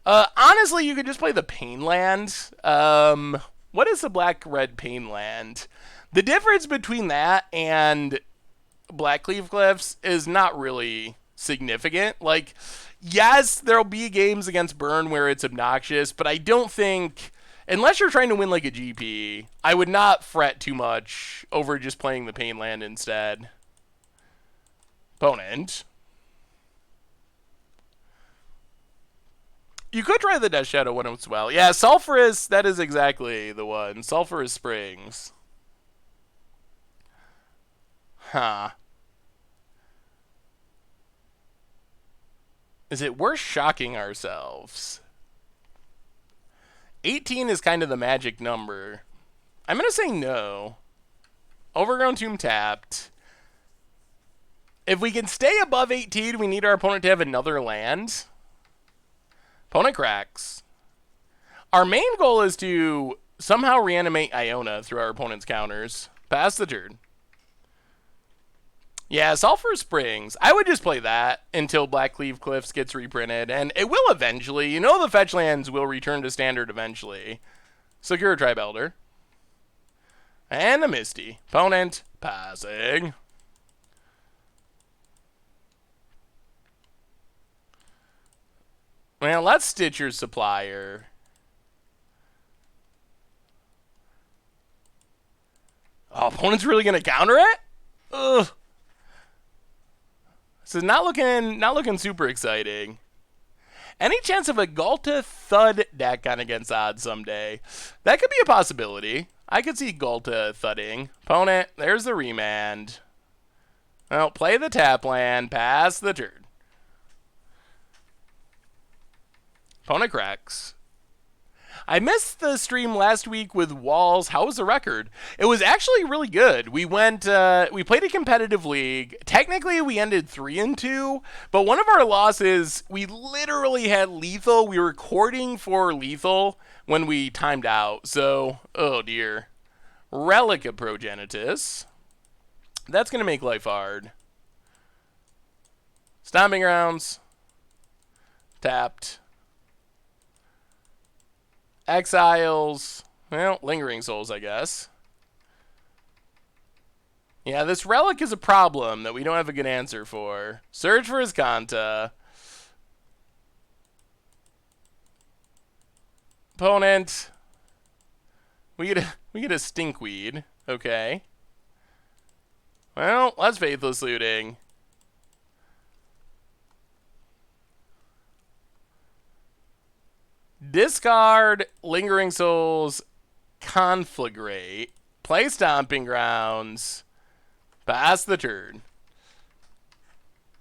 Honestly, you could just play the Pain Land. What is the black-red Pain Land? The difference between that and Blackcleave Cliffs is not really significant. Like, yes, there'll be games against Burn where it's obnoxious, but I don't think, unless you're trying to win like a GP, I would not fret too much over just playing the Pain Land instead. Opponent. You could try the Death Shadow one as well. Yeah, Sulphurous, that is exactly the one. Sulphurous Springs. Huh. Is it worth shocking ourselves? 18 is kind of the magic number. I'm going to say no. Overgrown Tomb tapped. If we can stay above 18, we need our opponent to have another land. Opponent cracks. Our main goal is to somehow reanimate Iona through our opponent's counters. Pass the turn. Yeah, Sulphur Springs. I would just play that until Blackcleave Cliffs gets reprinted, and it will eventually. You know the fetch lands will return to Standard eventually. Secure Tribe Elder. And a Misty. Opponent passing. Well, let's Stitch your Supplier. Oh, opponent's really going to counter it? Ugh. This is not looking super exciting. Any chance of a Galta Thud deck on Against Odds someday? That could be a possibility. I could see Galta thudding. Opponent, there's the remand. Well, play the tap land, pass the turn. Opponent cracks. I missed the stream last week with Walls. How was the record? It was actually really good. We went, we played a competitive league. Technically, we ended 3-2, but one of our losses, we literally had lethal. We were recording for lethal when we timed out. So, oh dear. Relic of Progenitus. That's going to make life hard. Stomping Grounds. Tapped. Exiles. Well, Lingering Souls, I guess. Yeah, this Relic is a problem that we don't have a good answer for. Search for Azcanta. Opponent. We get a Stinkweed. Okay. Well, that's Faithless Looting. Discard Lingering Souls, Conflagrate, play Stomping Grounds, pass the turn.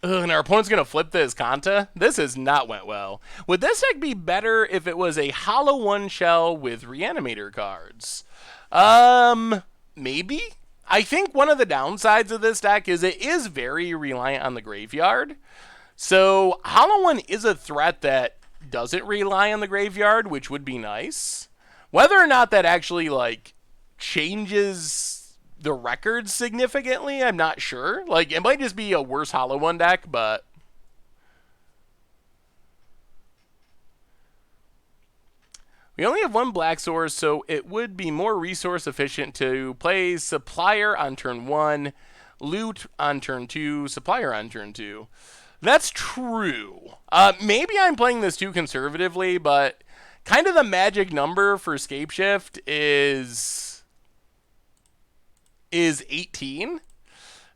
Ugh, and our opponent's going to flip the Azcanta? This has not went well. Would this deck be better if it was a Hollow One Shell with Reanimator cards? Maybe? I think one of the downsides of this deck is it is very reliant on the graveyard. So Hollow One is a threat that doesn't rely on the graveyard, which would be nice. Whether or not that actually, like, changes the record significantly, I'm not sure. Like, it might just be a worse Hollow One deck, but... We only have one black source, so it would be more resource efficient to play Supplier on turn 1, Loot on turn 2, Supplier on turn 2. That's true. Maybe I'm playing this too conservatively, but kind of the magic number for Scapeshift is 18.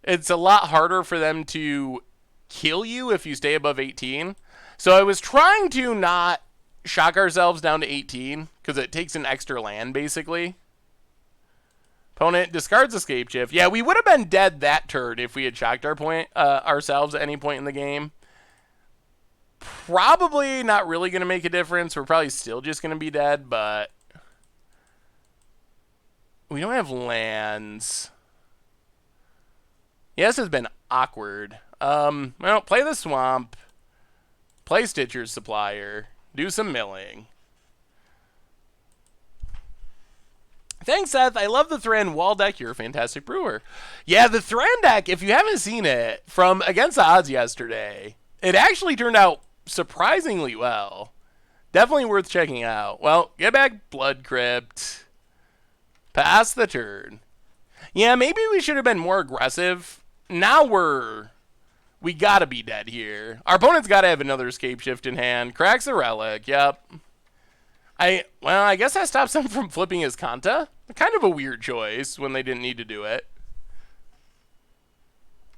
It's a lot harder for them to kill you if you stay above 18. So I was trying to not shock ourselves down to 18 because it takes an extra land, basically. Opponent discards Escape Shift. Yeah, we would have been dead that turn if we had shocked ourselves at any point in the game. Probably not really going to make a difference. We're probably still just going to be dead, but we don't have lands. Yeah, this has been awkward. Well, play the Swamp. Play Stitcher's Supplier. Do some milling. Thanks, Seth. I love the Thran wall deck. You're a fantastic brewer. Yeah, the Thran deck, if you haven't seen it, from Against the Odds yesterday, it actually turned out surprisingly well. Definitely worth checking out. Well, get back Blood Crypt. Pass the turn. Yeah, maybe we should have been more aggressive. Now we gotta be dead here. Our opponent's gotta have another Escape Shift in hand. Cracks a Relic, yep. I guess that stops them from flipping his Kanta. Kind of a weird choice when they didn't need to do it.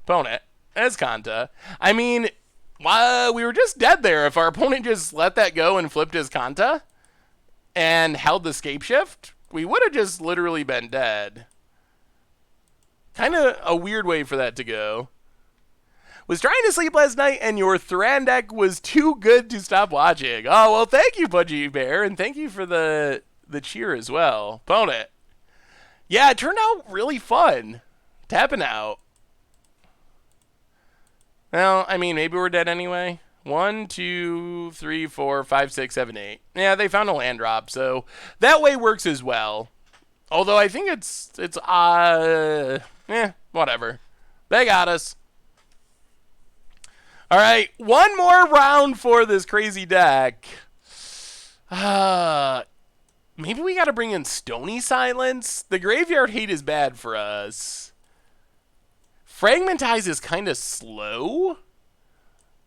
Opponent, as Kanta. I mean, we were just dead there. If our opponent just let that go and flipped his Kanta and held the Escape Shift, we would have just literally been dead. Kind of a weird way for that to go. Was trying to sleep last night and your Thran deck was too good to stop watching. Oh, well, thank you, Pudgy Bear, and thank you for the cheer as well. Opponent. Yeah, it turned out really fun. Tapping out. Well, I mean, maybe we're dead anyway. 1, 2, 3, 4, 5, 6, 7, 8. Yeah, they found a land drop, so that way works as well. Although I think it's whatever. They got us. All right, one more round for this crazy deck. Maybe we got to bring in Stony Silence. The Graveyard Hate is bad for us. Fragmentize is kind of slow.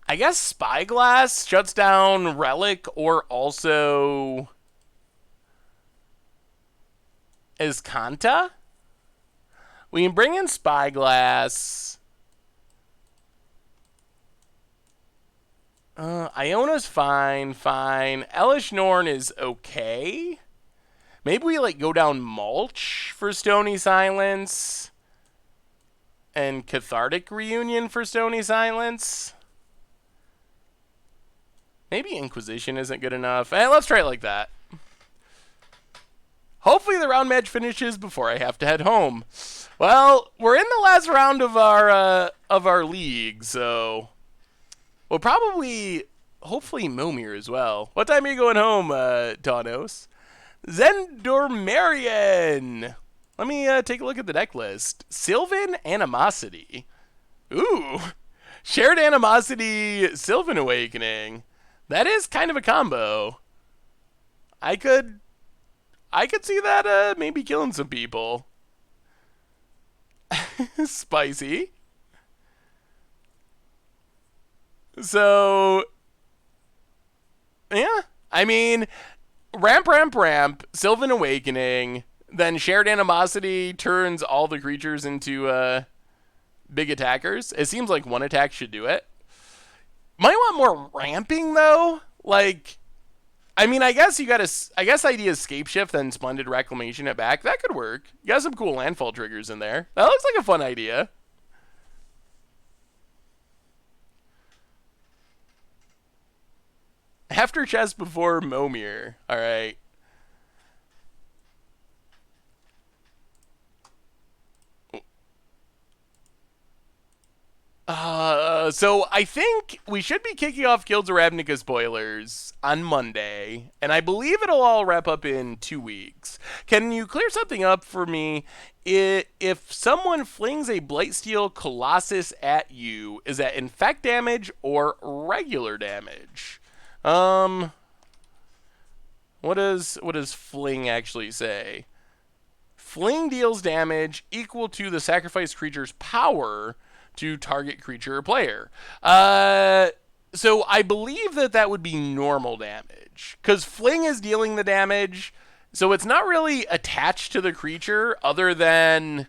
I guess Spyglass shuts down Relic or also is Kanta. We can bring in Spyglass. Iona's fine. Elish Norn is okay. Maybe we go down Mulch for Stony Silence. And Cathartic Reunion for Stony Silence. Maybe Inquisition isn't good enough. Let's try it like that. Hopefully the round match finishes before I have to head home. Well, we're in the last round of our league, so we'll probably, hopefully, Momir as well. What time are you going home, Donos? Zendormarian. Let me take a look at the deck list. Sylvan Animosity. Ooh. Shared Animosity, Sylvan Awakening. That is kind of a combo. I could see that maybe killing some people. Spicy. So, yeah. I mean, ramp, Sylvan Awakening, then Shared Animosity turns all the creatures into big attackers. It seems like one attack should do it. Might want more ramping, though. I mean, I guess idea Escape Shift, then Splendid Reclamation at back. That could work. You got some cool landfall triggers in there. That looks like a fun idea. After chess, before Momir. All right. So I think we should be kicking off Guilds of Ravnica spoilers on Monday, and I believe it'll all wrap up in 2 weeks. Can you clear something up for me? If someone flings a Blightsteel Colossus at you, is that infect damage or regular damage? What does fling actually say? Fling deals damage equal to the sacrificed creature's power to target creature or player. So I believe that would be normal damage, because fling is dealing the damage, so it's not really attached to the creature other than,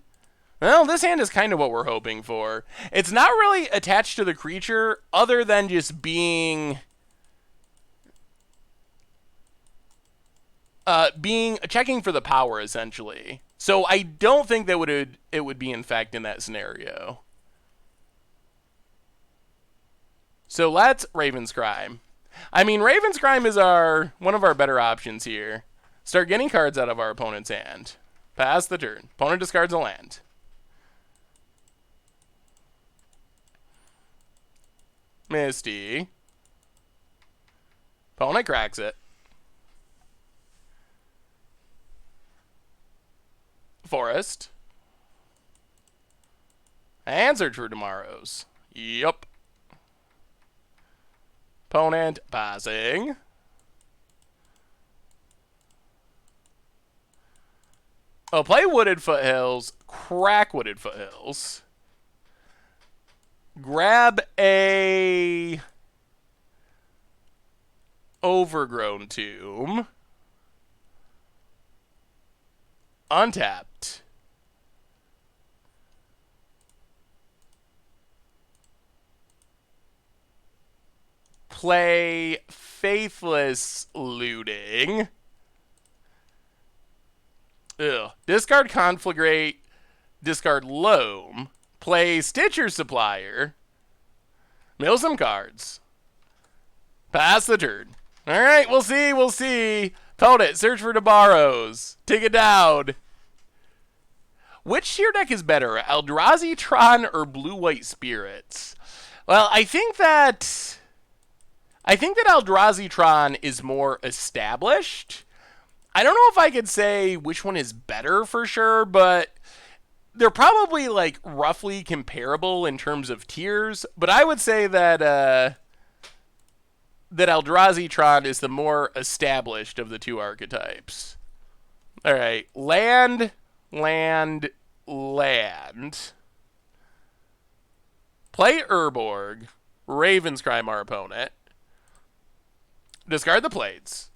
well, this hand is kind of what we're hoping for. It's not really attached to the creature other than just being being checking for the power essentially. So I don't think that it would be infect in that scenario. So let's Raven's Crime. I mean, Raven's Crime is one of our better options here. Start getting cards out of our opponent's hand. Pass the turn. Opponent discards a land. Misty. Opponent cracks it. Forest. And Search for Tomorrows. Yup. Opponent passing. Oh, play Wooded Foothills. Crack Wooded Foothills. Grab a Overgrown Tomb. Untapped. Play Faithless Looting. Ugh. Discard Conflagrate. Discard Loam. Play Stitcher Supplier. Mill some cards. Pass the turn. Alright, we'll see. Opponent, search for Nabarros. Take it down. Which tier deck is better, Eldrazi Tron or Blue-White Spirits? Well, I think that Eldrazi Tron is more established. I don't know if I could say which one is better for sure, but they're probably like roughly comparable in terms of tiers. But I would say that that Eldrazi Tron is the more established of the two archetypes. All right, land. Play Urborg. Raven's Crime our opponent. Discard the plates.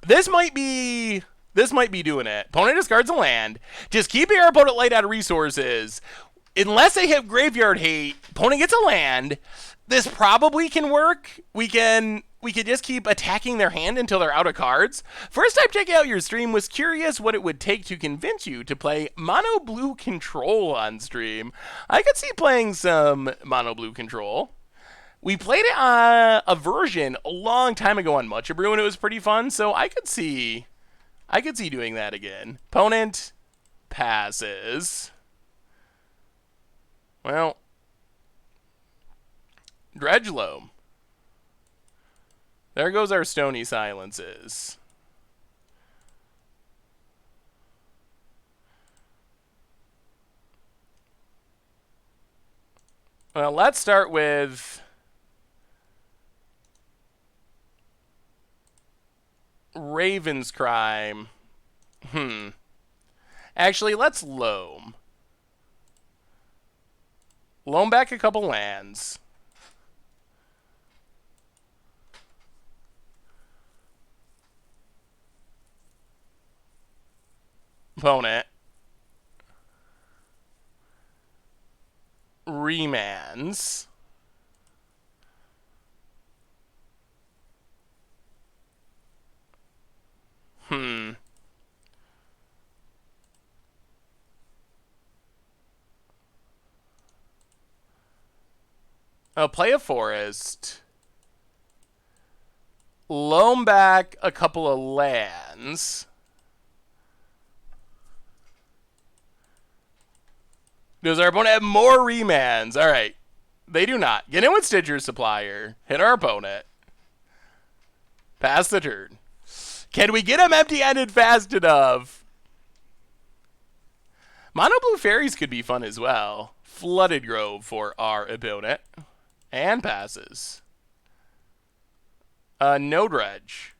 This might be doing it. Opponent discards a land. Just keeping our opponent light out of resources. Unless they have Graveyard Hate, opponent gets a land. This probably can work. We could just keep attacking their hand until they're out of cards. First time checking out your stream, was curious what it would take to convince you to play Mono Blue Control on stream. I could see playing some Mono Blue Control. We played it on a version a long time ago on Mucha Brew, and it was pretty fun, so I could see doing that again. Opponent passes. Well, Dredge Loam. There goes our Stony Silences. Well, let's start with Raven's Crime. Actually, let's Loam. Loam back a couple lands. Opponent. Remands. I'll play a forest. Loam back a couple of lands. Does our opponent have more remands? All right. They do not. Get in with Stitcher Supplier. Hit our opponent. Pass the turn. Can we get him empty-handed fast enough? Mono Blue Fairies could be fun as well. Flooded Grove for our opponent. And passes. No Dredge.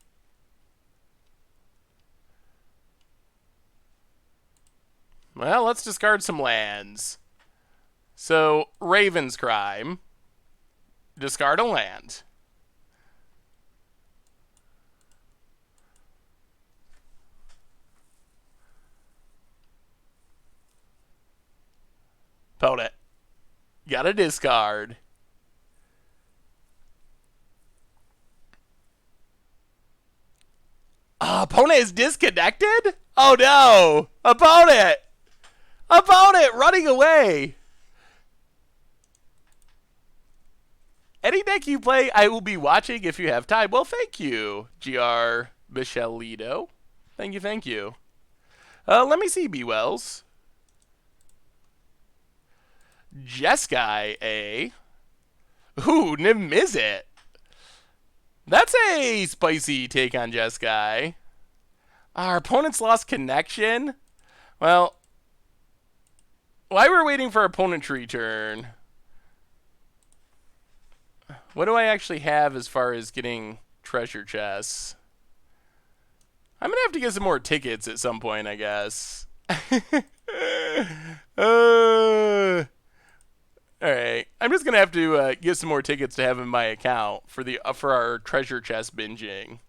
Well, let's discard some lands. So, Raven's Crime. Discard a land. Opponent. Got a discard. Oh, opponent is disconnected? Oh no! Opponent! Opponent running away! Any deck you play, I will be watching if you have time. Well, thank you, GR Michelito. Thank you, thank you. Let me see, B. Wells. Jeskai, eh? Ooh, Nimizit. That's a spicy take on Jeskai. Our opponent's lost connection? Well, while we're waiting for our opponent to return, what do I actually have as far as getting treasure chests? I'm going to have to get some more tickets at some point, I guess. Alright. I'm just going to have to get some more tickets to have in my account for our treasure chest binging.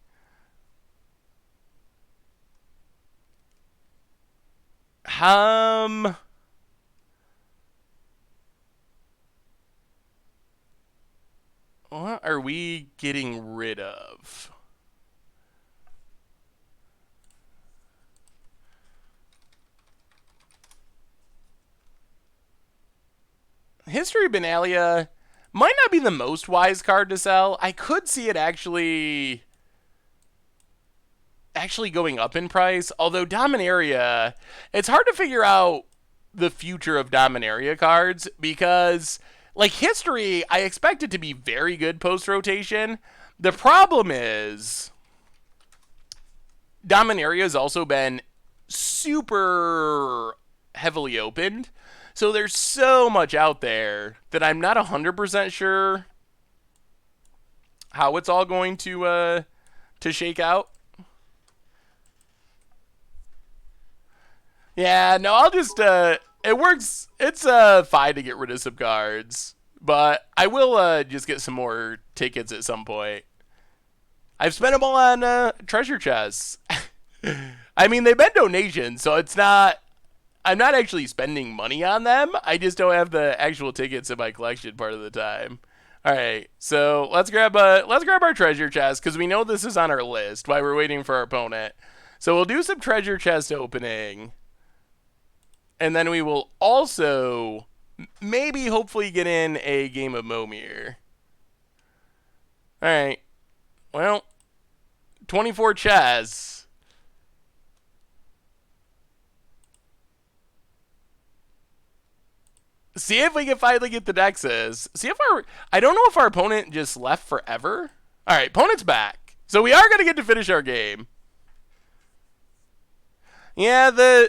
What are we getting rid of? History Benalia might not be the most wise card to sell. I could see it actually going up in price. Although Dominaria, it's hard to figure out the future of Dominaria cards because, like History, I expect it to be very good post-rotation. The problem is Dominaria has also been super heavily opened. So there's so much out there that I'm not 100% sure how it's all going to shake out. Yeah, no, I'll just it works. It's fine to get rid of some cards, but I will just get some more tickets at some point. I've spent them all on treasure chests. I mean, they've been donations, so it's not. I'm not actually spending money on them. I just don't have the actual tickets in my collection part of the time. All right, so let's grab our treasure chest because we know this is on our list while we're waiting for our opponent. So we'll do some treasure chest opening, and then we will also maybe hopefully get in a game of Momir. All right, well, 24 chests. See if we can finally get the Nexus. See if I don't know if our opponent just left forever. All right, opponent's back. So we are going to get to finish our game. Yeah, the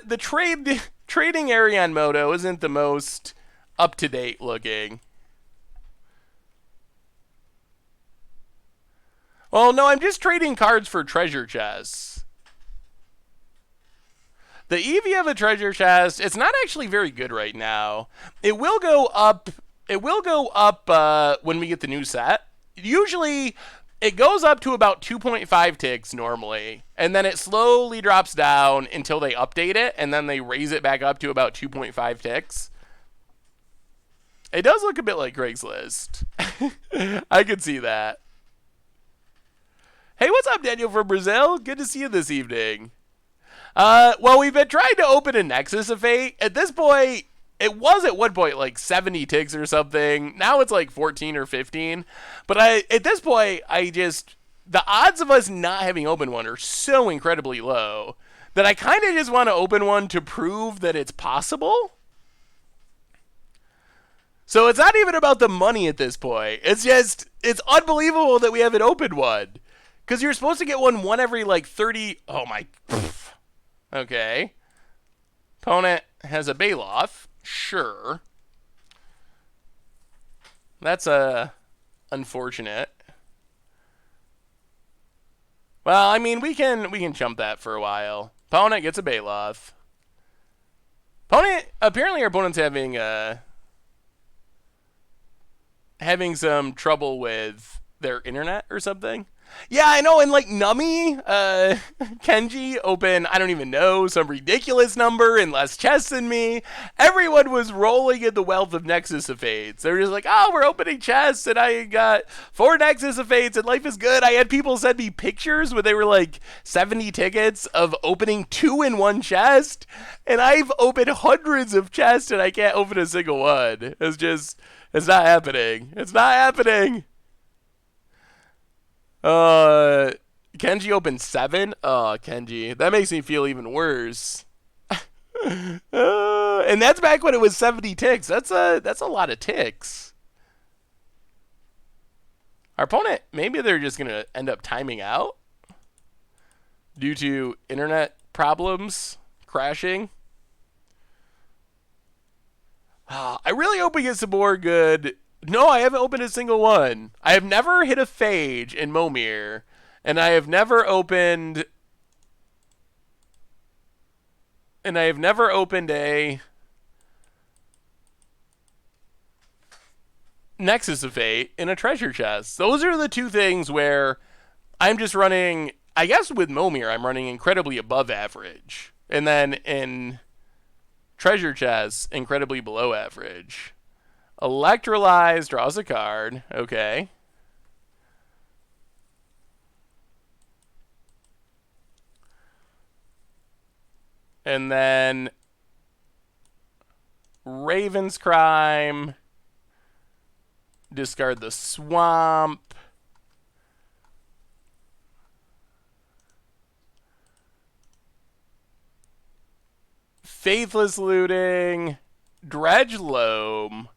trading area on Moto isn't the most up-to-date looking. Well, no, I'm just trading cards for treasure chests. The EV of a treasure chest, it's not actually very good right now. It will go up. It will go up when we get the new set. Usually, it goes up to about 2.5 ticks normally, and then it slowly drops down until they update it, and then they raise it back up to about 2.5 ticks. It does look a bit like Craigslist. I could see that. Hey, what's up, Daniel from Brazil? Good to see you this evening. Well, we've been trying to open a Nexus of Fate. At this point, it was at one point like 70 ticks or something. Now it's like 14 or 15. But at this point, the odds of us not having opened one are so incredibly low that I kind of just want to open one to prove that it's possible. So it's not even about the money at this point. It's unbelievable that we haven't opened one. Because you're supposed to get one every like 30. Oh my. Okay. Opponent has a Bailoff. Sure. That's unfortunate. Well, I mean, we can chump that for a while. Opponent gets a Bailoff. Apparently our opponent's having some trouble with their internet or something. Yeah, I know, and like Nummy, Kenji opened, I don't even know, some ridiculous number and less chests than me. Everyone was rolling in the wealth of Nexus of Fates. They were just like, oh, we're opening chests, and I got 4 Nexus of Fates, and life is good. I had people send me pictures where they were like 70 tickets of opening 2 in 1 chest, and I've opened hundreds of chests, and I can't open a single one. It's not happening. It's not happening. Kenji opened 7. Oh, Kenji, that makes me feel even worse. And that's back when it was 70 ticks. That's a lot of ticks. Our opponent, maybe they're just gonna end up timing out due to internet problems, crashing. I really hope we get some more good. No, I haven't opened a single one. I have never hit a Phage in Momir, and I have never opened. And I have never opened a Nexus of Fate in a treasure chest. Those are the 2 things where I'm just running. I guess with Momir, I'm running incredibly above average, and then in treasure chests, incredibly below average. Electrolyze draws a card. Okay. And then Raven's Crime. Discard the Swamp. Faithless Looting. Dredge Loam.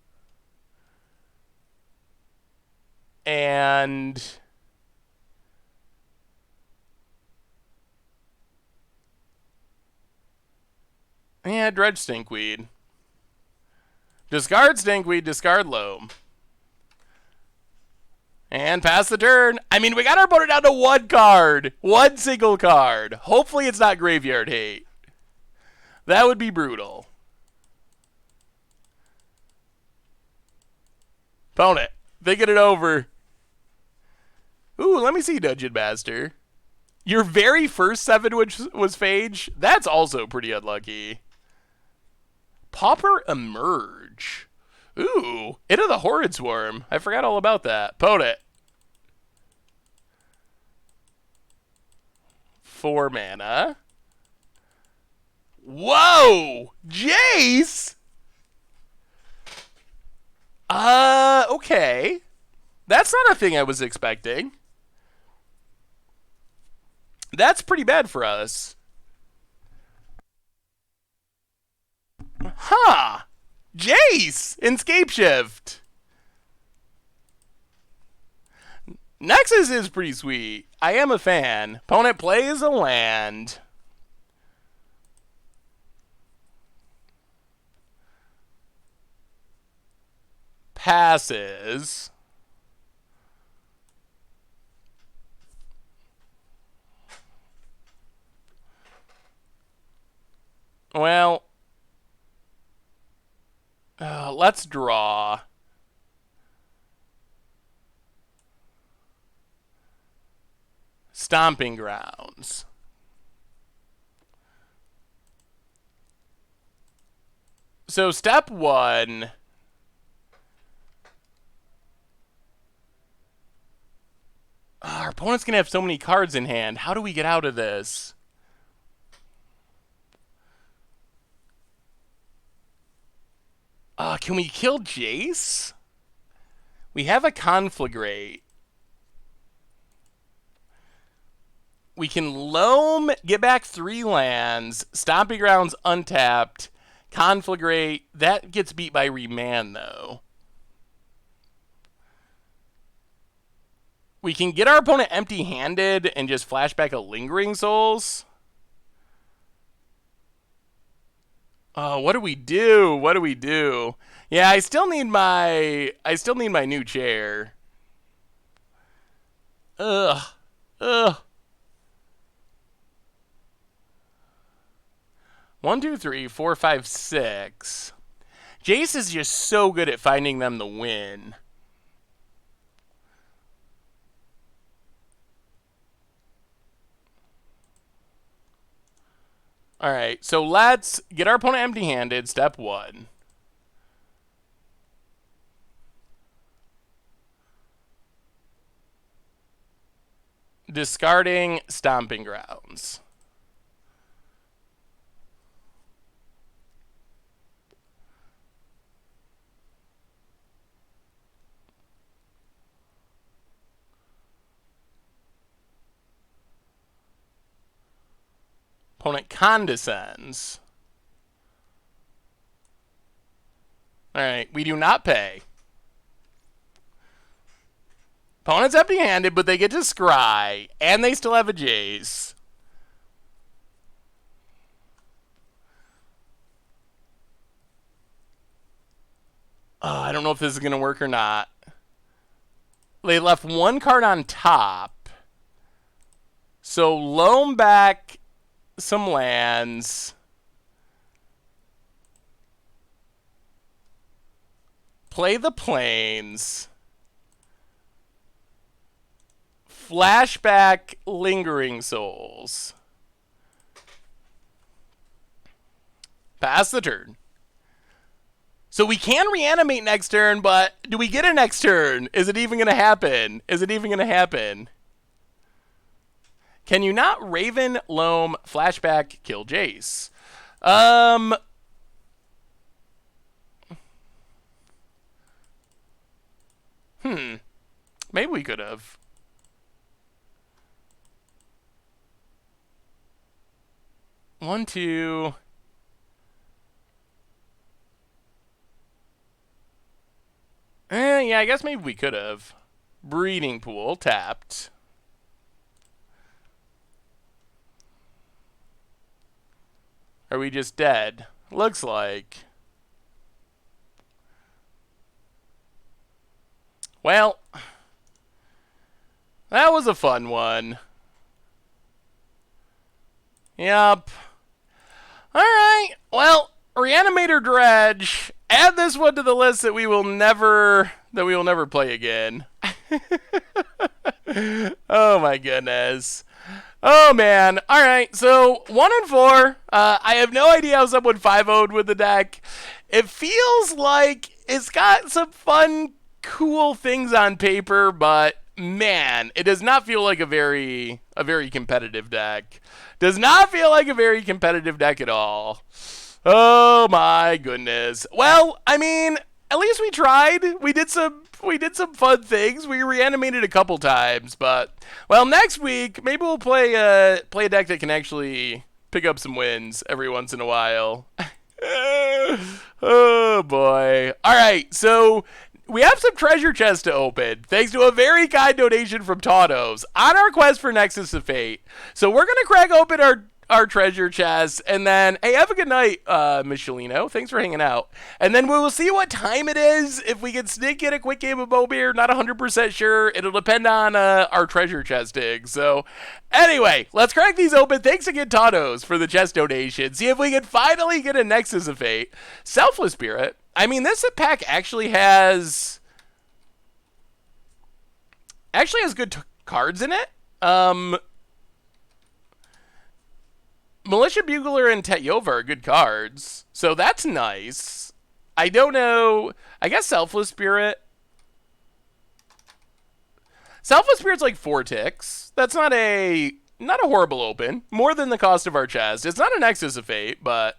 And yeah, Dredge Stinkweed. Discard Stinkweed, discard Loam. And pass the turn. I mean, we got our opponent down to 1 card. 1 single card. Hopefully it's not Graveyard Hate. That would be brutal. Opponent, thinking it over. Ooh, let me see, Dungeon Master. Your very first 7 which was Phage? That's also pretty unlucky. Pauper Emerge. Ooh, Into the Horrid Swarm. I forgot all about that. Opponent. 4 mana. Whoa! Jace? Okay. That's not a thing I was expecting. That's pretty bad for us. Huh. Jace in Scapeshift. Nexus is pretty sweet. I am a fan. Opponent plays a land. Passes. Well, let's draw. Stomping Grounds. So step 1. Our opponent's going to have so many cards in hand. How do we get out of this? Can we kill Jace? We have a Conflagrate. We can Loam, get back 3 lands, Stomping Grounds untapped, Conflagrate. That gets beat by Remand, though. We can get our opponent empty-handed and just flashback a Lingering Souls. What do we do? What do we do? Yeah, I still need my new chair. Ugh. 1, 2, 3, 4, 5, 6. Jace is just so good at finding them the win. All right, so let's get our opponent empty-handed, step 1. Discarding Stomping Grounds. Opponent condescends. All right, we do not pay. Opponent's empty-handed, but they get to scry, and they still have a Jace. I don't know if this is going to work or not. They left one card on top. So loan back some lands. Play the Plains. Flashback Lingering Souls. Pass the turn. So we can reanimate next turn, but do we get a next turn? Is it even going to happen? Is it even going to happen? Can you not Raven, Loam, Flashback, kill Jace? Maybe we could have. One, two. Yeah, I guess maybe we could have. Breeding Pool, tapped. Are we just dead? Looks like. Well, that was a fun one. Yup. Alright, well, Reanimator Dredge. Add this one to the list that we will never play again. Oh my goodness. Oh man. Alright, so 1 and 4. I have no idea how someone 5-0'd with the deck. It feels like it's got some fun, cool things on paper, but man, it does not feel like a very competitive deck. Does not feel like a very competitive deck at all. Oh my goodness. Well, I mean, at least we tried. We did some fun things. We reanimated a couple times, but well, next week maybe we'll play a deck that can actually pick up some wins every once in a while. Oh boy. All right, so we have some treasure chests to open, thanks to a very kind donation from Tautos on our quest for Nexus of Fate. So we're going to crack open our treasure chests, and then, hey, have a good night, Michelino. Thanks for hanging out. And then we will see what time it is. If we can sneak in a quick game of Bo Beer, not 100% sure. It'll depend on our treasure chest dig. So, anyway, let's crack these open. Thanks again, Tautos, for the chest donation. See if we can finally get a Nexus of Fate. Selfless Spirit. I mean, this pack actually has good cards in it. Militia Bugler and Tetyova are good cards, so that's nice. I don't know. I guess Selfless Spirit. Selfless Spirit's like 4 ticks. That's not a horrible open. More than the cost of our chest. It's not a Nexus of Fate, but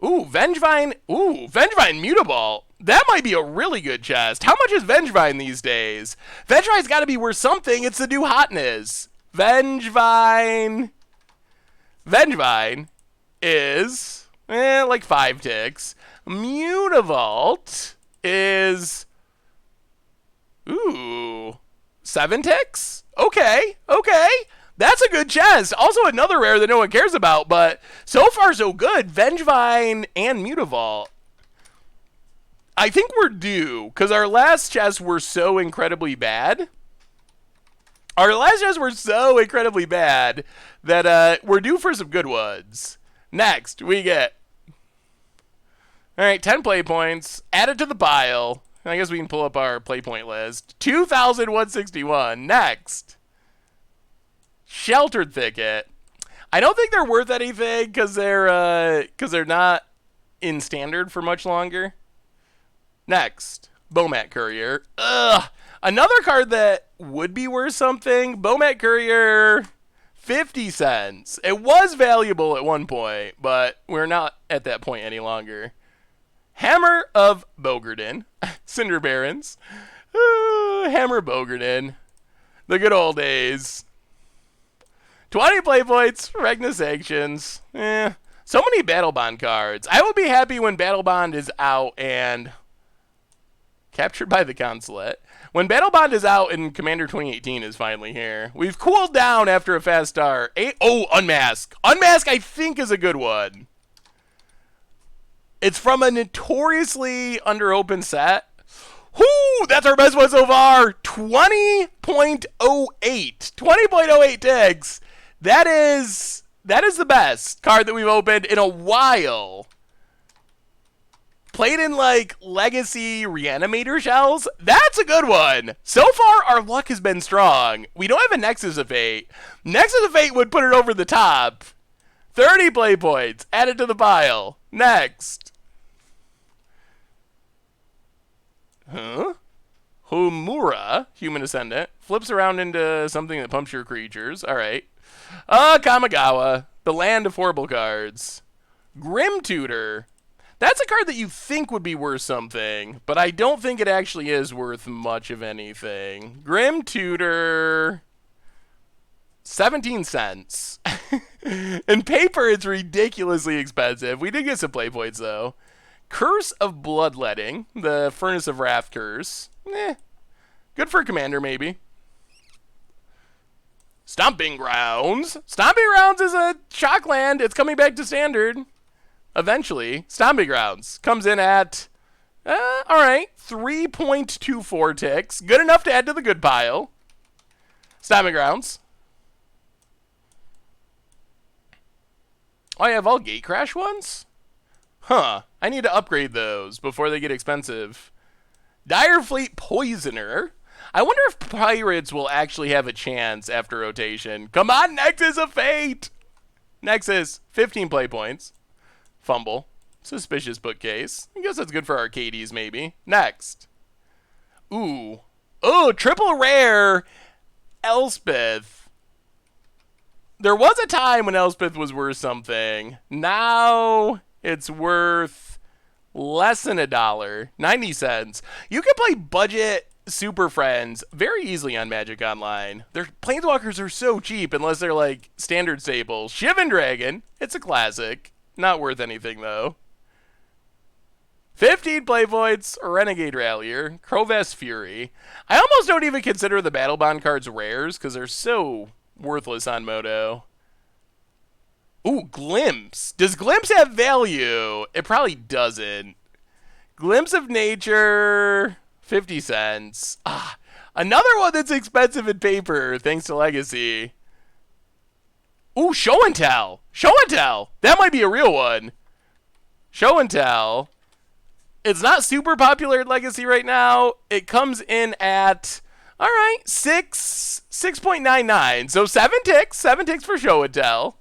Vengevine. Vengevine Mutable. That might be a really good chest. How much is Vengevine these days? Vengevine's got to be worth something. It's the new hotness. Vengevine is like 5 ticks. Mutavault is 7 ticks. Okay. That's a good chest. Also another rare that no one cares about, but so far so good. Vengevine and Mutavault. I think we're due, because our last chests were so incredibly bad. That we're due for some good ones. Next, we get... Alright, 10 play points. Add it to the pile. I guess we can pull up our play point list. 2,161. Next. Sheltered Thicket. I don't think they're worth anything because they're not in standard for much longer. Next, Bomat Courier. Ugh. Another card that would be worth something. Bomat Courier, 50 cents. It was valuable at one point, but we're not at that point any longer. Hammer of Bogarden. Cinder Barons. Hammer Bogarden. The good old days. 20 play points. Regna Sanctions. So many Battle Bond cards. I will be happy when Battle Bond is out and... Captured by the Consulate. When Battle Bond is out and Commander 2018 is finally here. We've cooled down after a fast start. Unmask. Unmask, I think, is a good one. It's from a notoriously under-open set. Whoo! That's our best one so far. 20.08. 20.08 ticks. That is the best card that we've opened in a while. Played in, like, Legacy Reanimator shells. That's a good one. So far, our luck has been strong. We don't have a Nexus of Fate. Nexus of Fate would put it over the top. 30 play points. Added to the pile. Next. Homura, Human Ascendant. Flips around into something that pumps your creatures. All right. Kamigawa. The Land of Horrible Cards. Grim Tutor. That's a card that you think would be worth something, but I don't think it actually is worth much of anything. Grim Tutor, 17 cents. In paper, it's ridiculously expensive. We did get some play points, though. Curse of Bloodletting, the Furnace of Wrath curse. Good for a commander, maybe. Stomping Grounds. Stomping Grounds is a shock land. It's coming back to standard. Eventually, Stomping Grounds comes in at, all right, 3.24 ticks. Good enough to add to the good pile. Stomping Grounds. Oh, I have all Gate Crash ones? Huh. I need to upgrade those before they get expensive. Direfleet Poisoner. I wonder if Pirates will actually have a chance after rotation. Come on, Nexus of Fate! Nexus, 15 play points. Fumble. Suspicious Bookcase. I guess that's good for Arcades, maybe. Next. Ooh. Oh, triple rare Elspeth. There was a time when Elspeth was worth something. Now it's worth less than $1. 90 cents. You can play budget Super Friends very easily on Magic Online. Their Planeswalkers are so cheap unless they're like standard staples. Shivan Dragon. It's a classic. Not worth anything, though. 15 play points, Renegade Rallier, Krovest Fury. I almost don't even consider the Battle Bond cards rares because they're so worthless on Moto. Ooh, Glimpse. Does Glimpse have value? It probably doesn't. Glimpse of Nature, 50 cents. Another one that's expensive in paper, thanks to Legacy. Ooh, Show and Tell. Show and Tell. That might be a real one. Show and Tell. It's not super popular in Legacy right now. It comes in at, all right, 6.99. So 7 ticks. 7 ticks for Show and Tell.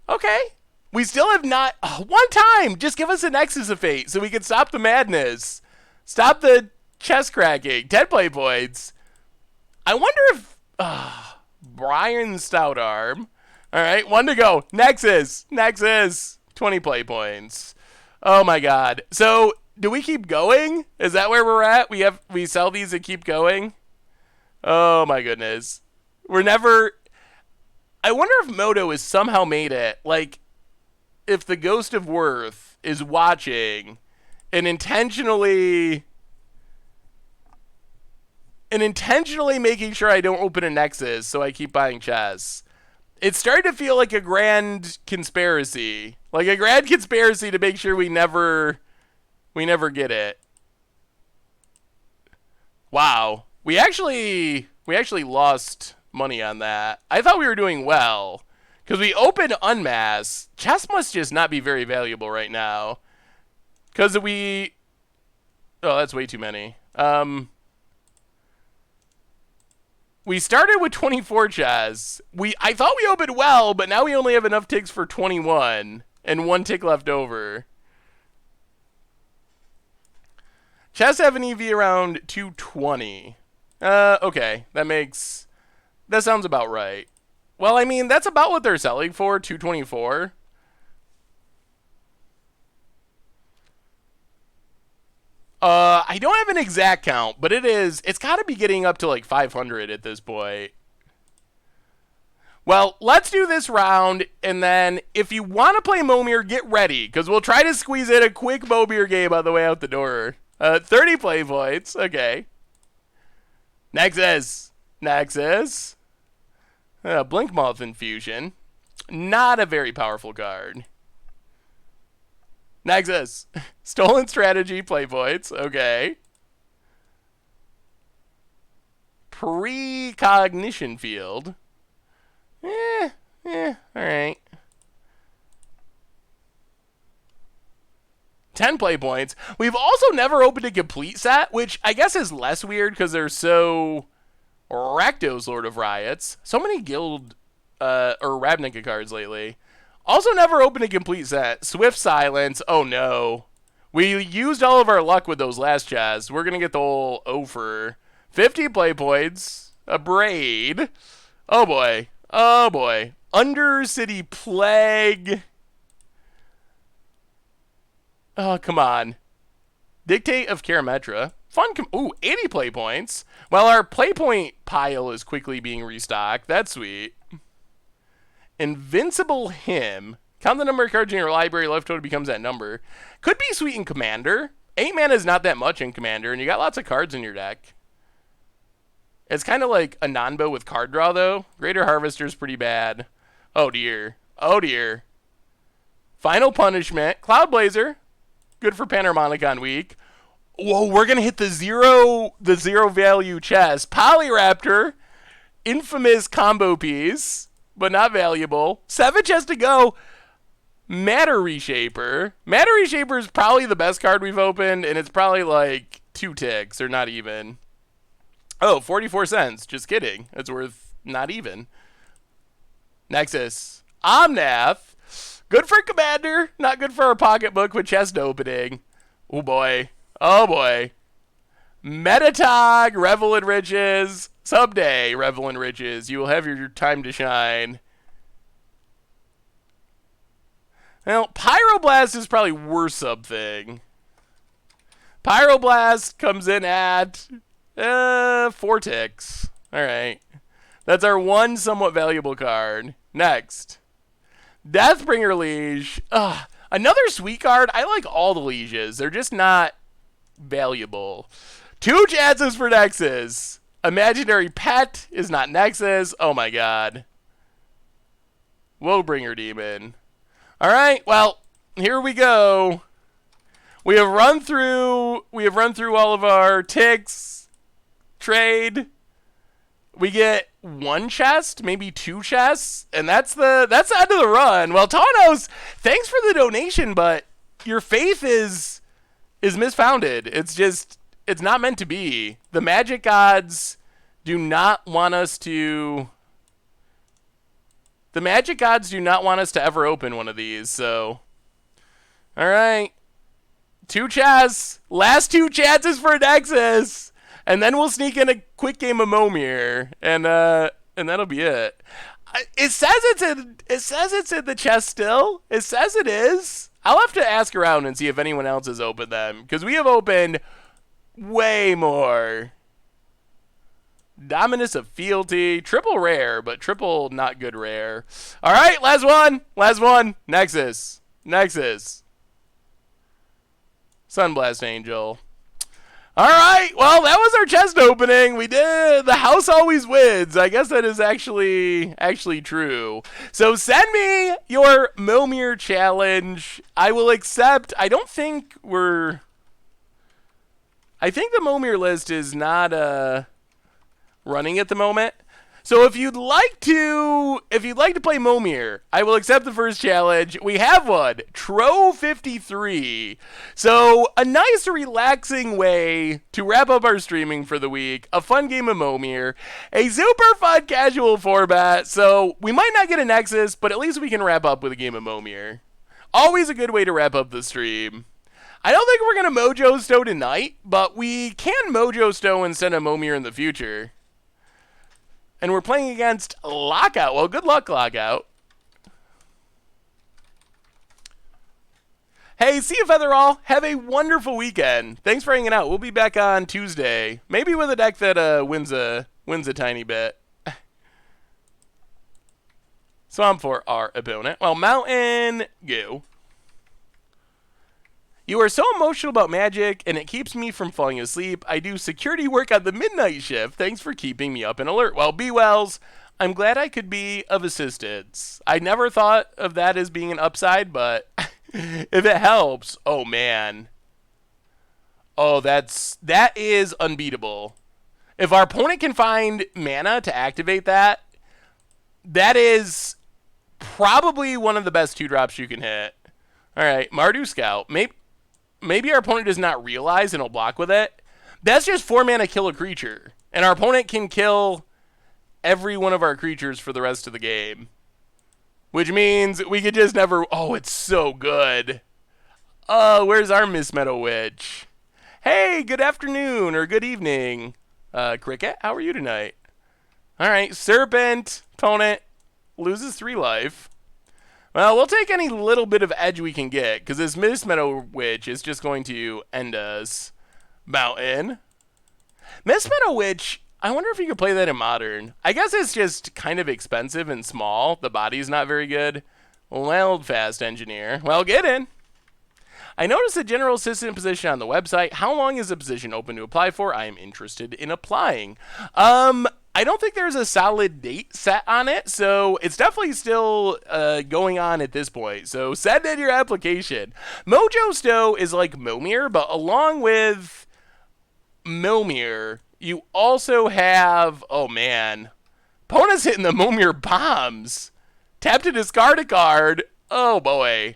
Okay. We still have not, one time, just give us a Nexus of Fate so we can stop the madness. Stop the chest cracking. 10 play points. I wonder if, Brian Stoutarm. All right, 1 to go. Nexus. 20 play points. Oh my God. So, do we keep going? Is that where we're at? We sell these and keep going? Oh my goodness. We're never... I wonder if Moto has somehow made it, like, if the Ghost of Worth is watching and intentionally making sure I don't open a Nexus so I keep buying chess. It's starting to feel like a grand conspiracy. Like a grand conspiracy to make sure we never get it. Wow. We actually lost money on that. I thought we were doing well. Because we opened Unmask. Chess must just not be very valuable right now. Because we... Oh, that's way too many. We started with 24 chests. I thought we opened well, but now we only have enough ticks for 21 and 1 tick left over. Chests have an EV around 220. Okay, that sounds about right. Well, I mean, that's about what they're selling for, 224. I don't have an exact count, but it's got to be getting up to like 500 at this point. Well, let's do this round, and then if you want to play Momir, get ready, because we'll try to squeeze in a quick Momir game on the way out the door. 30 play points, okay. Nexus. Blinkmoth Infusion. Not a very powerful card. Nexus. Stolen Strategy, play points. Okay. Precognition Field. Alright. 10 play points. We've also never opened a complete set, which I guess is less weird because they're so Rakdos Lord of Riots. So many guild or Ravnica cards lately. Also never opened a complete set. Swift Silence. Oh no. We used all of our luck with those last chests. We're going to get the whole over. 50 play points. A Braid. Oh boy. Undercity Plague. Oh, come on. Dictate of Karametra. Fun. 80 play points. Well, our play point pile is quickly being restocked. That's sweet. Invincible Hymn. Count the number of cards in your library. Left total becomes that number. Could be sweet in Commander. 8 mana is not that much in Commander, and you got lots of cards in your deck. It's kind of like a Nanbo with card draw, though. Greater Harvester's pretty bad. Oh, dear. Final Punishment. Cloud Blazer. Good for Panharmonicon week. Whoa, we're going to hit the zero value chest. Polyraptor. Infamous combo piece, but not valuable. 7 chests to go. Matter Reshaper. Matter Reshaper is probably the best card we've opened, and it's probably like 2 ticks, or not even. Oh, 44 cents. Just kidding. It's worth not even. Nexus. Omnath. Good for Commander. Not good for our pocketbook with chest opening. Oh, boy. Metatog. Revel in Riches. Someday, Revel in Riches. You will have your time to shine. Well, Pyroblast is probably worth something. Pyroblast comes in at 4 ticks. Alright. That's our one somewhat valuable card. Next. Deathbringer Liege. Another sweet card. I like all the lieges. They're just not valuable. 2 chances for Nexus. Imaginary Pet is not Nexus. Oh my god. Woebringer Demon. Alright, well, here we go. We have run through all of our ticks. Trade. We get 1 chest, maybe 2 chests, and that's the end of the run. Well, Tawnos, thanks for the donation, but your faith is misfounded. It's not meant to be. The Magic Gods do not want us to ever open one of these, so alright. 2 chests. Last 2 chances for Nexus. And then we'll sneak in a quick game of Momir, and that'll be it. It says it's in the chest still. It says it is. I'll have to ask around and see if anyone else has opened them, because we have opened way more. Dominus of Fealty, triple rare, but triple not good rare. All right, last one. Nexus. Sunblast Angel. All right, well, that was our chest opening. We did. The house always wins. I guess that is actually true. So send me your Momir challenge. I will accept. I think the Momir list is not running at the moment. So if you'd like to play Momir, I will accept the first challenge. We have one, Tro53. So a nice relaxing way to wrap up our streaming for the week. A fun game of Momir, a super fun casual format. So we might not get a Nexus, but at least we can wrap up with a game of Momir. Always a good way to wrap up the stream. I don't think we're gonna Mojo Stow tonight, but we can Mojo Stow instead of Momir in the future. And we're playing against Lockout. Well, good luck, Lockout. Hey, see you, Featherall. Have a wonderful weekend. Thanks for hanging out. We'll be back on Tuesday. Maybe with a deck that wins a tiny bit. Swamp for our opponent. Well, Mountain, go. You are so emotional about Magic, and it keeps me from falling asleep. I do security work on the midnight shift. Thanks for keeping me up and alert. Well, B-Wells, I'm glad I could be of assistance. I never thought of that as being an upside, but if it helps, oh, man. Oh, that is unbeatable. If our opponent can find mana to activate that, that is probably one of the best 2-drops you can hit. All right, Mardu Scout. Maybe our opponent does not realize and will block with it. That's just 4 mana kill a creature. And our opponent can kill every one of our creatures for the rest of the game. Which means we could just never... Oh, it's so good. Where's our Miss Meadow Witch? Hey, good afternoon or good evening. Cricket, how are you tonight? All right, Serpent. Opponent loses 3 life. Well, we'll take any little bit of edge we can get, because this Miss Meadow Witch is just going to end us. Mountain. Miss Meadow Witch, I wonder if you could play that in Modern. I guess it's just kind of expensive and small. The body's not very good. Wild Fast Engineer. Well, get in. I noticed a general assistant position on the website. How long is the position open to apply for? I am interested in applying. I don't think there's a solid date set on it, so it's definitely still going on at this point. So send in your application. Mojo Stow is like Momir, but along with Momir, you also have, oh man, opponent's hitting the Momir bombs. Tap to discard a card. Oh boy.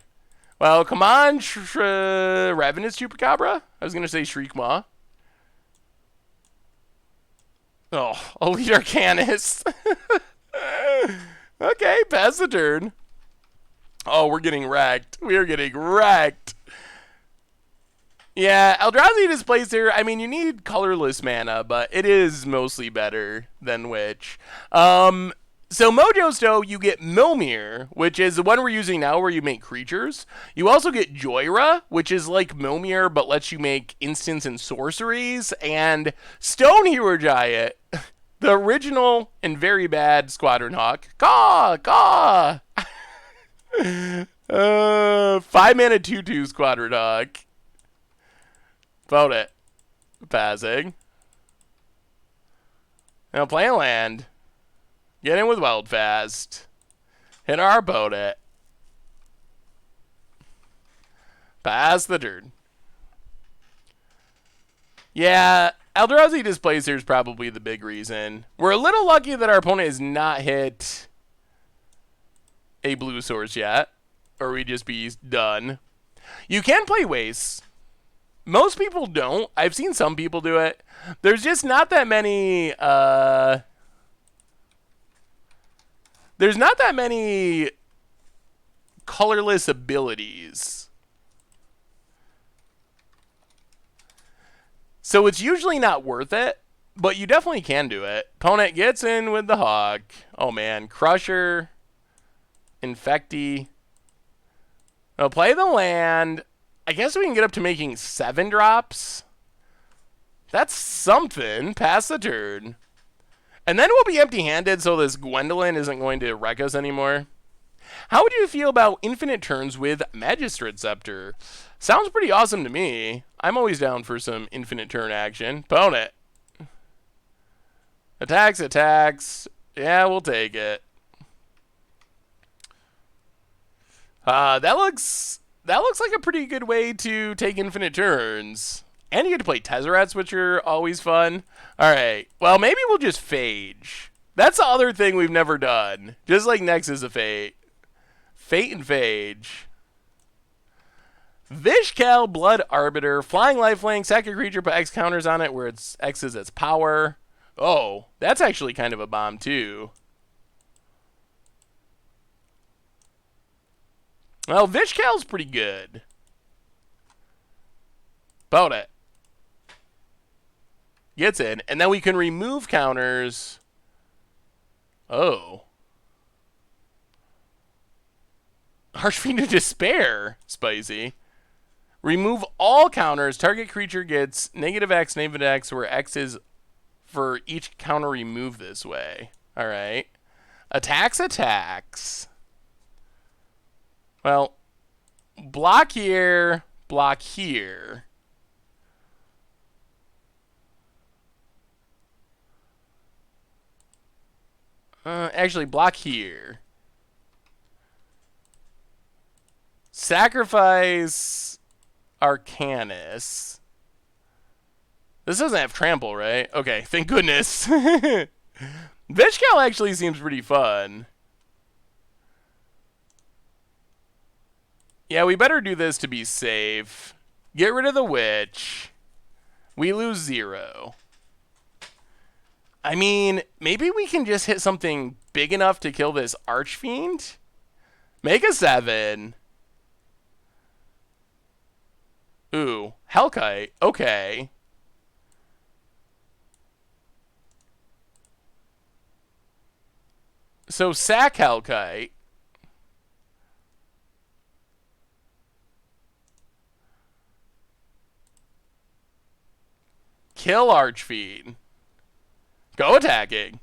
Well, come on, Ravenous Chupacabra. I was going to say Shriekmaw. Oh, Elite Arcanist. Okay, pass the turn. Oh, we're getting wrecked. We are getting wrecked. Yeah, Eldrazi Displacer, I mean, you need colorless mana, but it is mostly better than Witch. So Mojo Stow, you get Momir, which is the one we're using now where you make creatures. You also get Joyra, which is like Momir, but lets you make instants and sorceries. And Stone Hero Giant, the original and very bad Squadron Hawk. Caw! Caw! 5 mana 2/2 Squadron Hawk. Vote it. Passing. Now play a land. Get in with Wild Fast. Hit our opponent. Pass the turn. Yeah, Eldrazi Displacer is probably the big reason. We're a little lucky that our opponent has not hit a blue source yet, or we'd just be done. You can play Waste. Most people don't. I've seen some people do it. There's just not that many... There's not that many colorless abilities. So it's usually not worth it, but you definitely can do it. Opponent gets in with the Hawk. Oh man, Crusher, Infecti. I'll play the land. I guess we can get up to making 7 drops. That's something. Pass the turn. And then we'll be empty-handed, so this Gwendolyn isn't going to wreck us anymore. How would you feel about infinite turns with Magistrate Scepter? Sounds pretty awesome to me. I'm always down for some infinite turn action. Opponent. Attacks, attacks. Yeah, we'll take it. That looks like a pretty good way to take infinite turns. And you get to play Tezzerats, which are always fun. All right. Well, maybe we'll just Phage. That's the other thing we've never done. Just like Nexus of Fate. Fate and Phage. Vishkal, Blood Arbiter, Flying Lifelink, sack a creature, put X counters on it where it's X is its power. Oh, that's actually kind of a bomb too. Well, Vishkal's pretty good. Boat it. Gets in, and then we can remove counters. Oh. Archfiend of Despair. Spicy. Remove all counters. Target creature gets -X, -X, where X is for each counter removed this way. Alright. Attacks. Well, block here, block here. Actually, block here. Sacrifice Arcanus. This doesn't have trample, right? Okay, thank goodness. Vishkal actually seems pretty fun. Yeah, we better do this to be safe. Get rid of the witch. We lose 0. I mean, maybe we can just hit something big enough to kill this Archfiend? Make a 7. Ooh, Hellkite. Okay. So sack Hellkite. Kill Archfiend. Go attacking.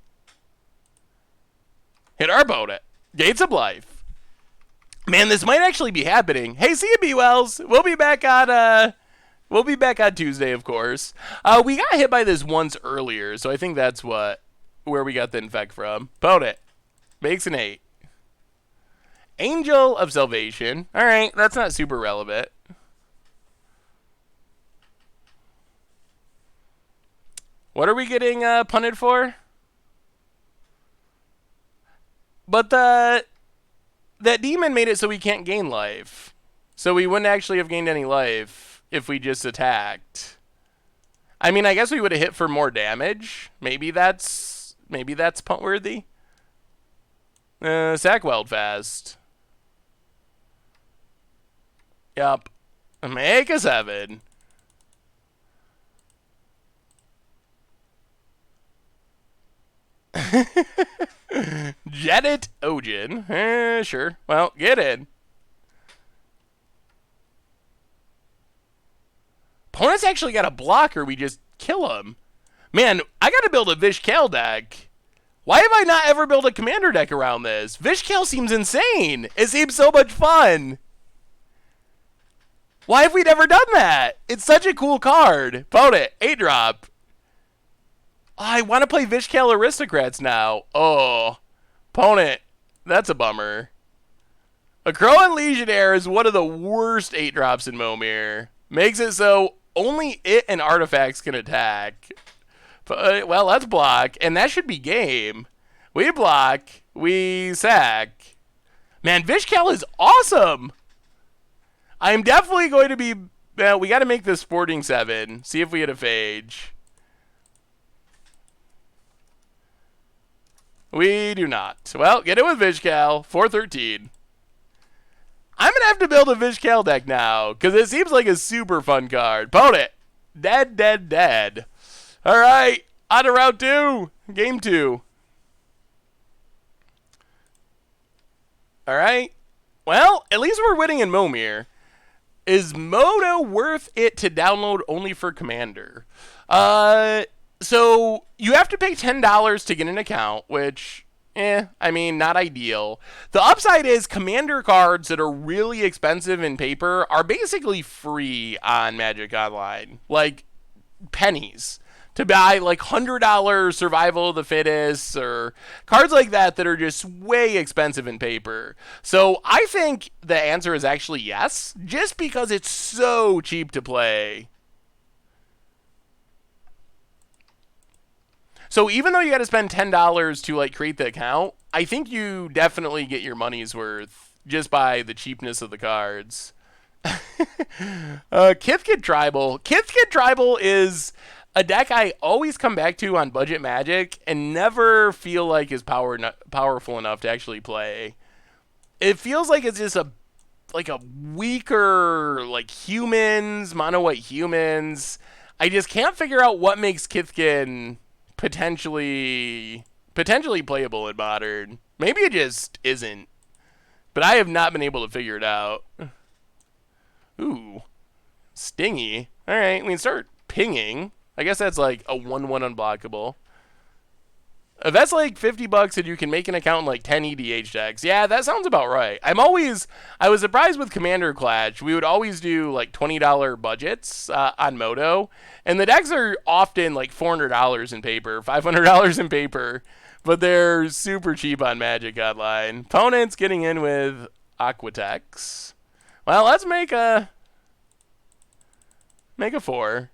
Hit our opponent. Gates of Life. Man, this might actually be happening. Hey, see you, B-Wells. We'll be back on Tuesday, of course. We got hit by this once earlier, so I think that's where we got the infect from. Opponent. Makes an 8. Angel of Salvation. All right, that's not super relevant. What are we getting punted for? But that demon made it so we can't gain life. So we wouldn't actually have gained any life if we just attacked. I mean, I guess we would have hit for more damage. Maybe that's punt worthy. Sack Weldfast. Yup. Make a 7. Jedit Ojin. Sure. Well, get in. Opponent's actually got a blocker. We just kill him. Man, I got to build a Vishkal deck. Why have I not ever built a commander deck around this? Vishkal seems insane. It seems so much fun. Why have we never done that? It's such a cool card. Opponent, 8-drop. I want to play Vishkal Aristocrats now. Oh, opponent, that's a bummer. A Crowan Legionnaire is one of the worst 8-drops in Momir. Makes it so only it and artifacts can attack. But, well, let's block, and that should be game. We block, we sack. Man, Vishkal is awesome. I'm definitely going to be... Well, we got to make this Sporting 7. See if we get a Phage. We do not. Well, get it with Vishkal. 413. I'm going to have to build a Vishkal deck now, because it seems like a super fun card. Opponent. Dead. All right. On to round 2. Game 2. All right. Well, at least we're winning in Momir. Is Moto worth it to download only for Commander? So you have to pay $10 to get an account, which, I mean, not ideal. The upside is Commander cards that are really expensive in paper are basically free on Magic Online. Like, pennies. To buy, like, $100 Survival of the Fittest or cards like that that are just way expensive in paper. So I think the answer is actually yes, just because it's so cheap to play. So even though you got to spend $10 to like create the account, I think you definitely get your money's worth just by the cheapness of the cards. Kithkit Tribal. Kithkit Tribal is a deck I always come back to on Budget Magic and never feel like is powerful enough to actually play. It feels like it's just a weaker like humans, mono white humans. I just can't figure out what makes Kithkin potentially playable in Modern. Maybe it just isn't. But I have not been able to figure it out. Ooh. Stingy. Alright, we can start pinging. I guess that's like a 1-1 unblockable. If that's like $50 and you can make an account in like 10 EDH decks, yeah, that sounds about right. I was surprised with Commander Clash. We would always do like $20 budgets on Moto, and the decks are often like $400 in paper, $500 in paper, but they're super cheap on Magic Online. Opponents getting in with Aquatex. Well, let's make a 4.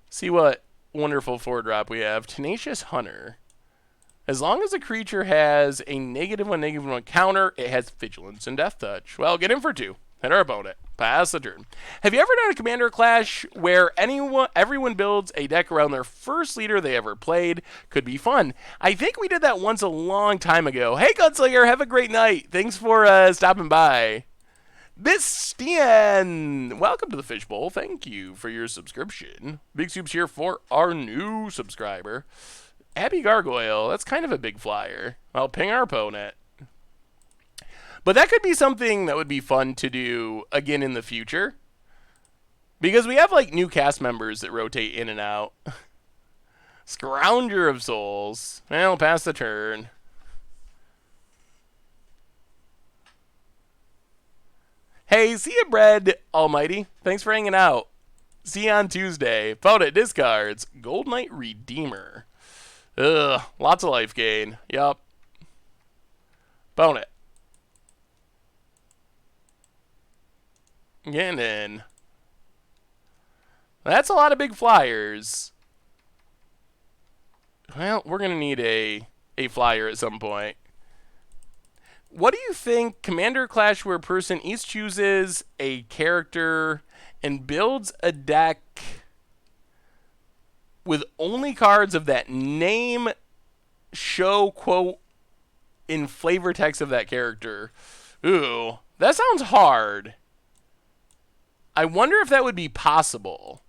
See what wonderful 4-drop we have. Tenacious Hunter. As long as a creature has a -1/-1 counter, it has Vigilance and Death Touch. Well, get in for 2. Hit our opponent. Pass the turn. Have you ever done a Commander Clash where everyone builds a deck around their first leader they ever played? Could be fun. I think we did that once a long time ago. Hey, Gunslinger, have a great night. Thanks for stopping by. Bistian, welcome to the Fishbowl. Thank you for your subscription. Big Soup's here for our new subscriber. Abby Gargoyle, that's kind of a big flyer. I'll ping our opponent. But that could be something that would be fun to do again in the future. Because we have like new cast members that rotate in and out. Scrounger of Souls. Well, pass the turn. Hey, see ya, Bread Almighty. Thanks for hanging out. See you on Tuesday. Opponent discards. Gold Knight Redeemer. Ugh, lots of life gain. Yup. Opponent. Getting in. That's a lot of big flyers. Well, we're going to need a flyer at some point. What do you think Commander Clash where a person each chooses a character and builds a deck with only cards of that name, show, quote, in flavor text of that character? Ooh, that sounds hard. I wonder if that would be possible.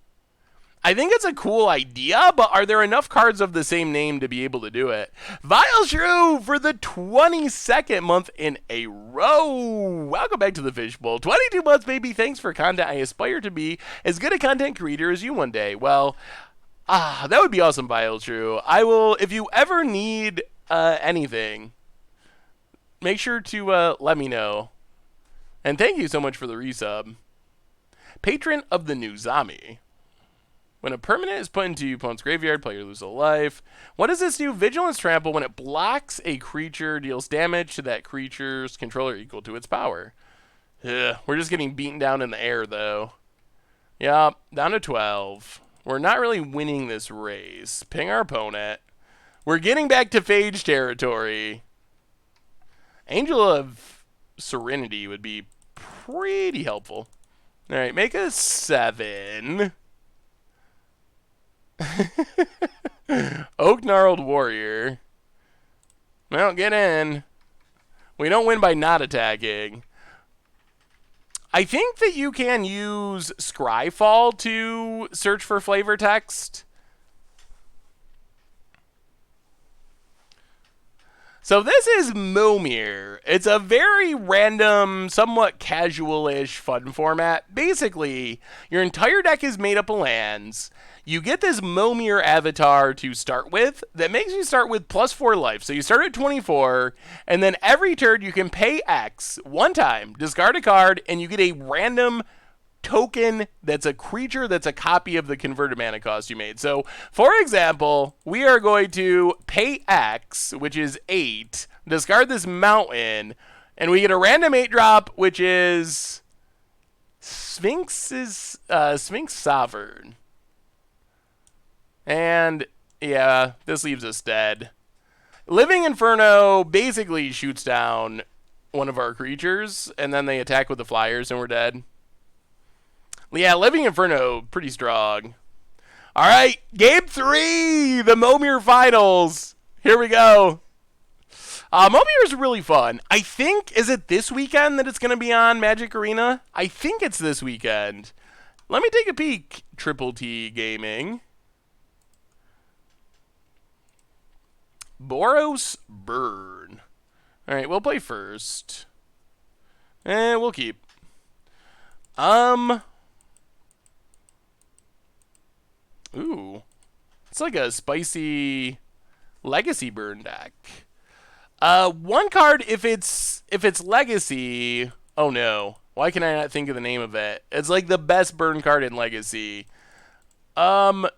I think it's a cool idea, but are there enough cards of the same name to be able to do it? Vile Shrew for the 22nd month in a row. Welcome back to the Fishbowl. 22 months, baby. Thanks for content. I aspire to be as good a content creator as you one day. Well, that would be awesome, Vile Shrew. I will, if you ever need anything, make sure to let me know. And thank you so much for the resub. Patron of the Nuzami. When a permanent is put into your opponent's graveyard, player loses a life. What does this do? Vigilance Trample. When it blocks a creature, deals damage to that creature's controller equal to its power. Ugh, we're just getting beaten down in the air, though. Yup, down to 12. We're not really winning this race. Ping our opponent. We're getting back to Phage territory. Angel of Serenity would be pretty helpful. All right, make a 7. Oak Gnarled Warrior. Well, get in. We don't win by not attacking. I think that you can use Scryfall to search for flavor text. So this is Momir. It's a very random, somewhat casual-ish fun format. Basically, your entire deck is made up of lands. You get this Momir avatar to start with that makes you start with +4 life. So you start at 24, and then every turn you can pay X one time, discard a card, and you get a random token that's a creature that's a copy of the converted mana cost you made. So, for example, we are going to pay X, which is 8, discard this mountain, and we get a random 8-drop, which is Sphinx Sovereign. And Yeah, this leaves us dead. Living Inferno basically shoots down one of our creatures, and then they attack with the flyers, and we're dead. Yeah, Living Inferno, pretty strong. All right, game 3, the Momir Finals. Here we go. Momir is really fun. I think, is it this weekend that it's going to be on Magic Arena? I think it's this weekend. Let me take a peek, Triple T Gaming. Boros Burn. All right, we'll play first. We'll keep. Ooh. It's like a spicy Legacy Burn deck. One card, if it's Legacy. Oh no. Why can I not think of the name of it? It's like the best burn card in Legacy. Help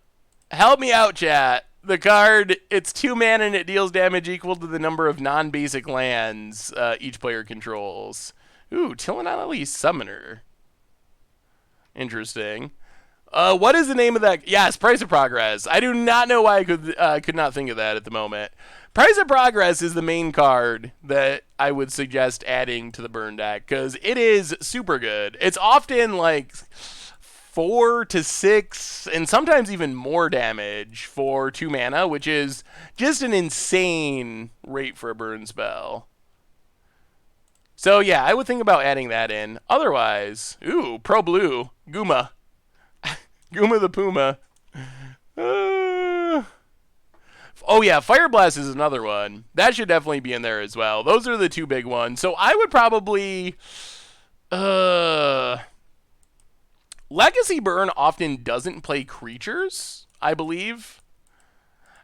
me out, chat. The card, it's 2 mana and it deals damage equal to the number of non-basic lands each player controls. Ooh, Tillinali Summoner. Interesting. What is the name of that? Yes, Price of Progress. I do not know why I could not think of that at the moment. Price of Progress is the main card that I would suggest adding to the burn deck because it is super good. It's often like 4 to 6 and sometimes even more damage for 2 mana, which is just an insane rate for a burn spell. So yeah, I would think about adding that in. Otherwise, ooh, Pro Blue, Guma. Guma the Puma. Oh yeah, Fire Blast is another one. That should definitely be in there as well. Those are the 2 big ones. So I would probably... Legacy Burn often doesn't play creatures, I believe.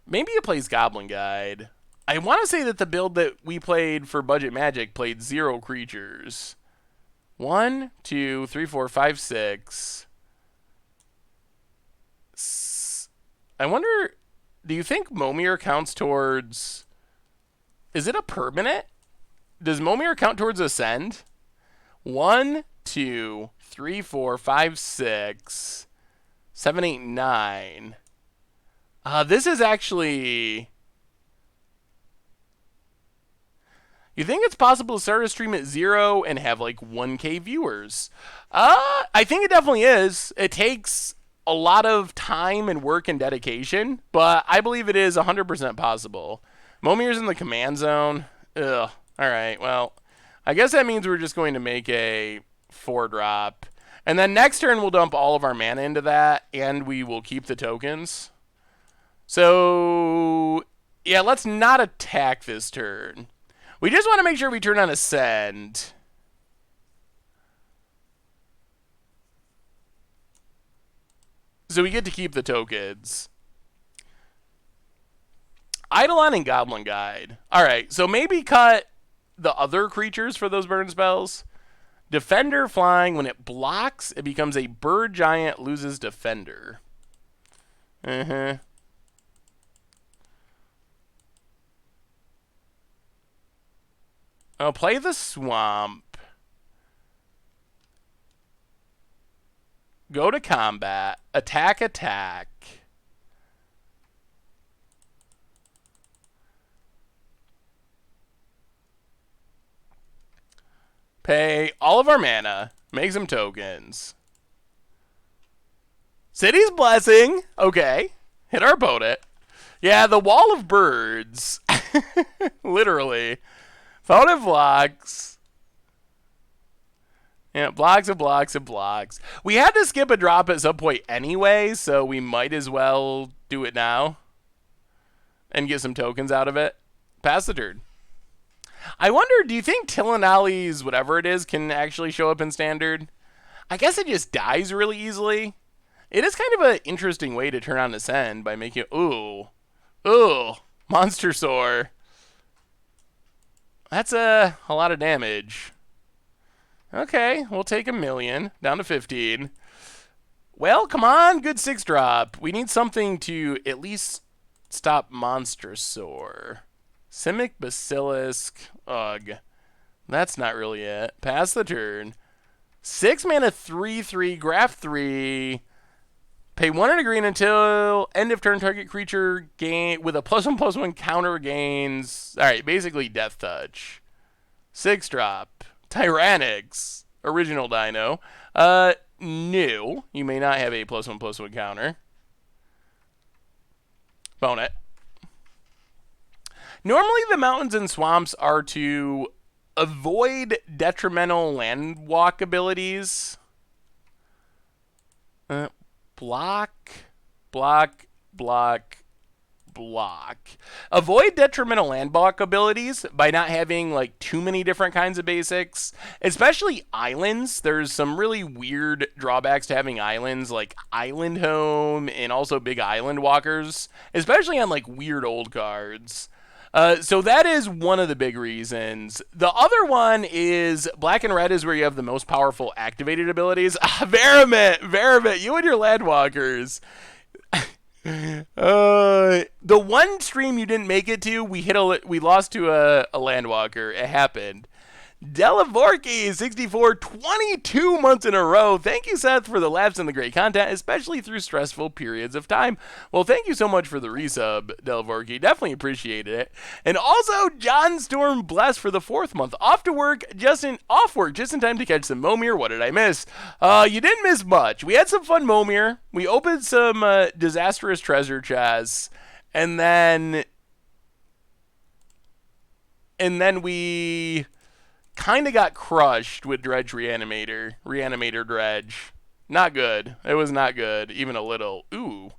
Maybe it plays Goblin Guide. I want to say that the build that we played for Budget Magic played 0 creatures. 1, 2, 3, 4, 5, 6... I wonder, do you think Momir counts towards... Is it a permanent? Does Momir count towards Ascend? 1, 2, 3, 4, 5, 6, 7, 8, 9. This is actually... You think it's possible to start a stream at 0 and have like 1K viewers? I think it definitely is. It takes a lot of time and work and dedication, but I believe it is 100% possible. Momir's in the command zone. Ugh. All right, well, I guess that means we're just going to make a 4-drop. And then next turn, we'll dump all of our mana into that, and we will keep the tokens. So, yeah, let's not attack this turn. We just want to make sure we turn on Ascend. So we get to keep the tokens. Eidolon and Goblin Guide. Alright, so maybe cut the other creatures for those burn spells. Defender flying, when it blocks, it becomes a bird giant, loses defender. Oh, play the swamp. Go to combat. Attack, attack. Pay all of our mana. Make some tokens. City's Blessing. Okay. Hit our opponent. Yeah, the Wall of Birds. Literally. Fountain blocks. Yeah, blocks and blocks and blocks. We had to skip a drop at some point anyway, so we might as well do it now. And get some tokens out of it. Pass the turn. I wonder, do you think Tillinali's whatever it is can actually show up in Standard? I guess it just dies really easily. It is kind of an interesting way to turn on Ascend by making it... Ooh. Ooh. Monster Sore. That's a lot of damage. Okay, we'll take 1,000,000. Down to 15. Well, come on. Good 6-drop. We need something to at least stop Monster Sore. Simic Basilisk. Ugh. That's not really it. Pass the turn. 6 mana, 3/3, graph 3. Pay 1 and a green until end of turn. Target creature gain with a +1/+1 counter gains. All right, basically Death Touch. 6-drop. Tyranics. Original Dino. New. You may not have a +1/+1 counter. Bone it. Normally the mountains and swamps are to avoid detrimental land walk abilities. Block, block, block, block. Avoid detrimental land walk abilities by not having like too many different kinds of basics, especially islands. There's some really weird drawbacks to having islands, like Island Home and also big island walkers, especially on like weird old cards. So that is one of the big reasons. The other one is black and red is where you have the most powerful activated abilities. Veramit, you and your landwalkers. The one stream you didn't make it to, we lost to a landwalker. It happened. Delavorki 64, 22 months in a row. Thank you, Seth, for the laughs and the great content, especially through stressful periods of time. Well, thank you so much for the resub, Delavorki. Definitely appreciated it. And also, John Storm Bless for the 4th month. Off work just in time to catch some Momir. What did I miss? You didn't miss much. We had some fun Momir. We opened some disastrous treasure chests, and then we kind of got crushed with Dredge Reanimator Dredge. Not good. It was not good, even a little. Ooh,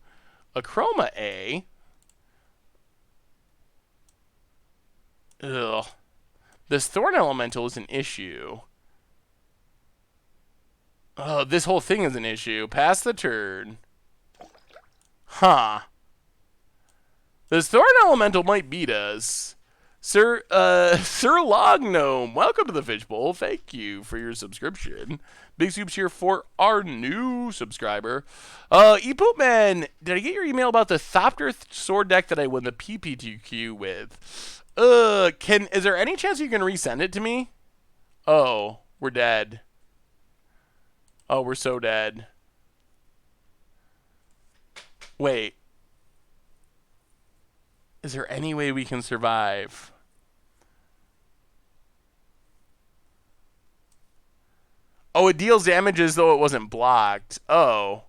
a Chroma A. Ugh. This Thorn Elemental is an issue. Oh, this whole thing is an issue. Pass the turn. Huh. This Thorn Elemental might beat us. Sir Lognome, welcome to the Fishbowl. Thank you for your subscription. Big soups here for our new subscriber. Epoopman, did I get your email about the Thopter sword deck that I won the PPTQ with? Is there any chance you can resend it to me? Oh, we're dead. Oh, we're so dead. Wait. Is there any way we can survive? Oh, it deals damage as though it wasn't blocked. Oh.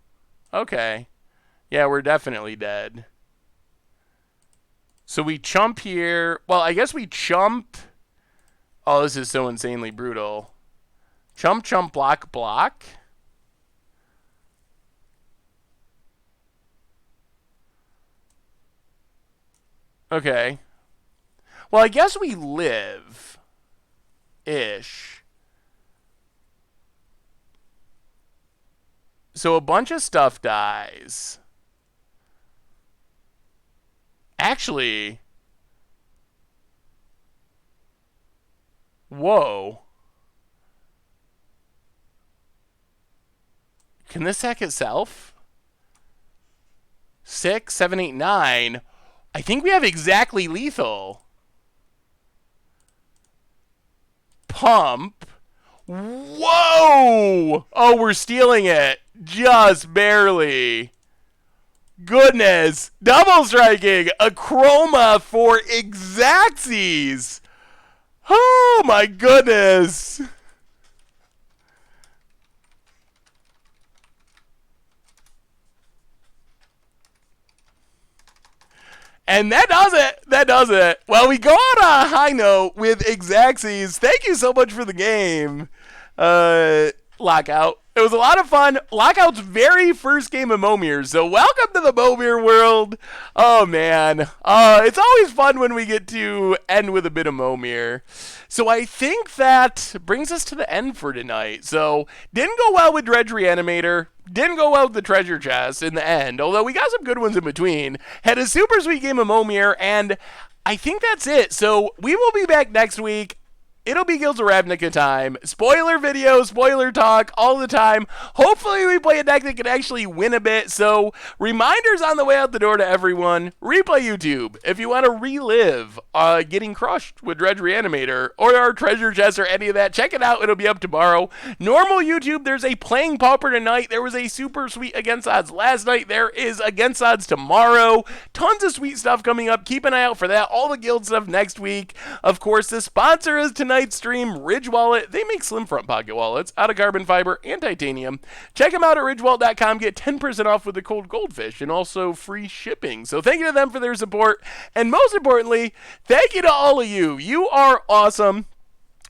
Okay. Yeah, we're definitely dead. So we chump here. Well, I guess we chump. Oh, this is so insanely brutal. Chump, chump, block, block. Okay. Well, I guess we live. Ish. So a bunch of stuff dies. Actually. Whoa. Can this sack itself? 6, 7, 8, 9. I think we have exactly lethal. Pump. Whoa! Oh, we're stealing it. Just barely. Goodness. Double striking. A Chroma for Exacxes. Oh, my goodness. And that does it. That does it. Well, we go on a high note with Exacxes. Thank you so much for the game, Lockout. It was a lot of fun. Lockout's very first game of Momir, so welcome to the Momir world. Oh, man. It's always fun when we get to end with a bit of Momir. So I think that brings us to the end for tonight. So didn't go well with Dredge Reanimator. Didn't go well with the treasure chest in the end, although we got some good ones in between. Had a super sweet game of Momir, and I think that's it. So we will be back next week. it'll be Guilds of Ravnica time. Spoiler video, spoiler talk, all the time. Hopefully we play a deck that can actually win a bit. So reminders on the way out the door to everyone. Replay YouTube if you want to relive getting crushed with Dredge Reanimator or our treasure chest or any of that. Check it out. It'll be up tomorrow. Normal YouTube, there's a Playing Pauper tonight. There was a super sweet Against Odds last night. There is Against Odds tomorrow. Tons of sweet stuff coming up. Keep an eye out for that. All the guild stuff next week. Of course, the sponsor is tonight's stream, Ridge Wallet. They make slim front pocket wallets out of carbon fiber and titanium. Check them out at ridgewallet.com. Get 10% off with the cold goldfish and also free shipping. So thank you to them for their support. And most importantly, thank you to all of you. You are awesome.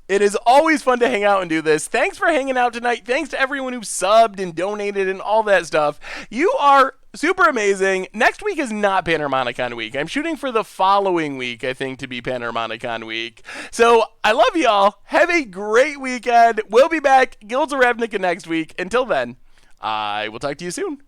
It is always fun to hang out and do this. Thanks for hanging out tonight. Thanks to everyone who subbed and donated and all that stuff. You are super amazing. Next week is not Panharmonicon week. I'm shooting for the following week, I think, to be Panharmonicon week. So I love y'all. Have a great weekend. We'll be back, Guilds of Ravnica next week. Until then, I will talk to you soon.